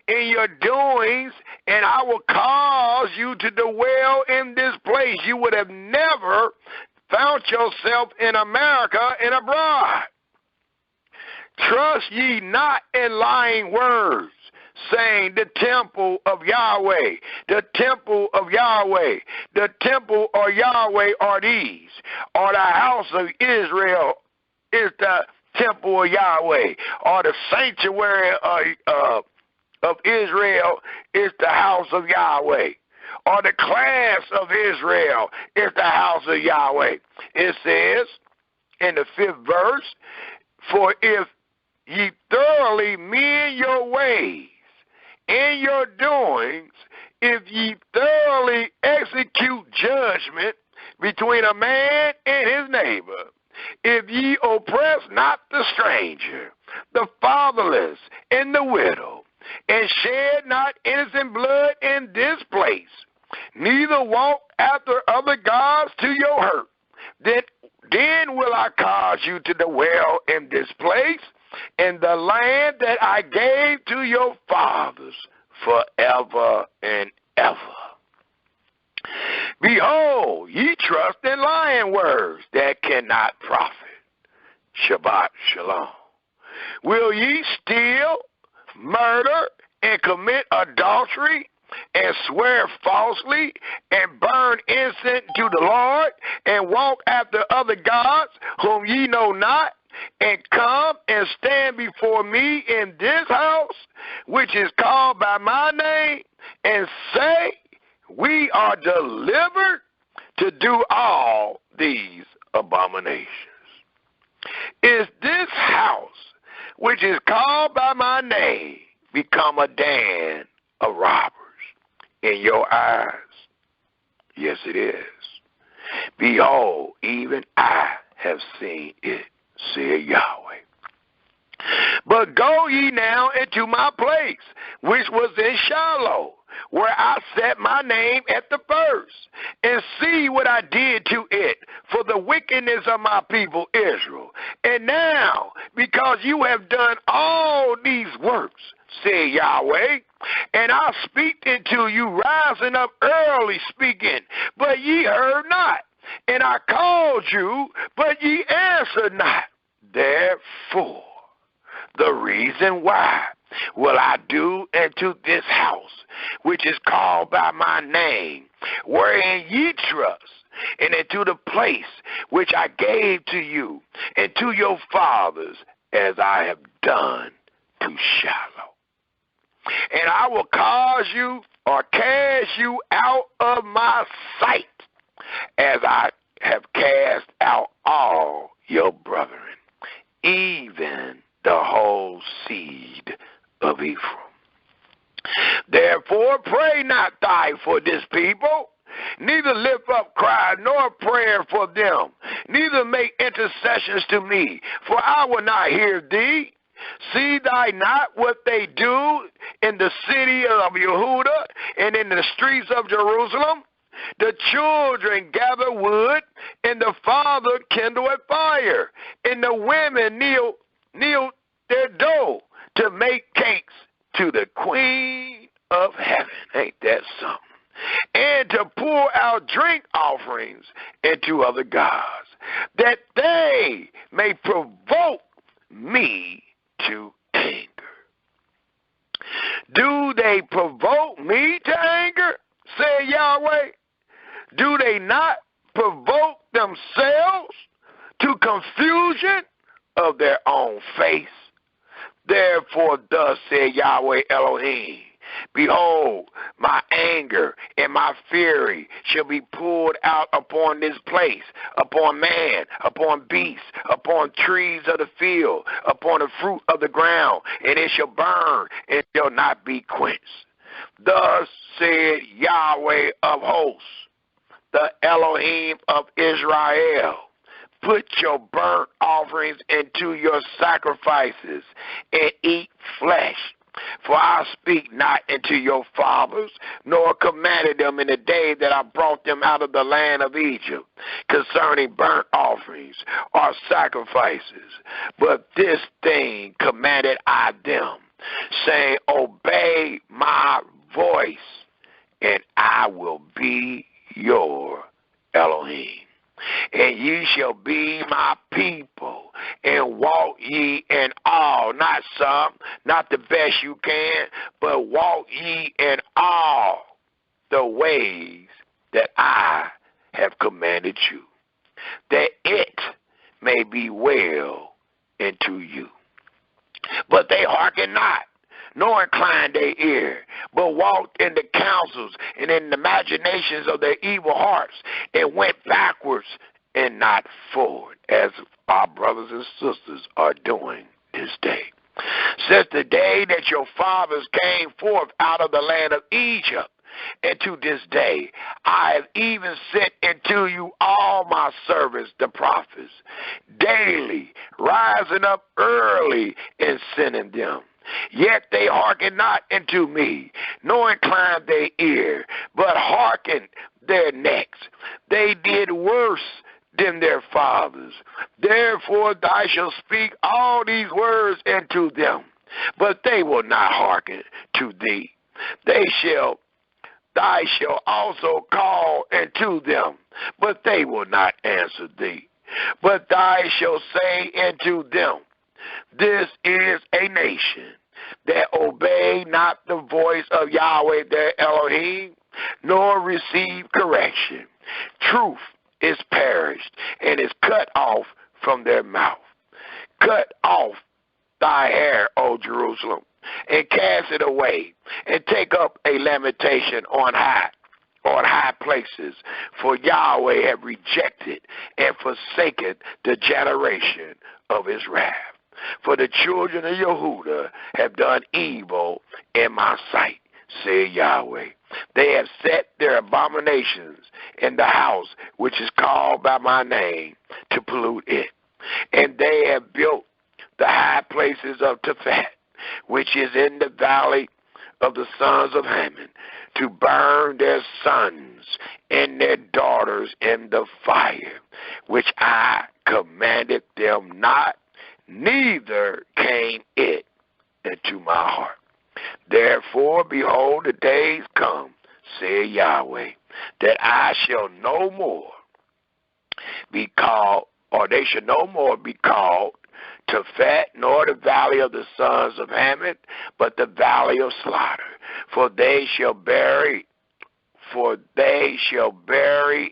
in your doings, and I will cause you to dwell in this place. You would have never found yourself in America and abroad. Trust ye not in lying words, saying, the temple of Yahweh, the temple of Yahweh, the temple of Yahweh are these, or the house of Israel is the temple of Yahweh, or the sanctuary of Israel is the house of Yahweh, or the class of Israel is the house of Yahweh. It says in the 5th verse, for if ye thoroughly mend your ways in your doings, if ye thoroughly execute judgment between a man and his neighbor, if ye oppress not the stranger, the fatherless, and the widow, and shed not innocent blood in this place, neither walk after other gods to your hurt, then will I cause you to dwell in this place, in the land that I gave to your fathers forever and ever. Behold, ye trust in lying words that cannot profit. Shabbat Shalom. Will ye steal, murder, and commit adultery, and swear falsely, and burn incense to the Lord, and walk after other gods whom ye know not, and come and stand before me in this house, which is called by my name, and say, we are delivered to do all these abominations? Is this house, which is called by my name, become a den of robbers in your eyes? Yes, it is. Behold, even I have seen it, said Yahweh. But go ye now into my place, which was in Shiloh, where I set my name at the first, and see what I did to it for the wickedness of my people Israel. And now, because you have done all these works, said Yahweh, and I speak unto you rising up early speaking, but ye heard not. And I called you, but ye answered not. Therefore, the reason why will I do into this house, which is called by my name, wherein ye trust, and into the place which I gave to you and to your fathers, as I have done to Shiloh. And I will cause you or cast you out of my sight, as I have cast out all your brethren, even the whole seed of Ephraim. Therefore pray not thou for this people, neither lift up cry nor prayer for them, neither make intercessions to me, for I will not hear thee. See thou not what they do in the city of Yehuda and in the streets of Jerusalem? The children gather wood, and the father kindle a fire, and the women kneel their dough to make cakes to the Queen of Heaven. Ain't that something? And to pour out drink offerings into other gods, that they may provoke me to anger. Do they provoke me to anger, said Yahweh? Do they not provoke themselves to confusion of their own face? Therefore, thus said Yahweh Elohim, behold, my anger and my fury shall be poured out upon this place, upon man, upon beasts, upon trees of the field, upon the fruit of the ground, and it shall burn and shall not be quenched. Thus said Yahweh of hosts, the Elohim of Israel, put your burnt offerings into your sacrifices and eat flesh. For I speak not unto your fathers, nor commanded them in the day that I brought them out of the land of Egypt, concerning burnt offerings or sacrifices. But this thing commanded I them, saying, obey my voice, and I will be your Elohim. And ye shall be my people, and walk ye in all, not some, not the best you can, but walk ye in all the ways that I have commanded you, that it may be well into you. But they hearken not, nor incline their ear, but walked in the counsels and in the imaginations of their evil hearts, and went backwards and not forward, as our brothers and sisters are doing this day. Since the day that your fathers came forth out of the land of Egypt, And to this day, I have even sent into you all my servants, the prophets, daily, rising up early and sending them. Yet they hearken not unto me, nor incline their ear, but hearken their necks. They did worse than their fathers. Therefore thou shalt speak all these words unto them, but they will not hearken to thee. Thou shalt also call unto them, but they will not answer thee. But thou shalt say unto them, this is a nation that obey not the voice of Yahweh their Elohim, nor receive correction. Truth is perished and is cut off from their mouth. Cut off thy hair, O Jerusalem, and cast it away, and take up a lamentation on high places, for Yahweh have rejected and forsaken the generation of his wrath. For the children of Yehudah have done evil in my sight, said Yahweh. They have set their abominations in the house which is called by my name to pollute it. And they have built the high places of Tephet, which is in the valley of the sons of Haman, to burn their sons and their daughters in the fire, which I commanded them not, neither came it into my heart. Therefore, behold, the days come, said Yahweh, that I shall no more be called, or they shall no more be called Tephet, nor the valley of the sons of Haman, but the valley of slaughter. For they shall bury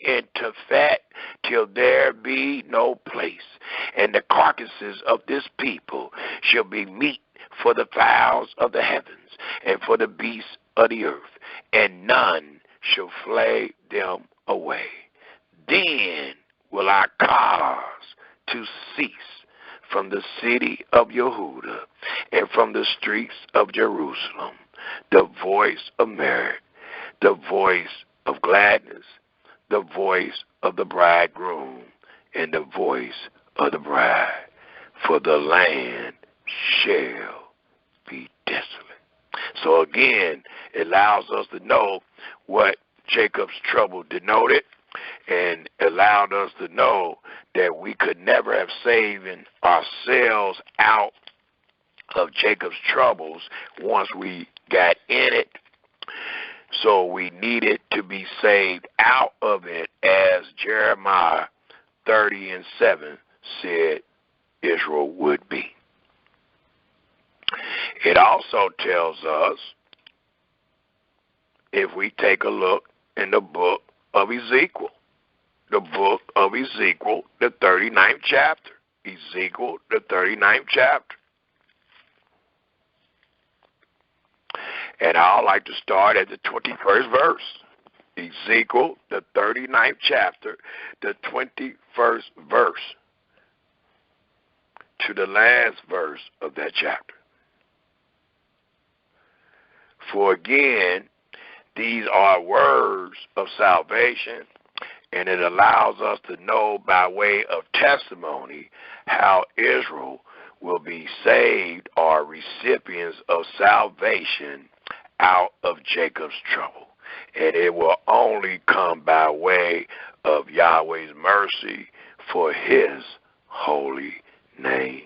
in Tephet till there be no place. And the carcasses of this people shall be meat for the fowls of the heavens and for the beasts of the earth, and none shall flay them away. Then will I cause to cease from the city of Yehudah and from the streets of Jerusalem the voice of merit, the voice of gladness, the voice of the bridegroom, and the voice of the bride, for the land shall be desolate. So again, it allows us to know what Jacob's trouble denoted, and allowed us to know that we could never have saved ourselves out of Jacob's troubles once we got in it. So we needed to be saved out of it, as Jeremiah 30:7 said Israel would be. It also tells us, if we take a look in the book of Ezekiel, the 39th chapter. Ezekiel, the 39th chapter. And I'd like to start at the 21st verse. Ezekiel, the 39th chapter, the 21st verse to the last verse of that chapter. For again, these are words of salvation, and it allows us to know by way of testimony how Israel will be saved, or recipients of salvation out of Jacob's trouble. And it will only come by way of Yahweh's mercy for his holy name's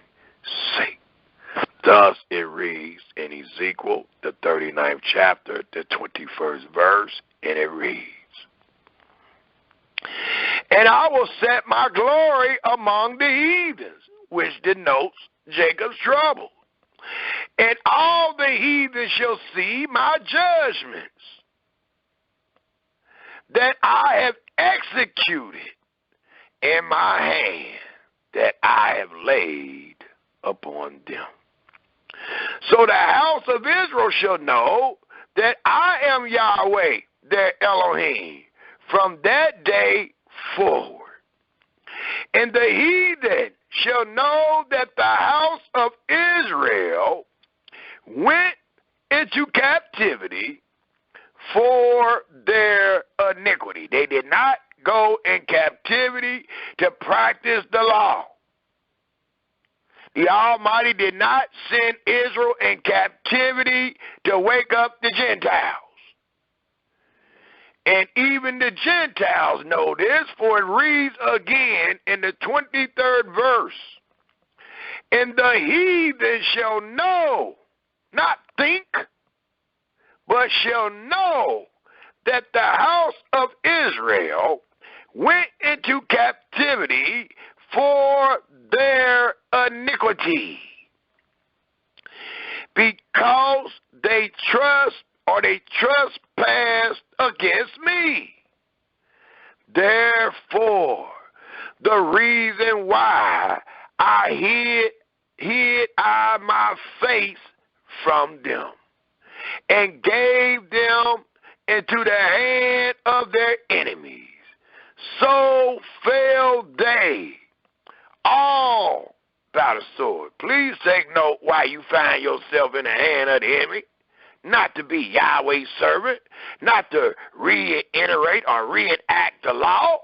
sake. Thus it reads in Ezekiel, the 39th chapter, the 21st verse, and it reads, and I will set my glory among the heathens, which denotes Jacob's trouble. And all the heathens shall see my judgments that I have executed in my hand, that I have laid upon them. So the house of Israel shall know that I am Yahweh, their Elohim, from that day forward. And the heathen shall know that the house of Israel went into captivity for their iniquity. They did not go in captivity to practice the law. The Almighty did not send Israel in captivity to wake up the Gentiles. And even the Gentiles know this, for it reads again in the 23rd verse. And the heathen shall know, not think, but shall know that the house of Israel went into captivity for their iniquity, because they trespassed against me. Therefore, the reason why I hid I my face from them, and gave them into the hand of their enemies, so fell they all by the sword. Please take note why you find yourself in the hand of the enemy. Not to be Yahweh's servant, not to reiterate or reenact the law,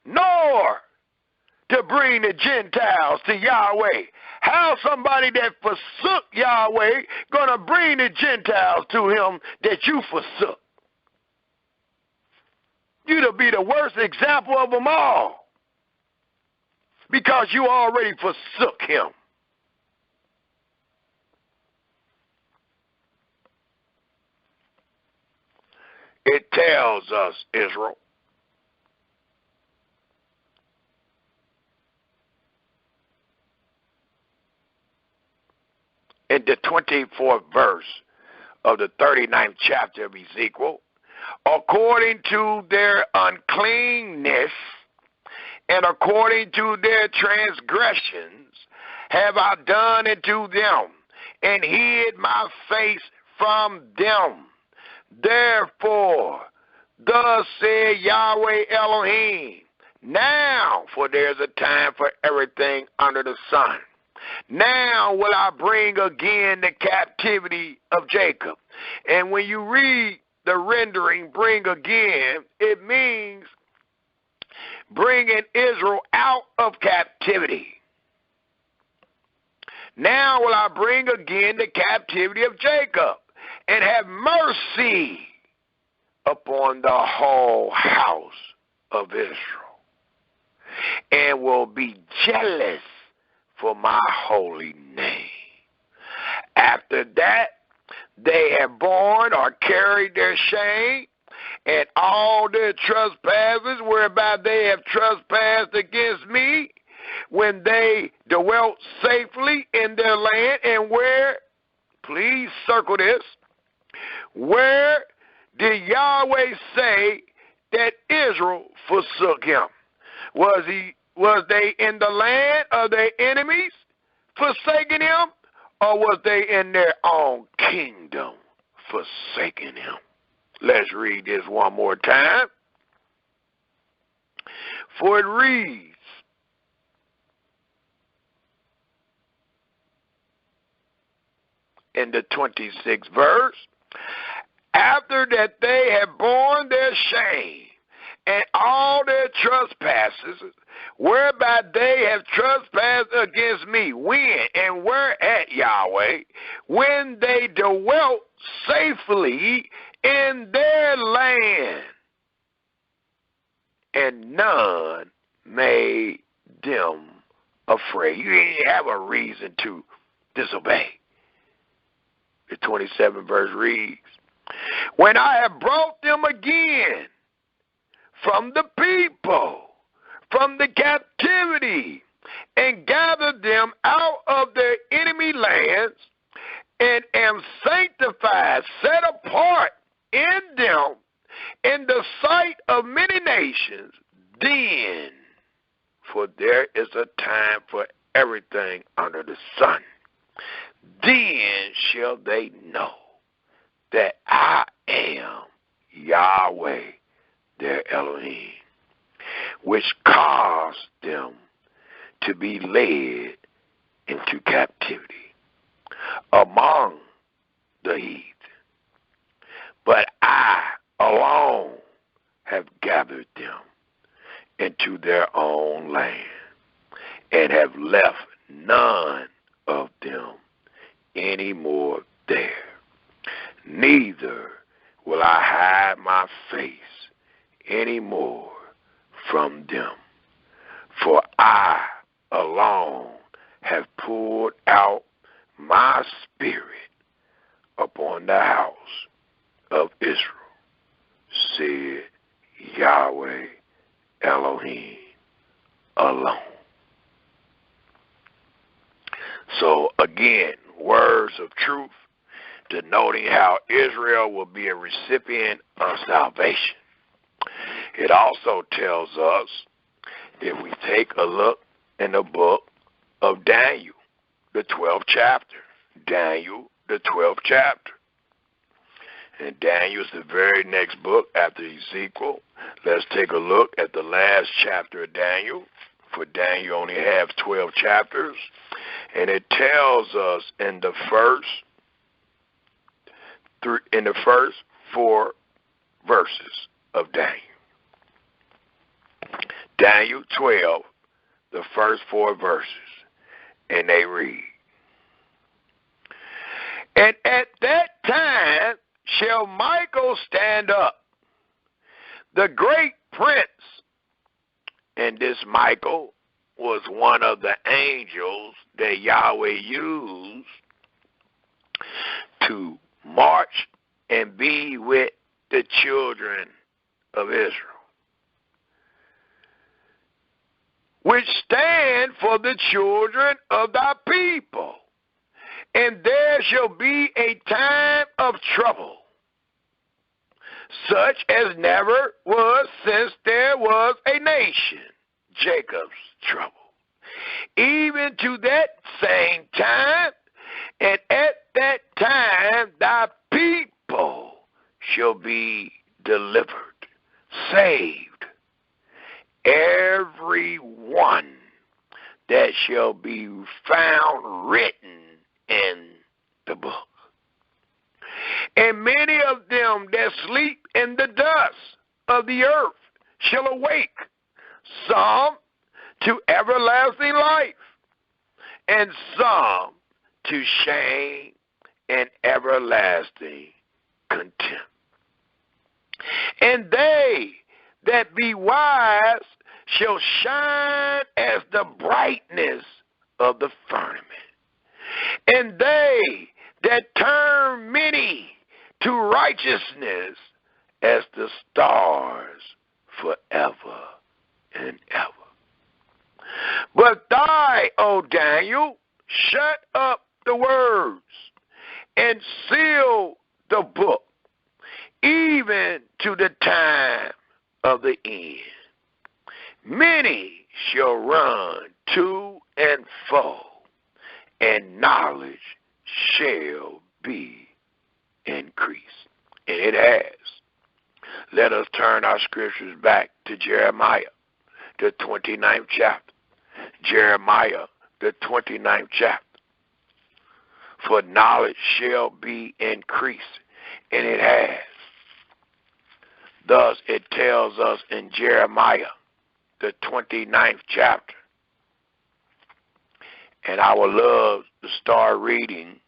nor to bring the Gentiles to Yahweh. How somebody that forsook Yahweh gonna bring the Gentiles to him that you forsook? You'd be the worst example of them all, because you already forsook him. It tells us, Israel, in the 24th verse of the 39th chapter of Ezekiel, according to their uncleanness and according to their transgressions have I done unto them, and hid my face from them. Therefore, thus said Yahweh Elohim, now, for there's a time for everything under the sun, now will I bring again the captivity of Jacob. And when you read the rendering, bring again, it means bringing Israel out of captivity. Now will I bring again the captivity of Jacob, and have mercy upon the whole house of Israel, and will be jealous for my holy name. After that, they have borne or carried their shame, and all their trespasses whereby they have trespassed against me, when they dwelt safely in their land. And where, please circle this, where did Yahweh say that Israel forsook him? Was they in the land of their enemies forsaking him, or was they in their own kingdom forsaking him? Let's read this one more time. For it reads, in the 26th verse, after that they have borne their shame and all their trespasses, whereby they have trespassed against me. When and where at Yahweh? When they dwelt safely in their land, and none made them afraid. You didn't have a reason to disobey. The 27th verse reads, when I have brought them again from the people, from the captivity, and gathered them out of their enemy lands, and am sanctified, set apart in them in the sight of many nations, then, for there is a time for everything under the sun, then shall they know that I am Yahweh their Elohim, which caused them to be led into captivity among the heathen. But I alone have gathered them into their own land, and have left none of them any more there. Neither will I hide my face any more from them, for I alone have poured out my spirit upon the house of Israel, said Yahweh Elohim alone. So again, words of truth, denoting how Israel will be a recipient of salvation. It also tells us, if we take a look in the book of Daniel, the 12th chapter. Daniel, the 12th chapter. And Daniel is the very next book after Ezekiel. Let's take a look at the last chapter of Daniel. For Daniel only has 12 chapters. And it tells us in the first 4 verses of Daniel. Daniel 12, the first 4 verses. And they read, and at that time shall Michael stand up, the great prince. And this Michael was one of the angels that Yahweh used to march and be with the children of Israel, which stand for the children of thy people. And there shall be a time of trouble, such as never was since there was a nation, Jacob's trouble, even to that same time, and at that time thy people shall be delivered, saved, every one that shall be found written in the book. And many of them that sleep in the dust of the earth shall awake, some to everlasting life, and some to shame and everlasting contempt. And they that be wise shall shine as the brightness of the firmament. And they that turn many to righteousness as the stars forever and ever. But thou, O Daniel, shut up the words and seal the book, even to the time of the end. Many shall run to and fro, and knowledge shall be increased. And it has. Let us turn our scriptures back to Jeremiah, the 29th chapter. Jeremiah, the 29th chapter. For knowledge shall be increased, and it has. Thus it tells us in Jeremiah, the 29th chapter. And I would love to start reading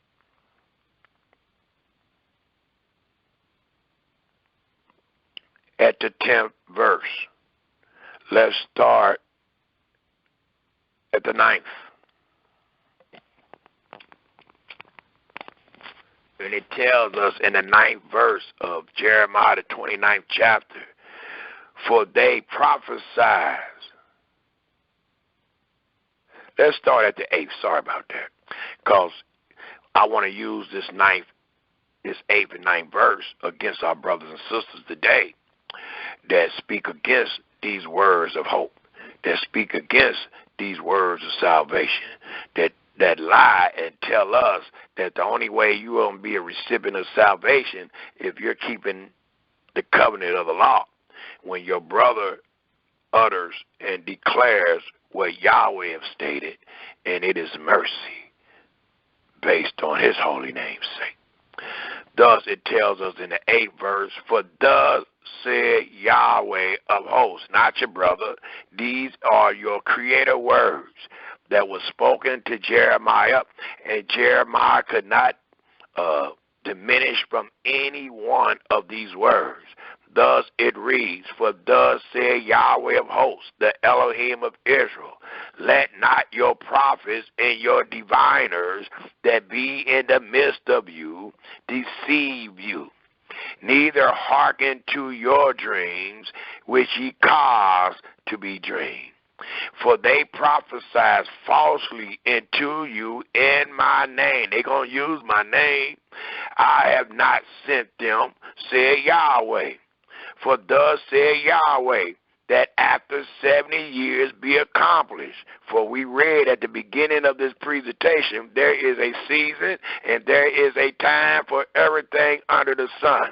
at the 10th verse. Let's start at the 9th. And it tells us in the 9th verse of Jeremiah, the 29th chapter, for they prophesied. Let's start at the 8th. Sorry about that. Because I want to use this 8th and 9th verse against our brothers and sisters today that speak against these words of hope, that speak against these words of salvation, that lie and tell us that the only way you will be a recipient of salvation if you're keeping the covenant of the law. When your brother utters and declares what Yahweh have stated, and it is mercy based on his holy name's sake. Thus it tells us in the 8th verse, for thus said Yahweh of hosts, not your brother. These are your creator words that was spoken to Jeremiah, and Jeremiah could not diminish from any one of these words. Thus it reads, for thus said Yahweh of hosts, the Elohim of Israel, let not your prophets and your diviners that be in the midst of you deceive you, neither hearken to your dreams which ye cause to be dreamed. For they prophesy falsely into you in my name. They're going to use my name. I have not sent them, said Yahweh. For thus said Yahweh, that after 70 years be accomplished. For we read at the beginning of this presentation, there is a season and there is a time for everything under the sun.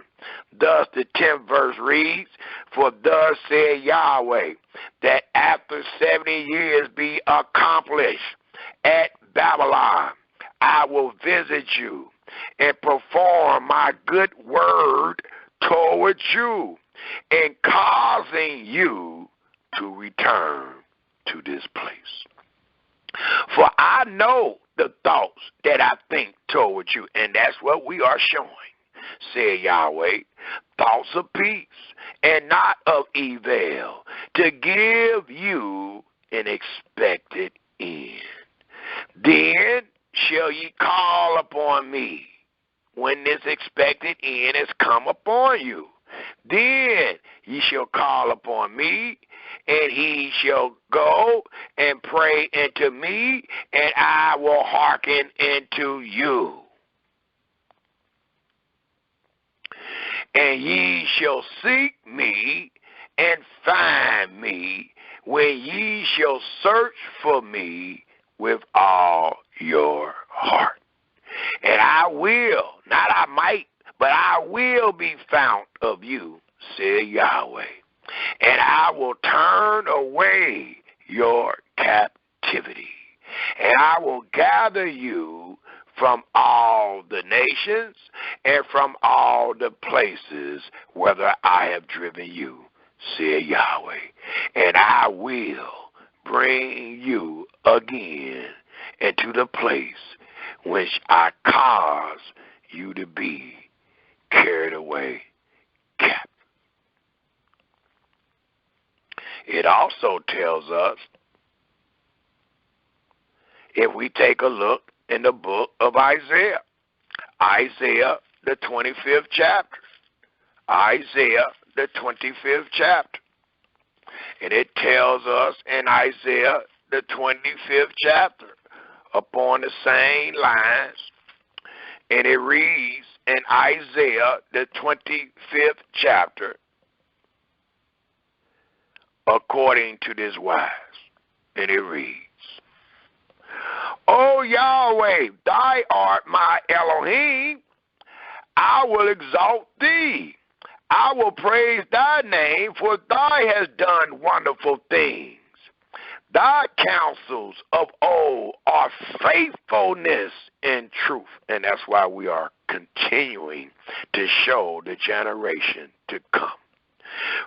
Thus the 10th verse reads, for thus said Yahweh, that after 70 years be accomplished at Babylon, I will visit you and perform my good word towards you, and causing you to return to this place. For I know the thoughts that I think towards you, and that's what we are showing, said Yahweh, thoughts of peace and not of evil, to give you an expected end. Then shall ye call upon me when this expected end has come upon you. Then ye shall call upon me, and he shall go and pray unto me, and I will hearken unto you. And ye shall seek me and find me when ye shall search for me with all your heart. And I will, not I might, but I will be found of you, said Yahweh. And I will turn away your captivity. And I will gather you from all the nations and from all the places whither I have driven you, said Yahweh. And I will bring you again into the place which I cause you to be carried away captive. It also tells us, if we take a look in the book of Isaiah, the 25th chapter, Isaiah, the 25th chapter, and it tells us in Isaiah, the 25th chapter, upon the same lines, and it reads in Isaiah, the 25th chapter, according to this wise, and it reads, O Yahweh, thy art my Elohim, I will exalt thee. I will praise thy name, for thou hast done wonderful things. Thy counsels of old are faithfulness and truth. And that's why we are continuing to show the generation to come.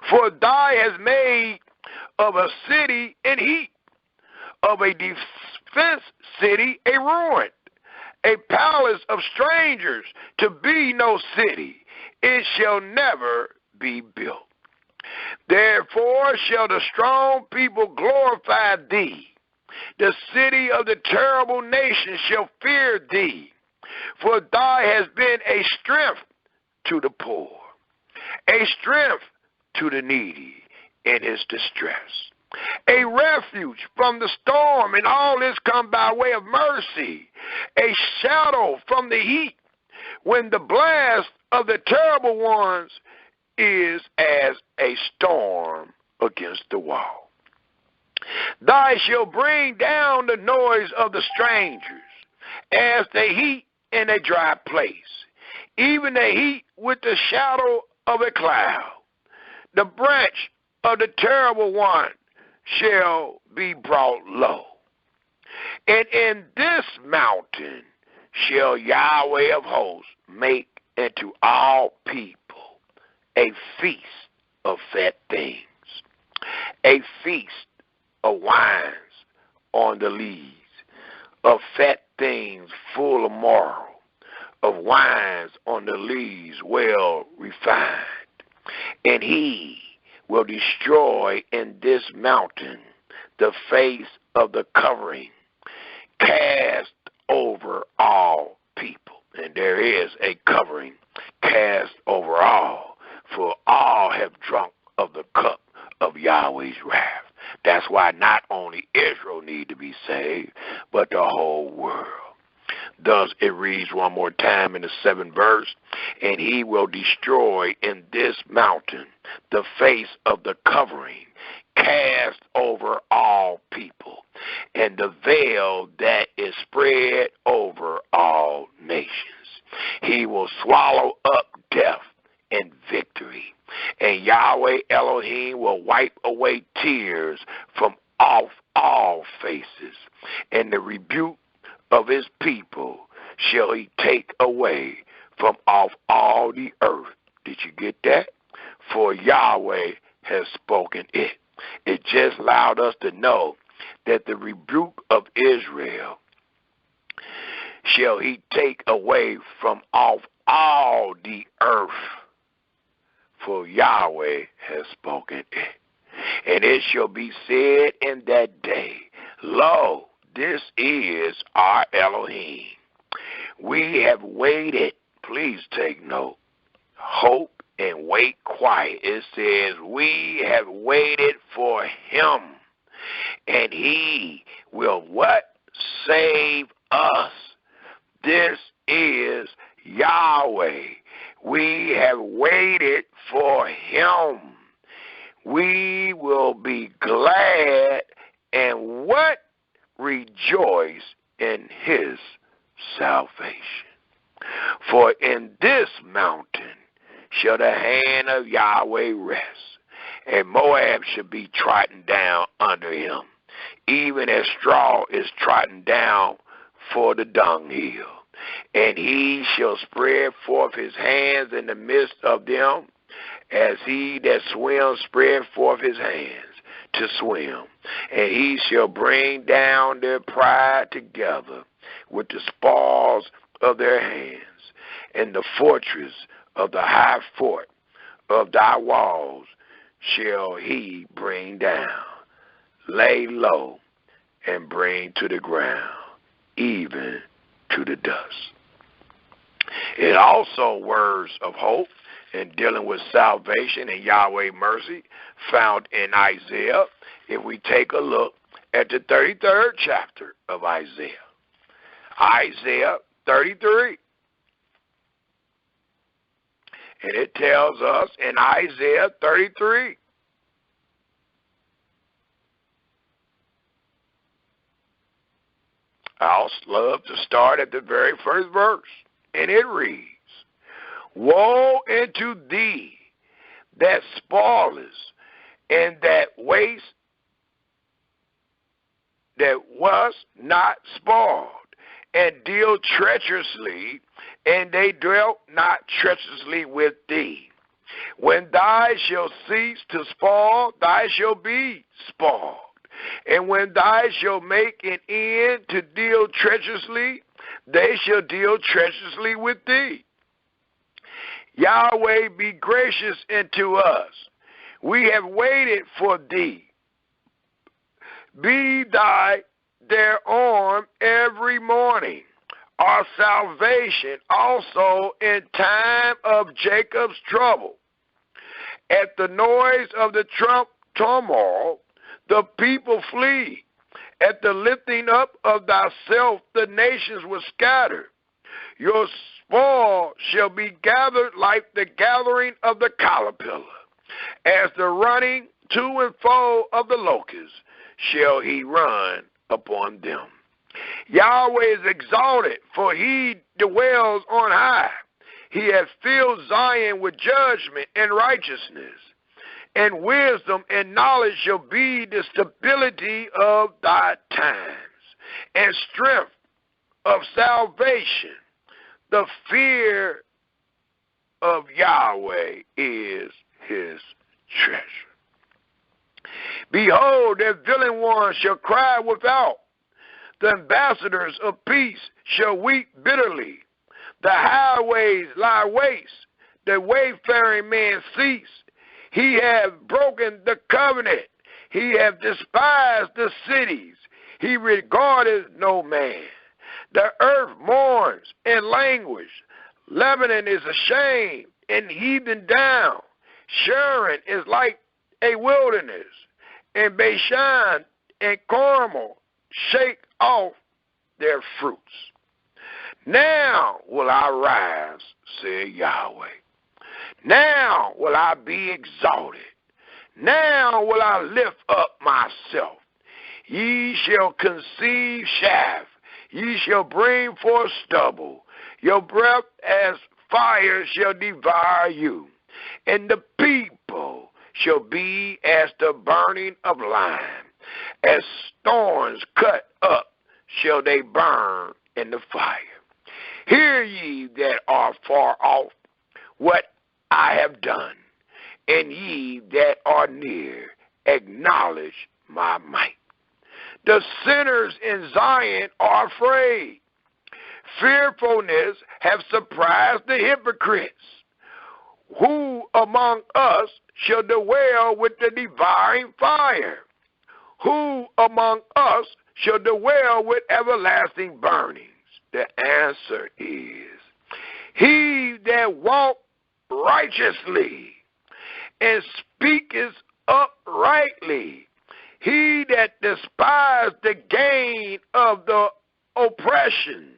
For thou hast made of a city an heap, of a defense city a ruin, a palace of strangers to be no city. It shall never be built. Therefore shall the strong people glorify thee. The city of the terrible nation shall fear thee. For thou hast been a strength to the poor, a strength to the needy in his distress, a refuge from the storm, and all this come by way of mercy, a shadow from the heat, when the blast of the terrible ones is as a storm against the wall. Thou shalt bring down the noise of the strangers, as the heat in a dry place, even the heat with the shadow of a cloud. The branch of the terrible one shall be brought low. And in this mountain shall Yahweh of hosts make and to all people a feast of fat things, a feast of wines on the lees, of fat things full of marrow, of wines on the lees well refined. And he will destroy in this mountain the face of the covering, cast over all people. And there is a covering cast over all, for all have drunk of the cup of Yahweh's wrath. That's why not only Israel need to be saved, but the whole world. Thus it reads one more time in the 7th verse, and he will destroy in this mountain the face of the covering, cast over all people, and the veil that is spread over all nations. He will swallow up death in victory, and Yahweh Elohim will wipe away tears from off all faces, and the rebuke of his people shall he take away from off all the earth. Did you get that? For Yahweh has spoken it. It just allowed us to know that the rebuke of Israel shall he take away from off all the earth. For Yahweh has spoken it. And it shall be said in that day, Lo, this is our Elohim. We have waited. Please take note. Hope and wait quiet. It says we have waited for him. And he will what? Save us. This is Yahweh. We have waited for him. We will be glad and what? Rejoice in his salvation. For in this mountain shall the hand of Yahweh rest, and Moab shall be trodden down under him, even as straw is trodden down for the dunghill. And he shall spread forth his hands in the midst of them, as he that swims spread forth his hands to swim. And he shall bring down their pride together with the spoils of their hands, and the fortress of the high fort of thy walls shall he bring down, lay low, and bring to the ground, even to the dust. It also words of hope in dealing with salvation and Yahweh mercy found in Isaiah. If we take a look at the 33rd chapter of Isaiah, Isaiah 33. And it tells us in Isaiah 33, I also love to start at the very first verse, and it reads, Woe unto thee that spoilest, and that waste that was not spoiled, and deal treacherously, and they dwelt not treacherously with thee. When thou shalt cease to spoil, thou shalt be spoiled. And when thou shalt make an end to deal treacherously, they shall deal treacherously with thee. Yahweh, be gracious unto us. We have waited for thee. Be thy their arm every morning, our salvation also in time of Jacob's trouble. At the noise of the turmoil, the people flee. At the lifting up of thyself, the nations were scattered. Your spoil shall be gathered like the gathering of the caterpillar. As the running to and fro of the locust shall he run upon them. Yahweh is exalted, for he dwells on high. He has filled Zion with judgment and righteousness, and wisdom and knowledge shall be the stability of thy times, and strength of salvation. The fear of Yahweh is his treasure. Behold, the villain ones shall cry without. The ambassadors of peace shall weep bitterly. The highways lie waste. The wayfaring man cease. He hath broken the covenant. He hath despised the cities. He regardeth no man. The earth mourns and languish. Lebanon is ashamed and heaving down. Sharon is like a wilderness. And Bashan and Carmel shake off their fruits. Now will I rise, said Yahweh. Now will I be exalted. Now will I lift up myself. Ye shall conceive chaff. Ye shall bring forth stubble. Your breath as fire shall devour you. And the people shall be as the burning of lime. As thorns cut up shall they burn in the fire. Hear ye that are far off what I have done, and ye that are near acknowledge my might. The sinners in Zion are afraid. Fearfulness have surprised the hypocrites. Who among us shall dwell with the devouring fire? Who among us shall dwell with everlasting burnings? The answer is, he that walk righteously and speaketh uprightly, he that despised the gain of the oppressions,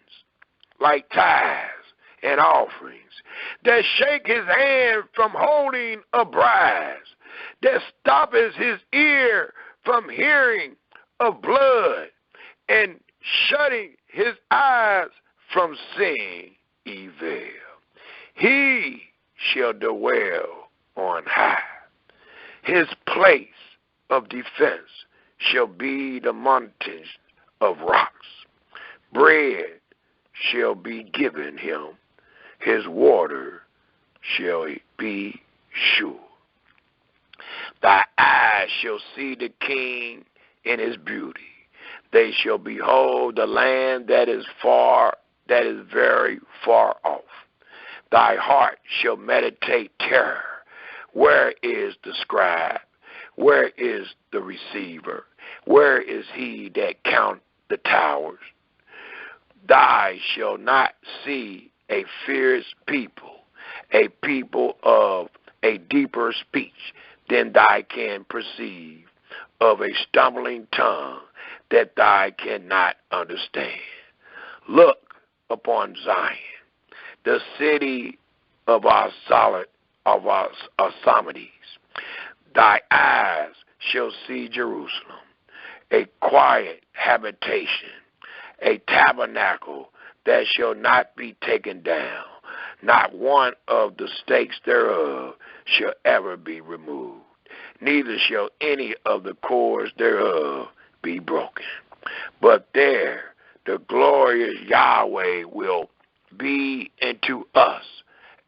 like tithes and offerings, that shake his hand from holding a bride, that stoppeth his ear from hearing of blood, and shutting his eyes from seeing evil. He shall dwell on high. His place of defense shall be the mountains of rocks. Bread shall be given him. His water shall be sure. Thy eyes shall see the king in his beauty. They shall behold the land that is very far off. Thy heart shall meditate terror. Where is the scribe? Where is the receiver? Where is he that count the towers? Thou shalt not see a fierce people, a people of a deeper speech than thou can perceive, of a stumbling tongue that thou cannot understand. Look upon Zion, the city of our Yisraelities. Thy eyes shall see Jerusalem, a quiet habitation, a tabernacle that shall not be taken down. Not one of the stakes thereof shall ever be removed, neither shall any of the cords thereof be broken. But there the glorious Yahweh will be unto us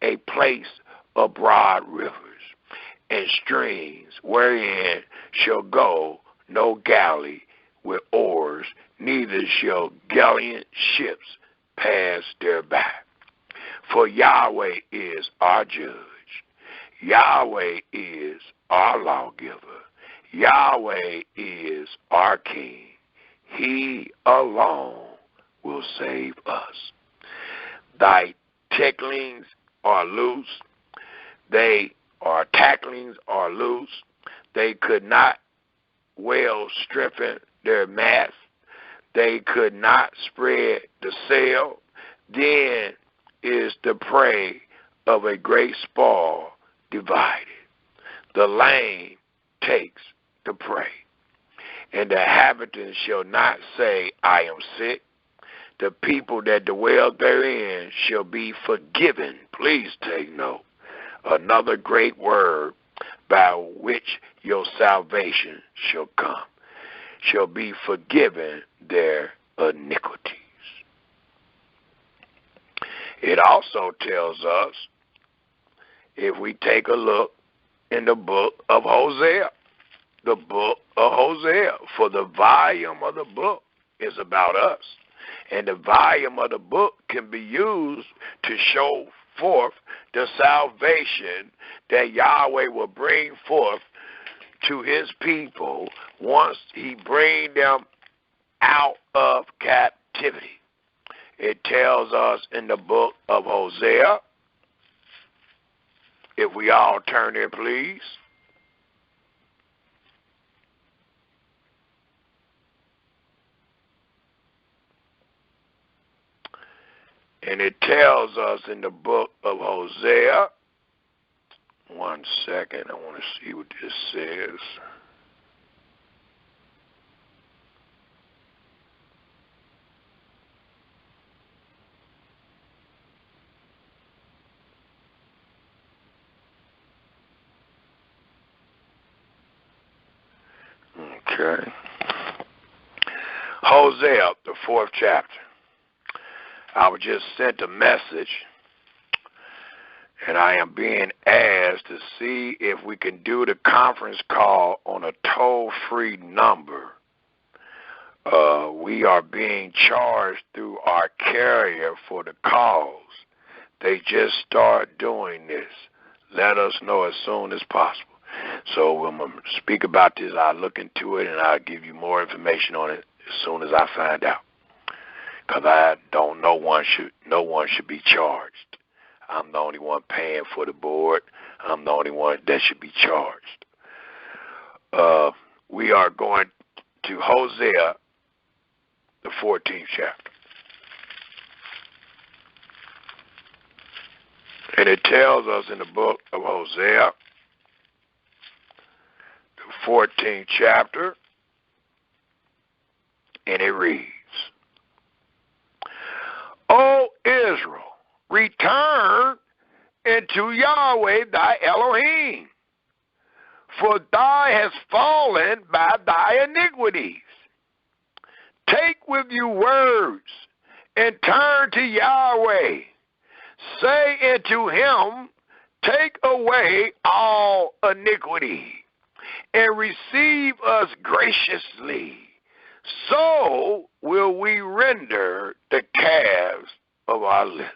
a place of broad rivers and streams, wherein shall go no galley with oars, neither shall gallant ships pass thereby. For Yahweh is our judge. Yahweh is our lawgiver. Yahweh is our king. He alone will save us. Thy tacklings are loose. Tacklings are loose. They could not well strengthen their mast. They could not spread the sail. Then is the prey of a great spoil divided. The lame takes the prey, and the inhabitants shall not say, I am sick. The people that dwell therein shall be forgiven. Please take note. Another great word by which your salvation shall come, shall be forgiven their iniquities. It also tells us if we take a look in the book of Hosea, the book of Hosea, for the volume of the book is about us. And the volume of the book can be used to show forth the salvation that Yahweh will bring forth to his people once he bring them out of captivity. It tells us in the book of Hosea, if we all turn there, please. And it tells us in the book of Hosea, one second, I want to see what this says. Okay. Hosea, the 4th chapter. I was just sent a message, and I am being asked to see if we can do the conference call on a toll-free number. We are being charged through our carrier for the calls. They just start doing this. Let us know as soon as possible. So when I speak about this, I'll look into it, and I'll give you more information on it as soon as I find out. Because I don't know no one should be charged. I'm the only one paying for the board. I'm the only one that should be charged. We are going to Hosea, the 14th chapter. And it tells us in the book of Hosea, the 14th chapter, and it reads, O Israel, return into Yahweh thy Elohim, for thou hast fallen by thy iniquities. Take with you words, and turn to Yahweh. Say unto him, take away all iniquity, and receive us graciously. So will we render the calves of our lips.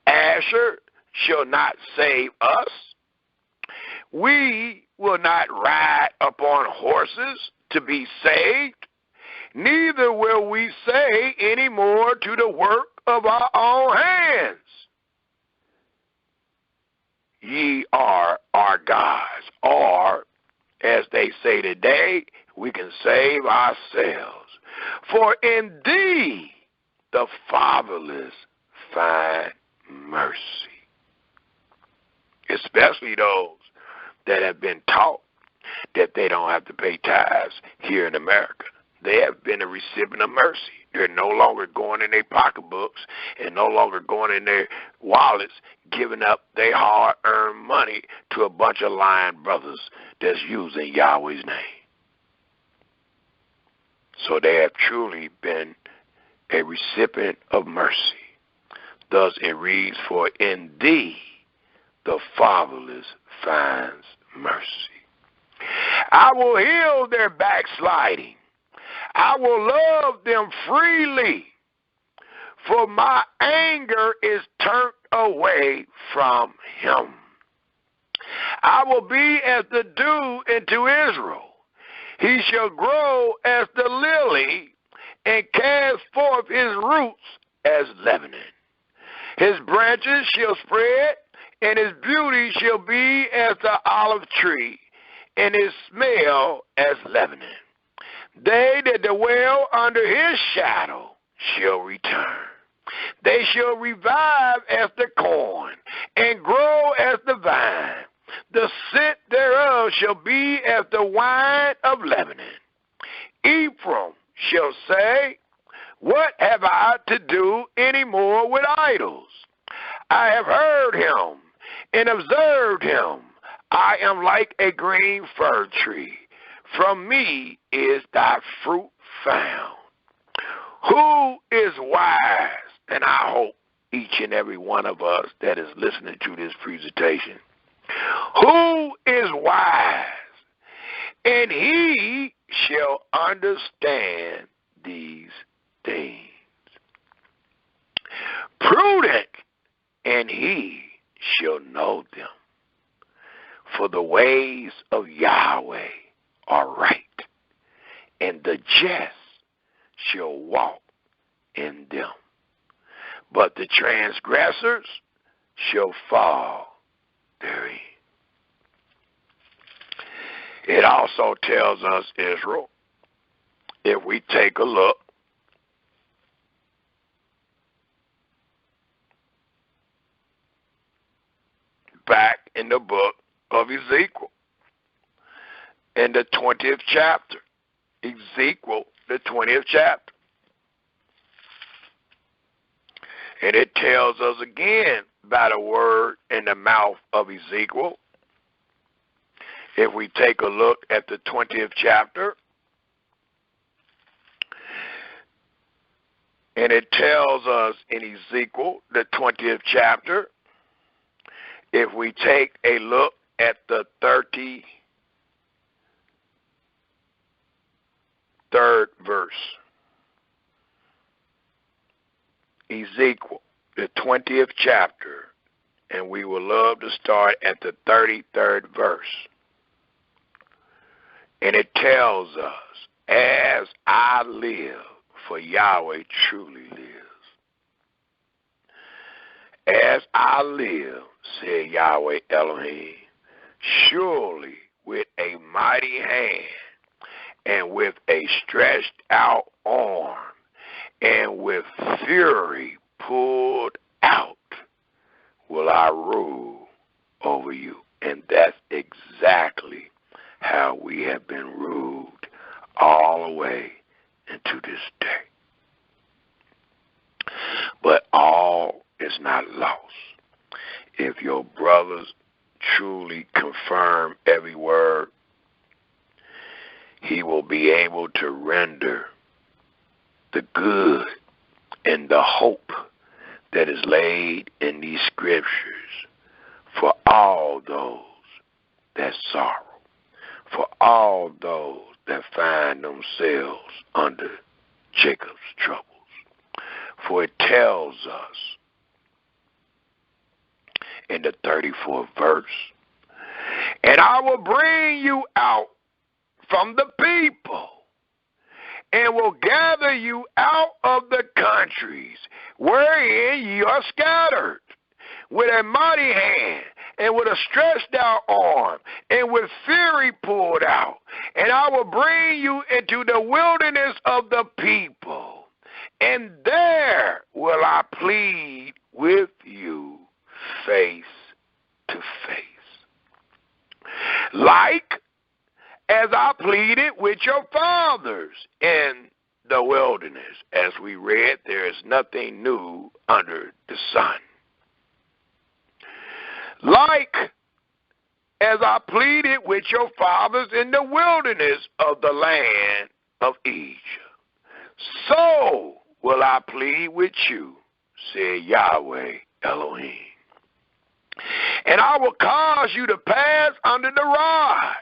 Asher shall not save us. We will not ride upon horses to be saved, neither will we say any more to the work of our own hands, ye are our gods. Or, as they say today, we can save ourselves. For in thee the fatherless find mercy. Especially those that have been taught that they don't have to pay tithes here in America. They have been a recipient of mercy. They're no longer going in their pocketbooks and no longer going in their wallets, giving up their hard-earned money to a bunch of lying brothers that's using Yahweh's name. So they have truly been a recipient of mercy. Thus it reads, for in thee the fatherless finds mercy. I will heal their backsliding. I will love them freely, for my anger is turned away from him. I will be as the dew into Israel. He shall grow as the lily and cast forth his roots as Lebanon. His branches shall spread, and his beauty shall be as the olive tree, and his smell as Lebanon. They that dwell under his shadow shall return. They shall revive as the corn, and grow as the vine. The scent thereof shall be as the wine of Lebanon. Ephraim shall say, what have I to do any more with idols? I have heard him and observed him. I am like a green fir tree. From me is thy fruit found. Who is wise? And I hope each and every one of us that is listening to this presentation. Who is wise? And he shall understand these things. Prudent, and he shall know them. For the ways of Yahweh are right, and the just shall walk in them. But the transgressors shall fall therein. It also tells us, Israel, if we take a look back in the book of Ezekiel, in the 20th chapter, Ezekiel, the 20th chapter. And it tells us again by the word in the mouth of Ezekiel. If we take a look at the 20th chapter, and it tells us in Ezekiel, the 20th chapter, if we take a look at the 33rd verse, Ezekiel, the 20th chapter, and we will love to start at the 33rd verse. And it tells us, as I live, for Yahweh truly lives. As I live, said Yahweh Elohim, surely with a mighty hand and with a stretched out arm and with fury pulled out will I rule over you. And that's exactly how we have been ruled all the way into this day. But all is not lost. If your brothers truly confirm every word, he will be able to render the good and the hope that is laid in these scriptures for all those that sorrow, for all those that find themselves under Jacob's troubles. For it tells us in the 34th verse, and I will bring you out from the people, and will gather you out of the countries wherein ye are scattered, with a mighty hand, and with a stretched out arm, and with fury poured out. And I will bring you into the wilderness of the people, and there will I plead with you face to face. Like as I pleaded with your fathers in the wilderness. As we read, there is nothing new under the sun. Like as I pleaded with your fathers in the wilderness of the land of Egypt, so will I plead with you, said Yahweh Elohim. And I will cause you to pass under the rod,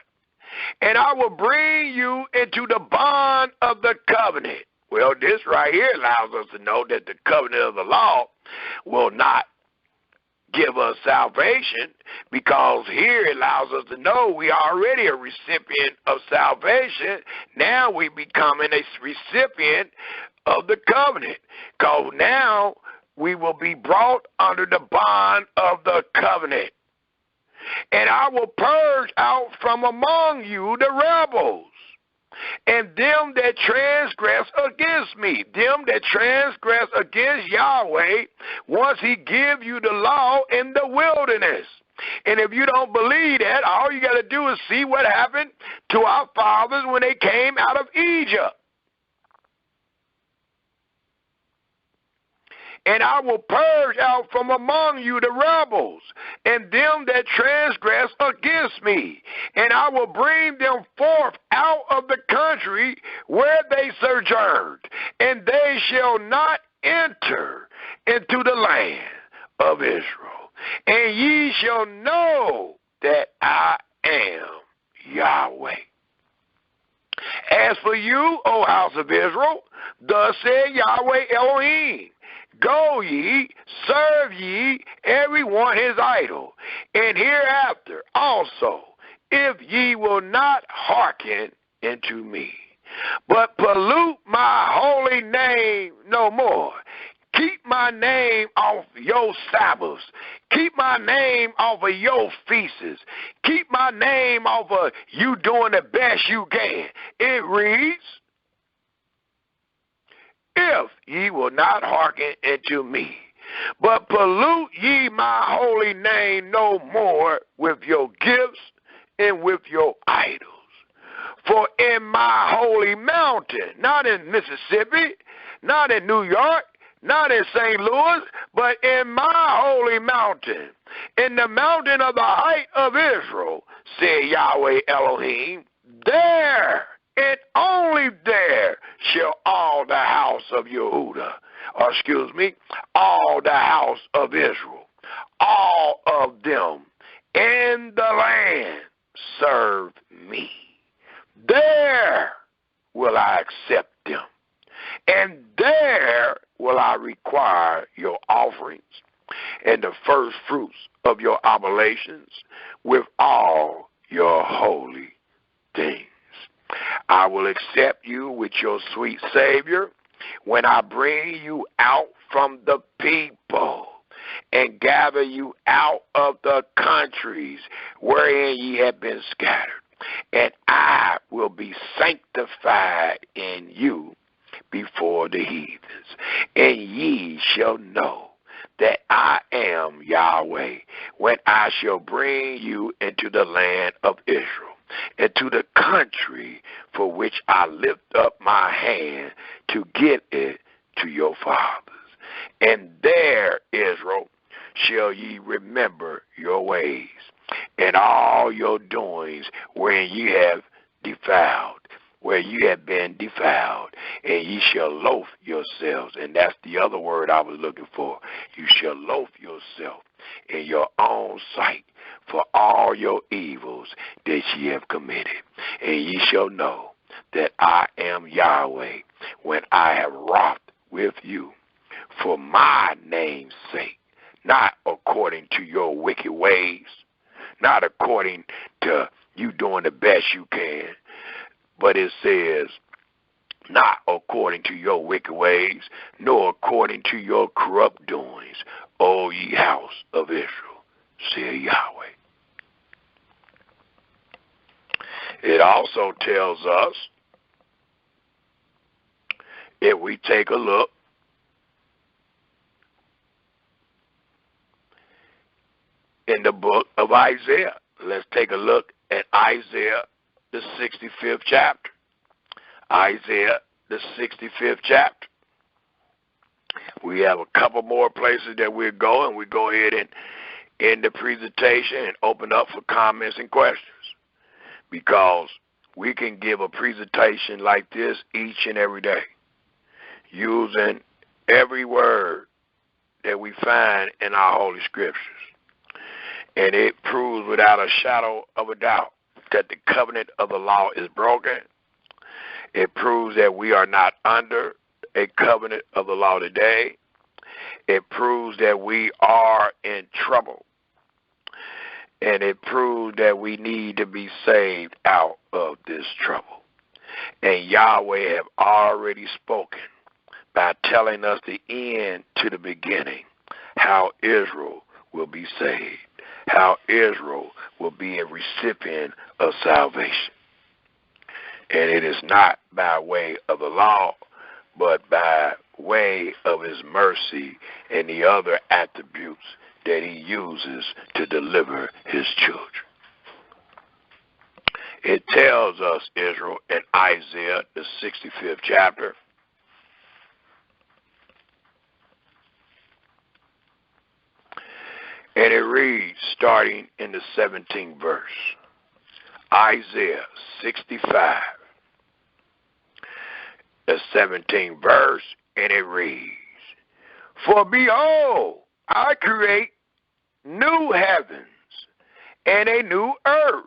and I will bring you into the bond of the covenant. Well, this right here allows us to know that the covenant of the law will not give us salvation, because here it allows us to know we are already a recipient of salvation. Now we becoming a recipient of the covenant, because now we will be brought under the bond of the covenant. And I will purge out from among you the rebels, and them that transgress against me, them that transgress against Yahweh, once he give you the law in the wilderness. And if you don't believe that, all you got to do is see what happened to our fathers when they came out of Egypt. And I will purge out from among you the rebels, and them that transgress against me, and I will bring them forth out of the country where they sojourned, and they shall not enter into the land of Israel, and ye shall know that I am Yahweh. As for you, O house of Israel, thus said Yahweh Elohim, go ye, serve ye every one his idol, and hereafter also, if ye will not hearken unto me, but pollute my holy name no more. Keep my name off your Sabbaths. Keep my name off of your feasts. Keep my name off of you doing the best you can. It reads, if ye will not hearken unto me, but pollute ye my holy name no more with your gifts and with your idols. For in my holy mountain, not in Mississippi, not in New York, not in St. Louis, but in my holy mountain, in the mountain of the height of Israel, said Yahweh Elohim, there and only there shall all the house of Yehuda, all the house of Israel, all of them in the land serve me. There will I accept them, and there will I require your offerings and the first fruits of your oblations with all your holy things. I will accept you with your sweet Savior when I bring you out from the people and gather you out of the countries wherein ye have been scattered. And I will be sanctified in you before the heathens, and ye shall know that I am Yahweh when I shall bring you into the land of Israel, into the country for which I lift up my hand to give it to your fathers. And there, Israel, shall ye remember your ways and all your doings wherein ye have defiled, where ye have been defiled, and ye shall loathe yourselves. And that's the other word I was looking for. You shall loathe yourself in your own sight for all your evils that ye have committed. And ye shall know that I am Yahweh when I have wrought with you for my name's sake, not according to your wicked ways, not according to you doing the best you can, but it says, not according to your wicked ways, nor according to your corrupt doings, O ye house of Israel, said Yahweh. It also tells us, if we take a look in the book of Isaiah, let's take a look at Isaiah, the 65th chapter. Isaiah, the 65th chapter. We have a couple more places that we'll go, and we go ahead and end the presentation and open up for comments and questions, because we can give a presentation like this each and every day, using every word that we find in our Holy Scriptures. And it proves without a shadow of a doubt that the covenant of the law is broken. It proves that we are not under a covenant of the law today. It proves that we are in trouble. And it proves that we need to be saved out of this trouble. And Yahweh have already spoken by telling us the end to the beginning, how Israel will be saved, how Israel will be a recipient of salvation. And it is not by way of the law, but by way of his mercy and the other attributes that he uses to deliver his children. It tells us, Israel, in Isaiah, the 65th chapter, and it reads, starting in the 17th verse, Isaiah 65, the 17th verse, and it reads, For behold, I create new heavens and a new earth,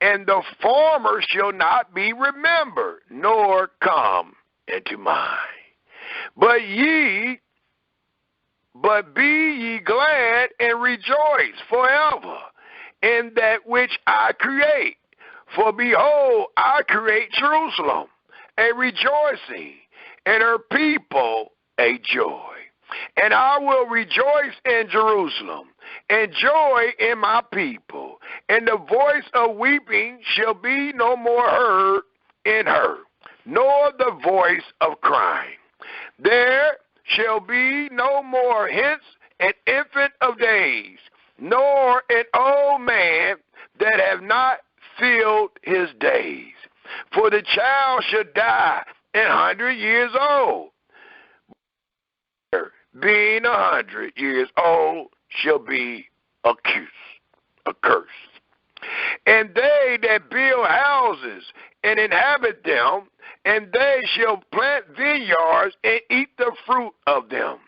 and the former shall not be remembered, nor come into mind. But be ye glad and rejoice forever in that which I create. For behold, I create Jerusalem a rejoicing, and her people a joy. And I will rejoice in Jerusalem, and joy in my people. And the voice of weeping shall be no more heard in her, nor the voice of crying. There shall be no more hence an infant of days, nor an old man that have not filled his days. For the child shall die 100 years old. Being 100 years old shall be accursed. And they that build houses and inhabit them, and they shall plant vineyards and eat the fruit of them.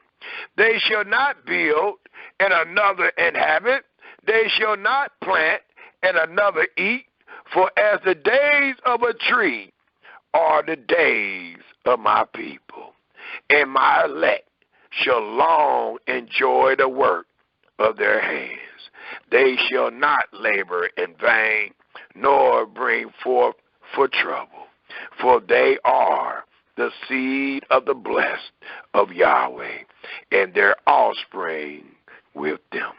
They shall not build and another inhabit. They shall not plant and another eat. For as the days of a tree are the days of my people, and my elect shall long enjoy the work of their hands. They shall not labor in vain, nor bring forth for trouble, for they are the seed of the blessed of Yahweh, and their offspring with them.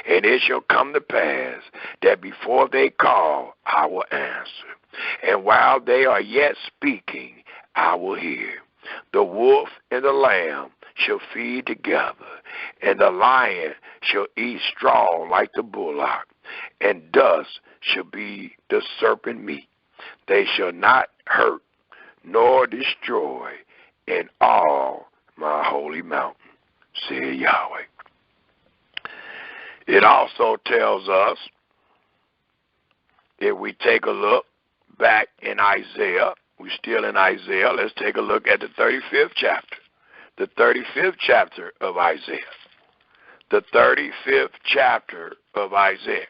And it shall come to pass that before they call, I will answer. And while they are yet speaking, I will hear. The wolf and the lamb shall feed together, and the lion shall eat straw like the bullock, and dust shall be the serpent meat. They shall not hurt nor destroy in all my holy mountain, said Yahweh. It also tells us, if we take a look back in Isaiah, we're still in Isaiah, let's take a look at the 35th chapter. The 35th chapter of Isaiah. The 35th chapter of Isaiah.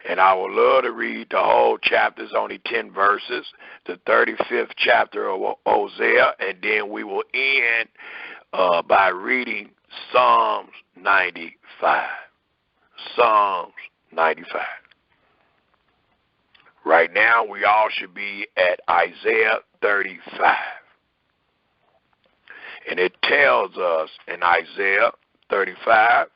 And I would love to read the whole chapter. It's only 10 verses. The 35th chapter of Hosea, and then we will end by reading Psalms 95. Psalms 95. Right now, we all should be at Isaiah 35. And it tells us in Isaiah 35,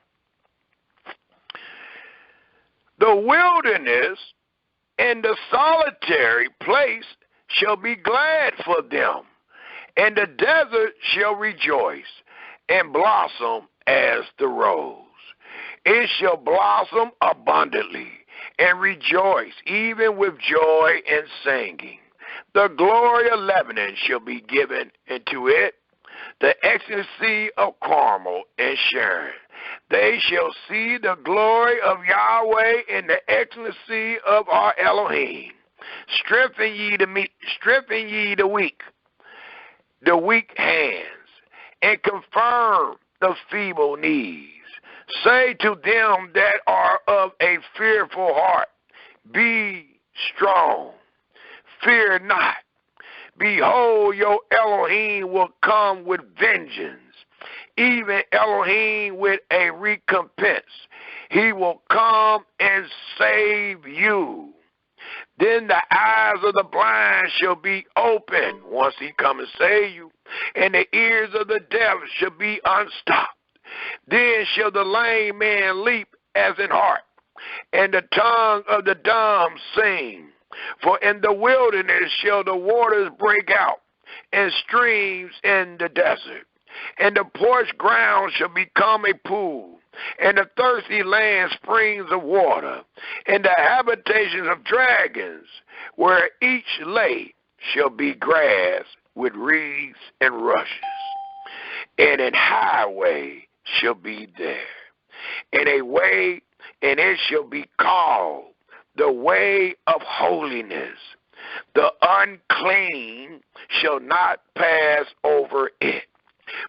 the wilderness and the solitary place shall be glad for them, and the desert shall rejoice and blossom as the rose. It shall blossom abundantly and rejoice, even with joy and singing. The glory of Lebanon shall be given into it, the excellency of Carmel and Sharon. They shall see the glory of Yahweh and the excellency of our Elohim. Strengthen ye the weak hands, and confirm the feeble knees. Say to them that are of a fearful heart, be strong, fear not. Behold, your Elohim will come with vengeance, even Elohim with a recompense. He will come and save you. Then the eyes of the blind shall be opened once he come and save you, and the ears of the deaf shall be unstopped. Then shall the lame man leap as an hart, and the tongue of the dumb sing. For in the wilderness shall the waters break out, and streams in the desert. And the parched ground shall become a pool, and the thirsty land springs of water. And the habitations of dragons, where each lay, shall be grass with reeds and rushes. And an highway shall be there, and a way, and it shall be called the way of holiness. The unclean shall not pass over it,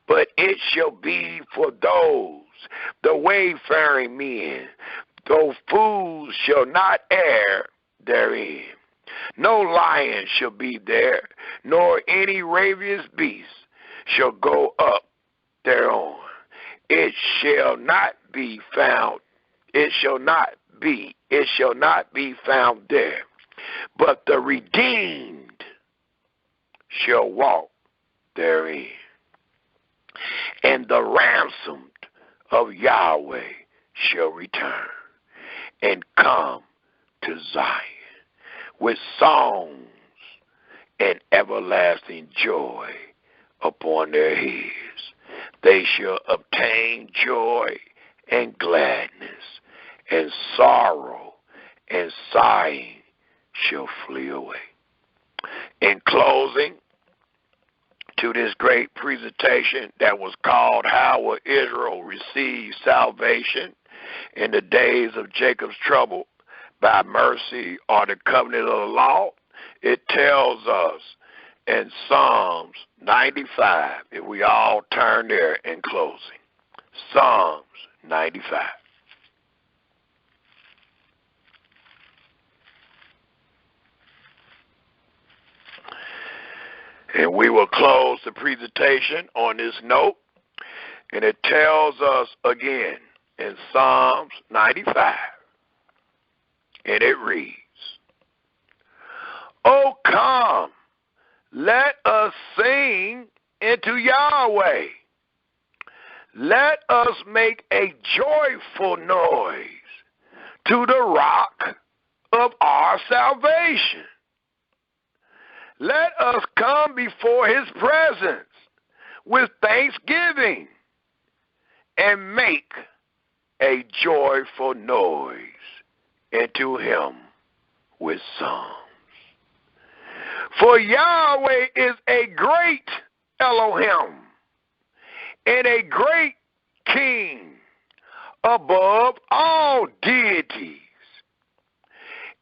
but it shall be for those, the wayfaring men, though fools shall not err therein. No lion shall be there, nor any ravenous beast shall go up thereon. It shall not be found, it shall not be found there. But the redeemed shall walk therein, and the ransomed of Yahweh shall return and come to Zion with songs and everlasting joy upon their heads. They shall obtain joy and gladness, and sorrow and sighing shall flee away. In closing to this great presentation that was called How Will Israel Receive Salvation in the Days of Jacob's Trouble by Mercy or the Covenant of the Law, it tells us in Psalms 95, if we all turn there in closing. Psalms 95. And we will close the presentation on this note. And it tells us again in Psalms 95. And it reads, "O come, let us sing into Yahweh. Let us make a joyful noise to the rock of our salvation. Let us come before his presence with thanksgiving and make a joyful noise into him with songs. For Yahweh is a great Elohim and a great King above all deities.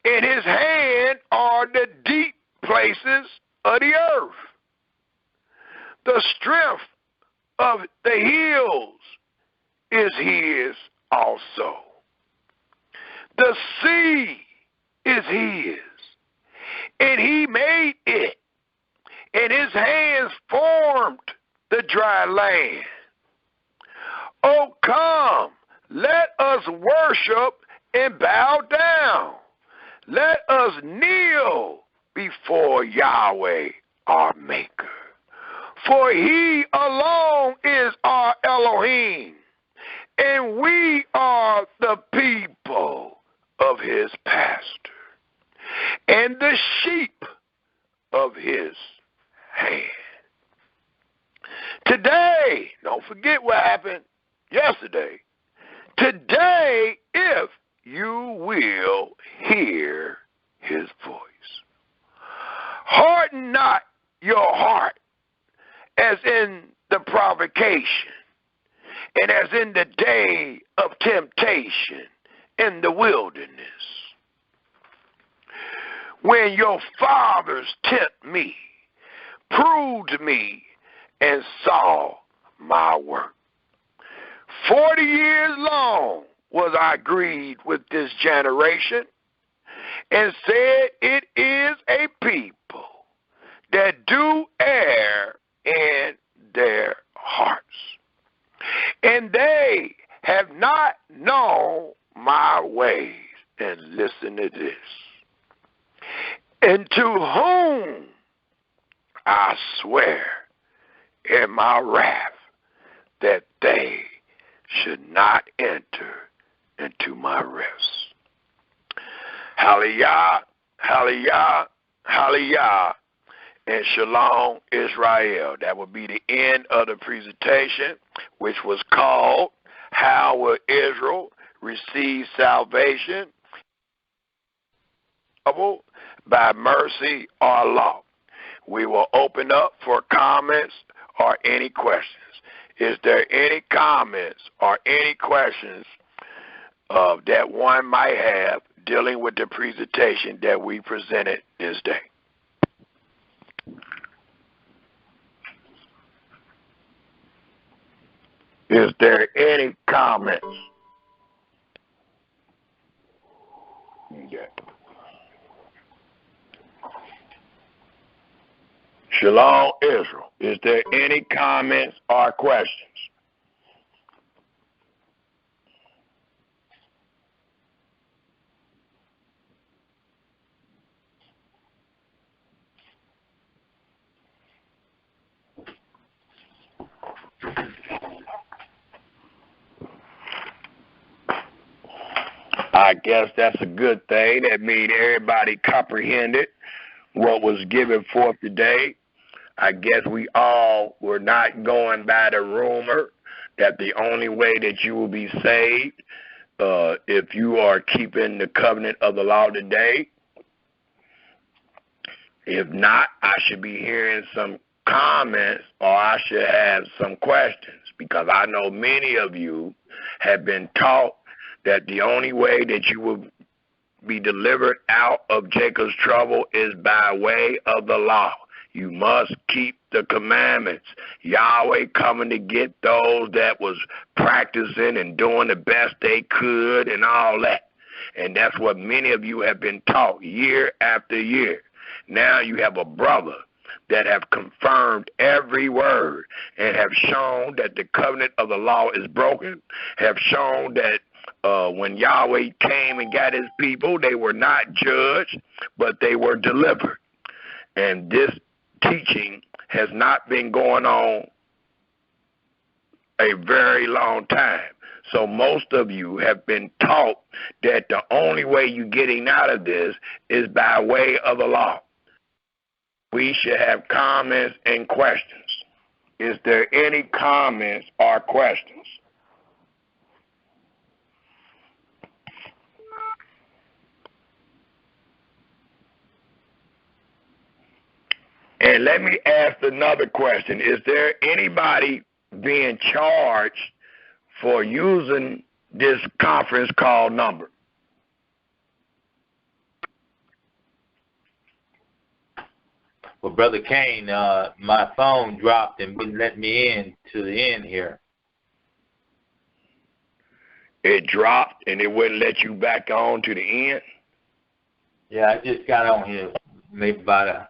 In his hand are the deep places of the earth. The strength of the hills is his also. The sea is his, and he made it, and his hands formed the dry land. Oh, come, let us worship and bow down. Let us kneel before Yahweh our Maker. For he alone is our Elohim, and we are the people of his pasture, and the sheep of his hand. Today, don't forget what happened yesterday. Today, if you will hear his voice. Harden not your heart as in the provocation, and as in the day of temptation in the wilderness, when your fathers tempted me, proved me, and saw my work. 40 years long was I grieved with this generation, and said, it is a people that do err in their hearts, and they have not known my ways. And listen to this. And to whom I swear in my wrath that they should not enter into my rest. Hallelujah, hallelujah, hallelujah, and Shalom Israel. That will be the end of the presentation, which was called How Will Israel Receive Salvation by Mercy or Law. We will open up for comments or any questions. Is there any comments or any questions that one might have dealing with the presentation that we presented this day? Is there any comments? Yeah. Shalom, Israel. Is there any comments or questions? I guess that's a good thing. That means everybody comprehended what was given forth today. I guess we all were not going by the rumor that the only way that you will be saved if you are keeping the covenant of the law today. If not, I should be hearing some comments or I should have some questions, because I know many of you have been taught that the only way that you will be delivered out of Jacob's trouble is by way of the law. You must keep the commandments. Yahweh coming to get those that was practicing and doing the best they could and all that. And that's what many of you have been taught year after year. Now you have a brother that have confirmed every word and have shown that the covenant of the law is broken, have shown that when Yahweh came and got his people, they were not judged, but they were delivered. And this teaching has not been going on a very long time. So most of you have been taught that the only way you're getting out of this is by way of the law. We should have comments and questions. Is there any comments or questions? And let me ask another question. Is there anybody being charged for using this conference call number? Well, Brother Kane, my phone dropped and wouldn't let me in to the end here. It dropped and it wouldn't let you back on to the end? Yeah, I just got on here maybe about an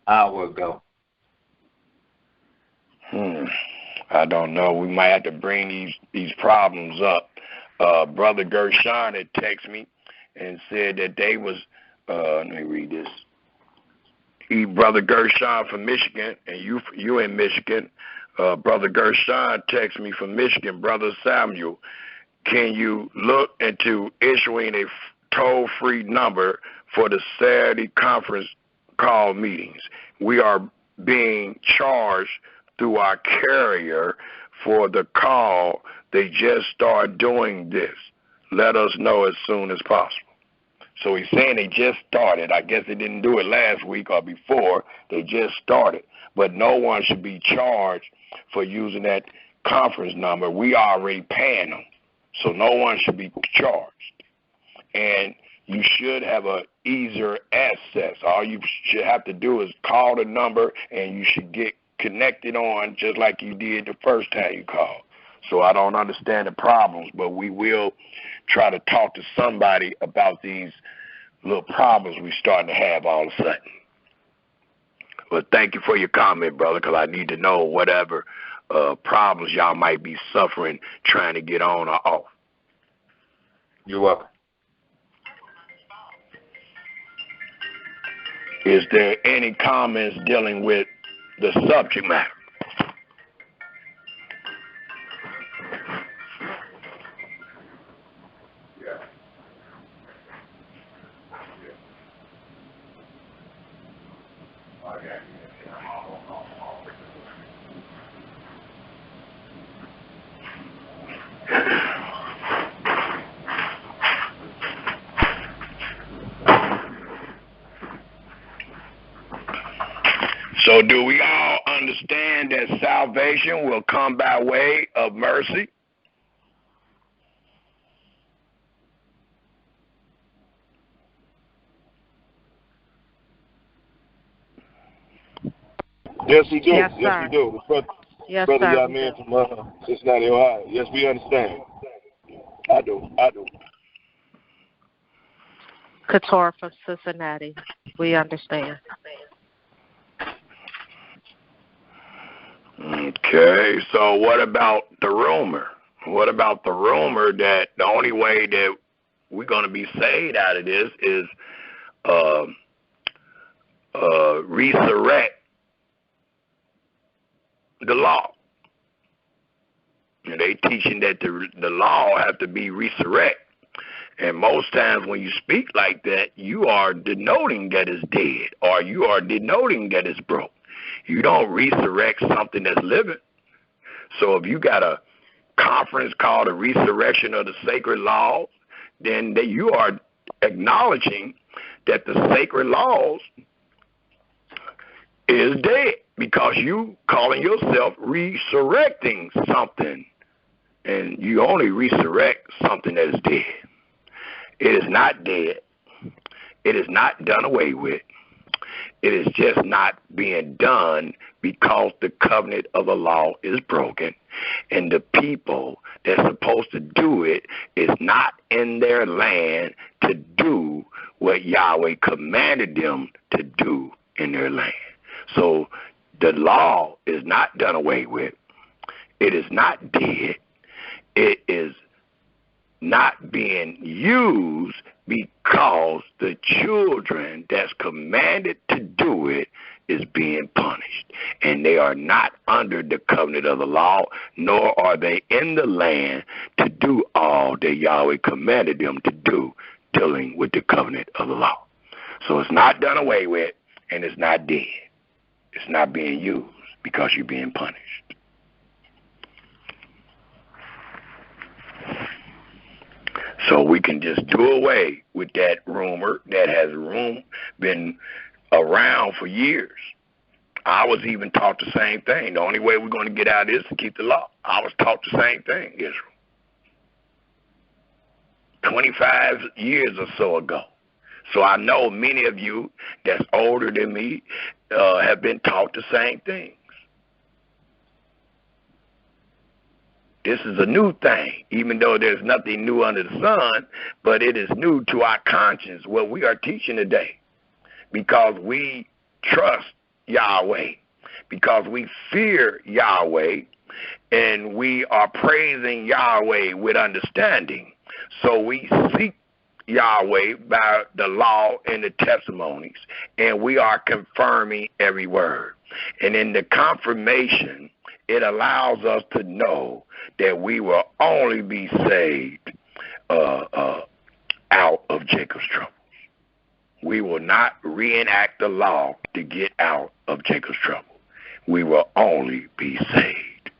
hour ago. I don't know. We might have to bring these problems up. Brother Gershon had texted me and said that they was, let me read this. Brother Gershon from Michigan, and you in Michigan. Brother Gershon texted me from Michigan. Brother Samuel, can you look into issuing a toll-free number for the Saturday conference call meetings? We are being charged through our carrier for the call. They just started doing this. Let us know as soon as possible. So he's saying they just started. I guess they didn't do it last week or before. They just started. But no one should be charged for using that conference number. We are already paying them. So no one should be charged. And you should have an easier access. All you should have to do is call the number and you should get connected on just like you did the first time you called. So I don't understand the problems, but we will try to talk to somebody about these little problems we're starting to have all of a sudden. But thank you for your comment, brother, because I need to know whatever problems y'all might be suffering trying to get on or off. You're welcome. Is there any comments dealing with the subject matter? So do we all understand that salvation will come by way of mercy? Yes, we do. Yes, yes, we do. Yes, Brother sir. Yamin from Cincinnati, Ohio. Yes, we understand. I do. Couture from Cincinnati. We understand. Okay, so what about the rumor? What about the rumor that the only way that we're going to be saved out of this is resurrect the law? And they teaching that the law have to be resurrect. And most times when you speak like that, you are denoting that it's dead, or you are denoting that it's broke. You don't resurrect something that's living. So if you got a conference called a resurrection of the sacred laws, then you are acknowledging that the sacred laws is dead because you calling yourself resurrecting something, and you only resurrect something that is dead. It is not dead. It is not done away with. It is just not being done because the covenant of the law is broken, and the people that's supposed to do it is not in their land to do what Yahweh commanded them to do in their land. So the law is not done away with. It is not dead. It is not being used because the children that's commanded to do it is being punished. And they are not under the covenant of the law, nor are they in the land to do all that Yahweh commanded them to do, dealing with the covenant of the law. So it's not done away with, and it's not dead. It's not being used because you're being punished. So we can just do away with that rumor that has been around for years. I was even taught the same thing. The only way we're going to get out is to keep the law. I was taught the same thing, Israel. 25 years or so ago. So I know many of you that's older than me have been taught the same things. This is a new thing, even though there's nothing new under the sun, but it is new to our conscience, what we are teaching today, because we trust Yahweh, because we fear Yahweh, and we are praising Yahweh with understanding. So we seek Yahweh by the law and the testimonies, and we are confirming every word. And in the confirmation, it allows us to know that we will only be saved out of Jacob's troubles. We will not reenact the law to get out of Jacob's trouble. We will only be saved.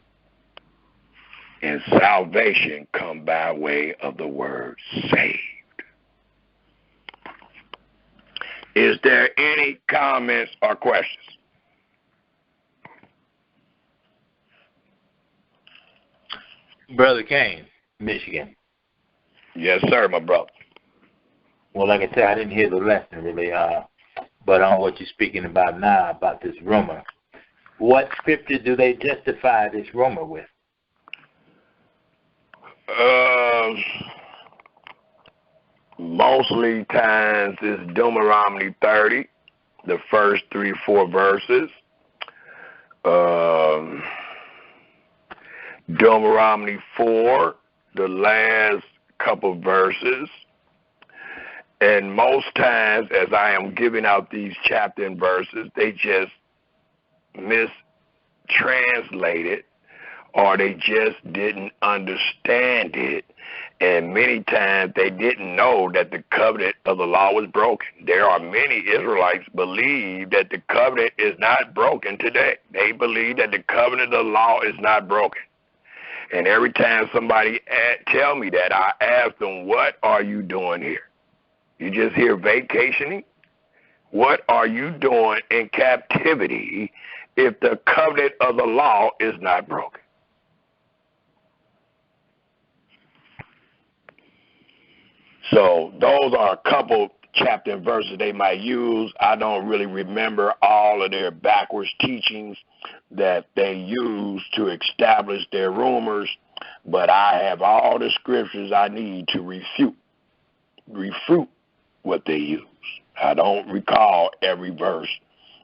And salvation come by way of the word saved. Is there any comments or questions? Brother Kane, Michigan. Yes, sir, my brother. Well, like I said, I didn't hear the lesson really, but on what you're speaking about now, about this rumor, what scripture do they justify this rumor with? Mostly times it's Deuteronomy 30, the first 3 or 4 verses. Deuteronomy 4, the last couple verses. And most times, as I am giving out these chapter and verses, they just mistranslate it, or they just didn't understand it. And many times they didn't know that the covenant of the law was broken. There are many Israelites believe that the covenant is not broken today. They believe that the covenant of the law is not broken. And every time somebody tell me that, I ask them, what are you doing here? You just here vacationing? What are you doing in captivity if the covenant of the law is not broken? So those are a couple chapter and verses they might use. I don't really remember all of their backwards teachings that they use to establish their rumors, but I have all the scriptures I need to refute what they use. I don't recall every verse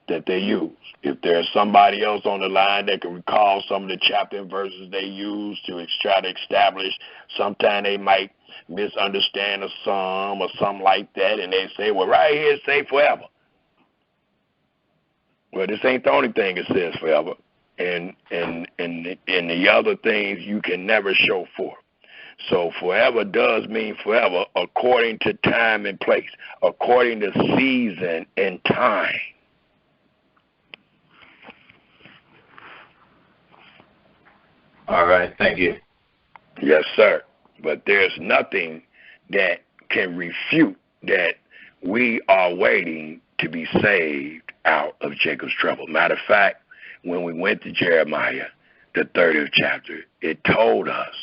that they use. If there's somebody else on the line that can recall some of the chapter and verses they use to try to establish, sometime they might misunderstand a psalm or something like that, and they say, well, right here it say forever. Well, this ain't the only thing it says forever. And the other things you can never show forth. So forever does mean forever according to time and place, according to season and time. All right, thank you. Yes, sir. But there's nothing that can refute that we are waiting to be saved out of Jacob's trouble. Matter of fact, when we went to Jeremiah, the 30th chapter, it told us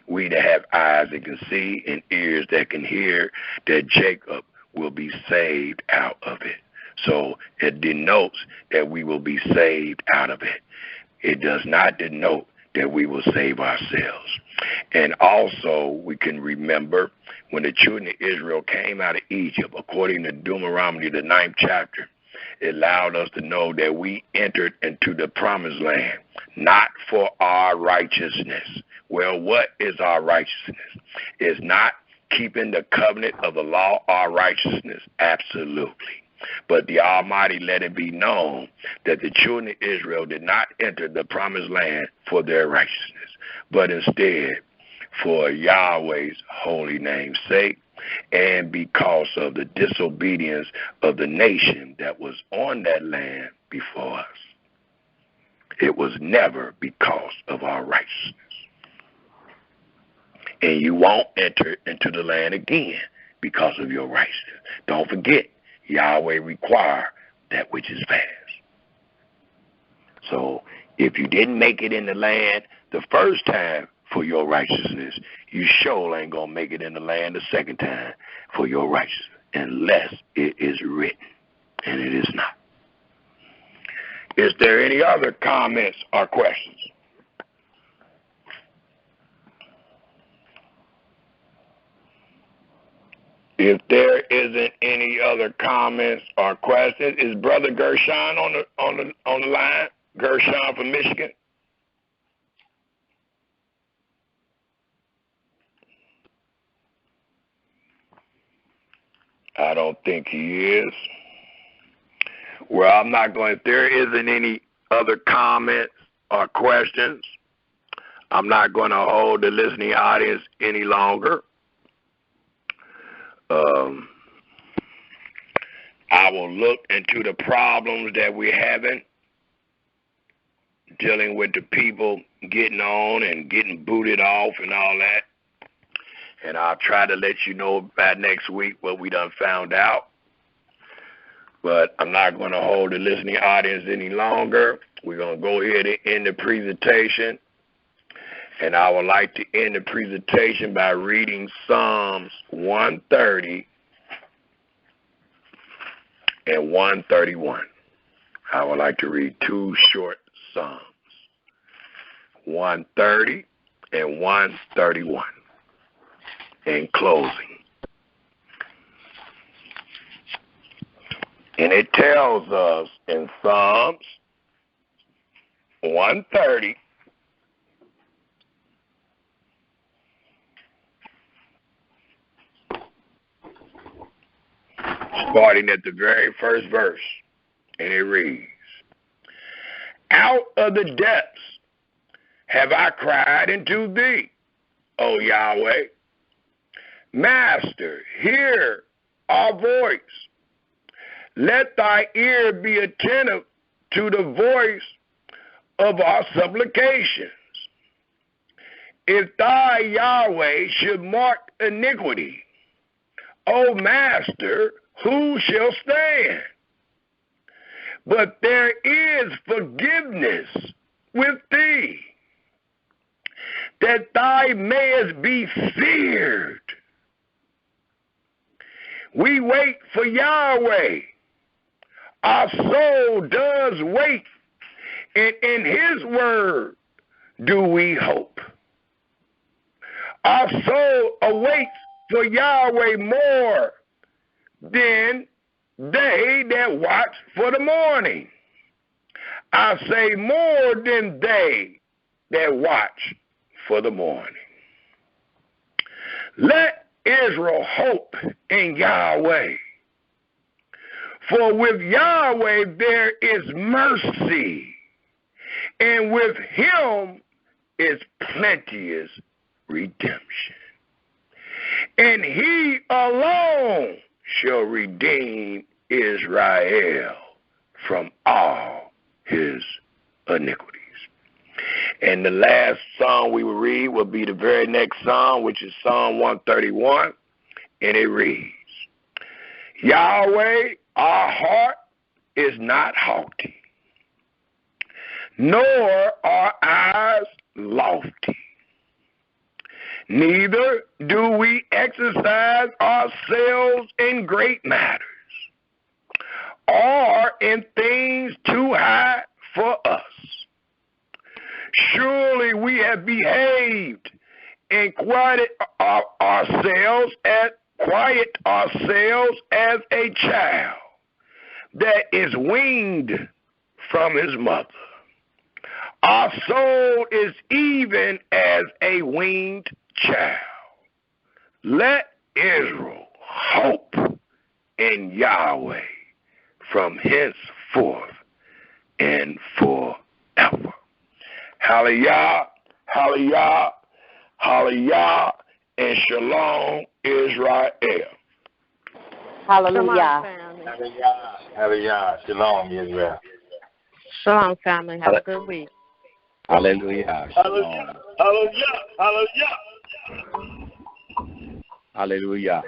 we to have eyes that can see and ears that can hear, that Jacob will be saved out of it. So it denotes that we will be saved out of it. It does not denote that we will save ourselves. And also we can remember when the children of Israel came out of Egypt, according to Deuteronomy, the 9th chapter, it allowed us to know that we entered into the promised land, not for our righteousness. Well, what is our righteousness? Is not keeping the covenant of the law our righteousness? Absolutely. But the Almighty let it be known that the children of Israel did not enter the promised land for their righteousness, but instead for Yahweh's holy name's sake, and because of the disobedience of the nation that was on that land before us. It was never because of our righteousness. And you won't enter into the land again because of your righteousness. Don't forget, Yahweh require that which is fast. So if you didn't make it in the land the first time for your righteousness, you sure ain't going to make it in the land the second time for your righteousness, unless it is written, and it is not. Is there any other comments or questions? If there isn't any other comments or questions, is Brother Gershon on the line? Gershon from Michigan. I don't think he is. Well, I'm not going. If there isn't any other comments or questions, I'm not going to hold the listening audience any longer. I will look into the problems that we're having, dealing with the people getting on and getting booted off and all that. And I'll try to let you know by next week what we done found out. But I'm not going to hold the listening audience any longer. We're going to go ahead and end the presentation. And I would like to end the presentation by reading Psalms 130 and 131. I would like to read two short Psalms, 130 and 131, in closing. And it tells us in Psalms 130, starting at the very first verse, and it reads, out of the depths have I cried unto thee, O Yahweh. Master, hear our voice. Let thy ear be attentive to the voice of our supplications. If thy Yahweh should mark iniquity, O Master, who shall stand? But there is forgiveness with thee, that thou mayest be feared. We wait for Yahweh. Our soul does wait, and in his word do we hope. Our soul awaits for Yahweh more than they that watch for the morning. I say more than they that watch for the morning. Let Israel hope in Yahweh. For with Yahweh there is mercy, and with him is plenteous redemption. And he alone shall redeem Israel from all his iniquities. And the last psalm we will read will be the very next psalm, which is Psalm 131, and it reads, Yahweh, our heart is not haughty, nor our eyes lofty. Neither do we exercise ourselves in great matters, or in things too high for us. Surely we have behaved and quieted ourselves as a child that is weaned from his mother. Our soul is even as a weaned child. Let Israel hope in Yahweh from henceforth and forever. Hallelujah, hallelujah, hallelujah, and shalom, Israel. Hallelujah. Hallelujah. Hallelujah. Shalom, Israel. Shalom, family. Have a good week. Hallelujah. Hallelujah. Hallelujah. Hallelujah. Hallelujah.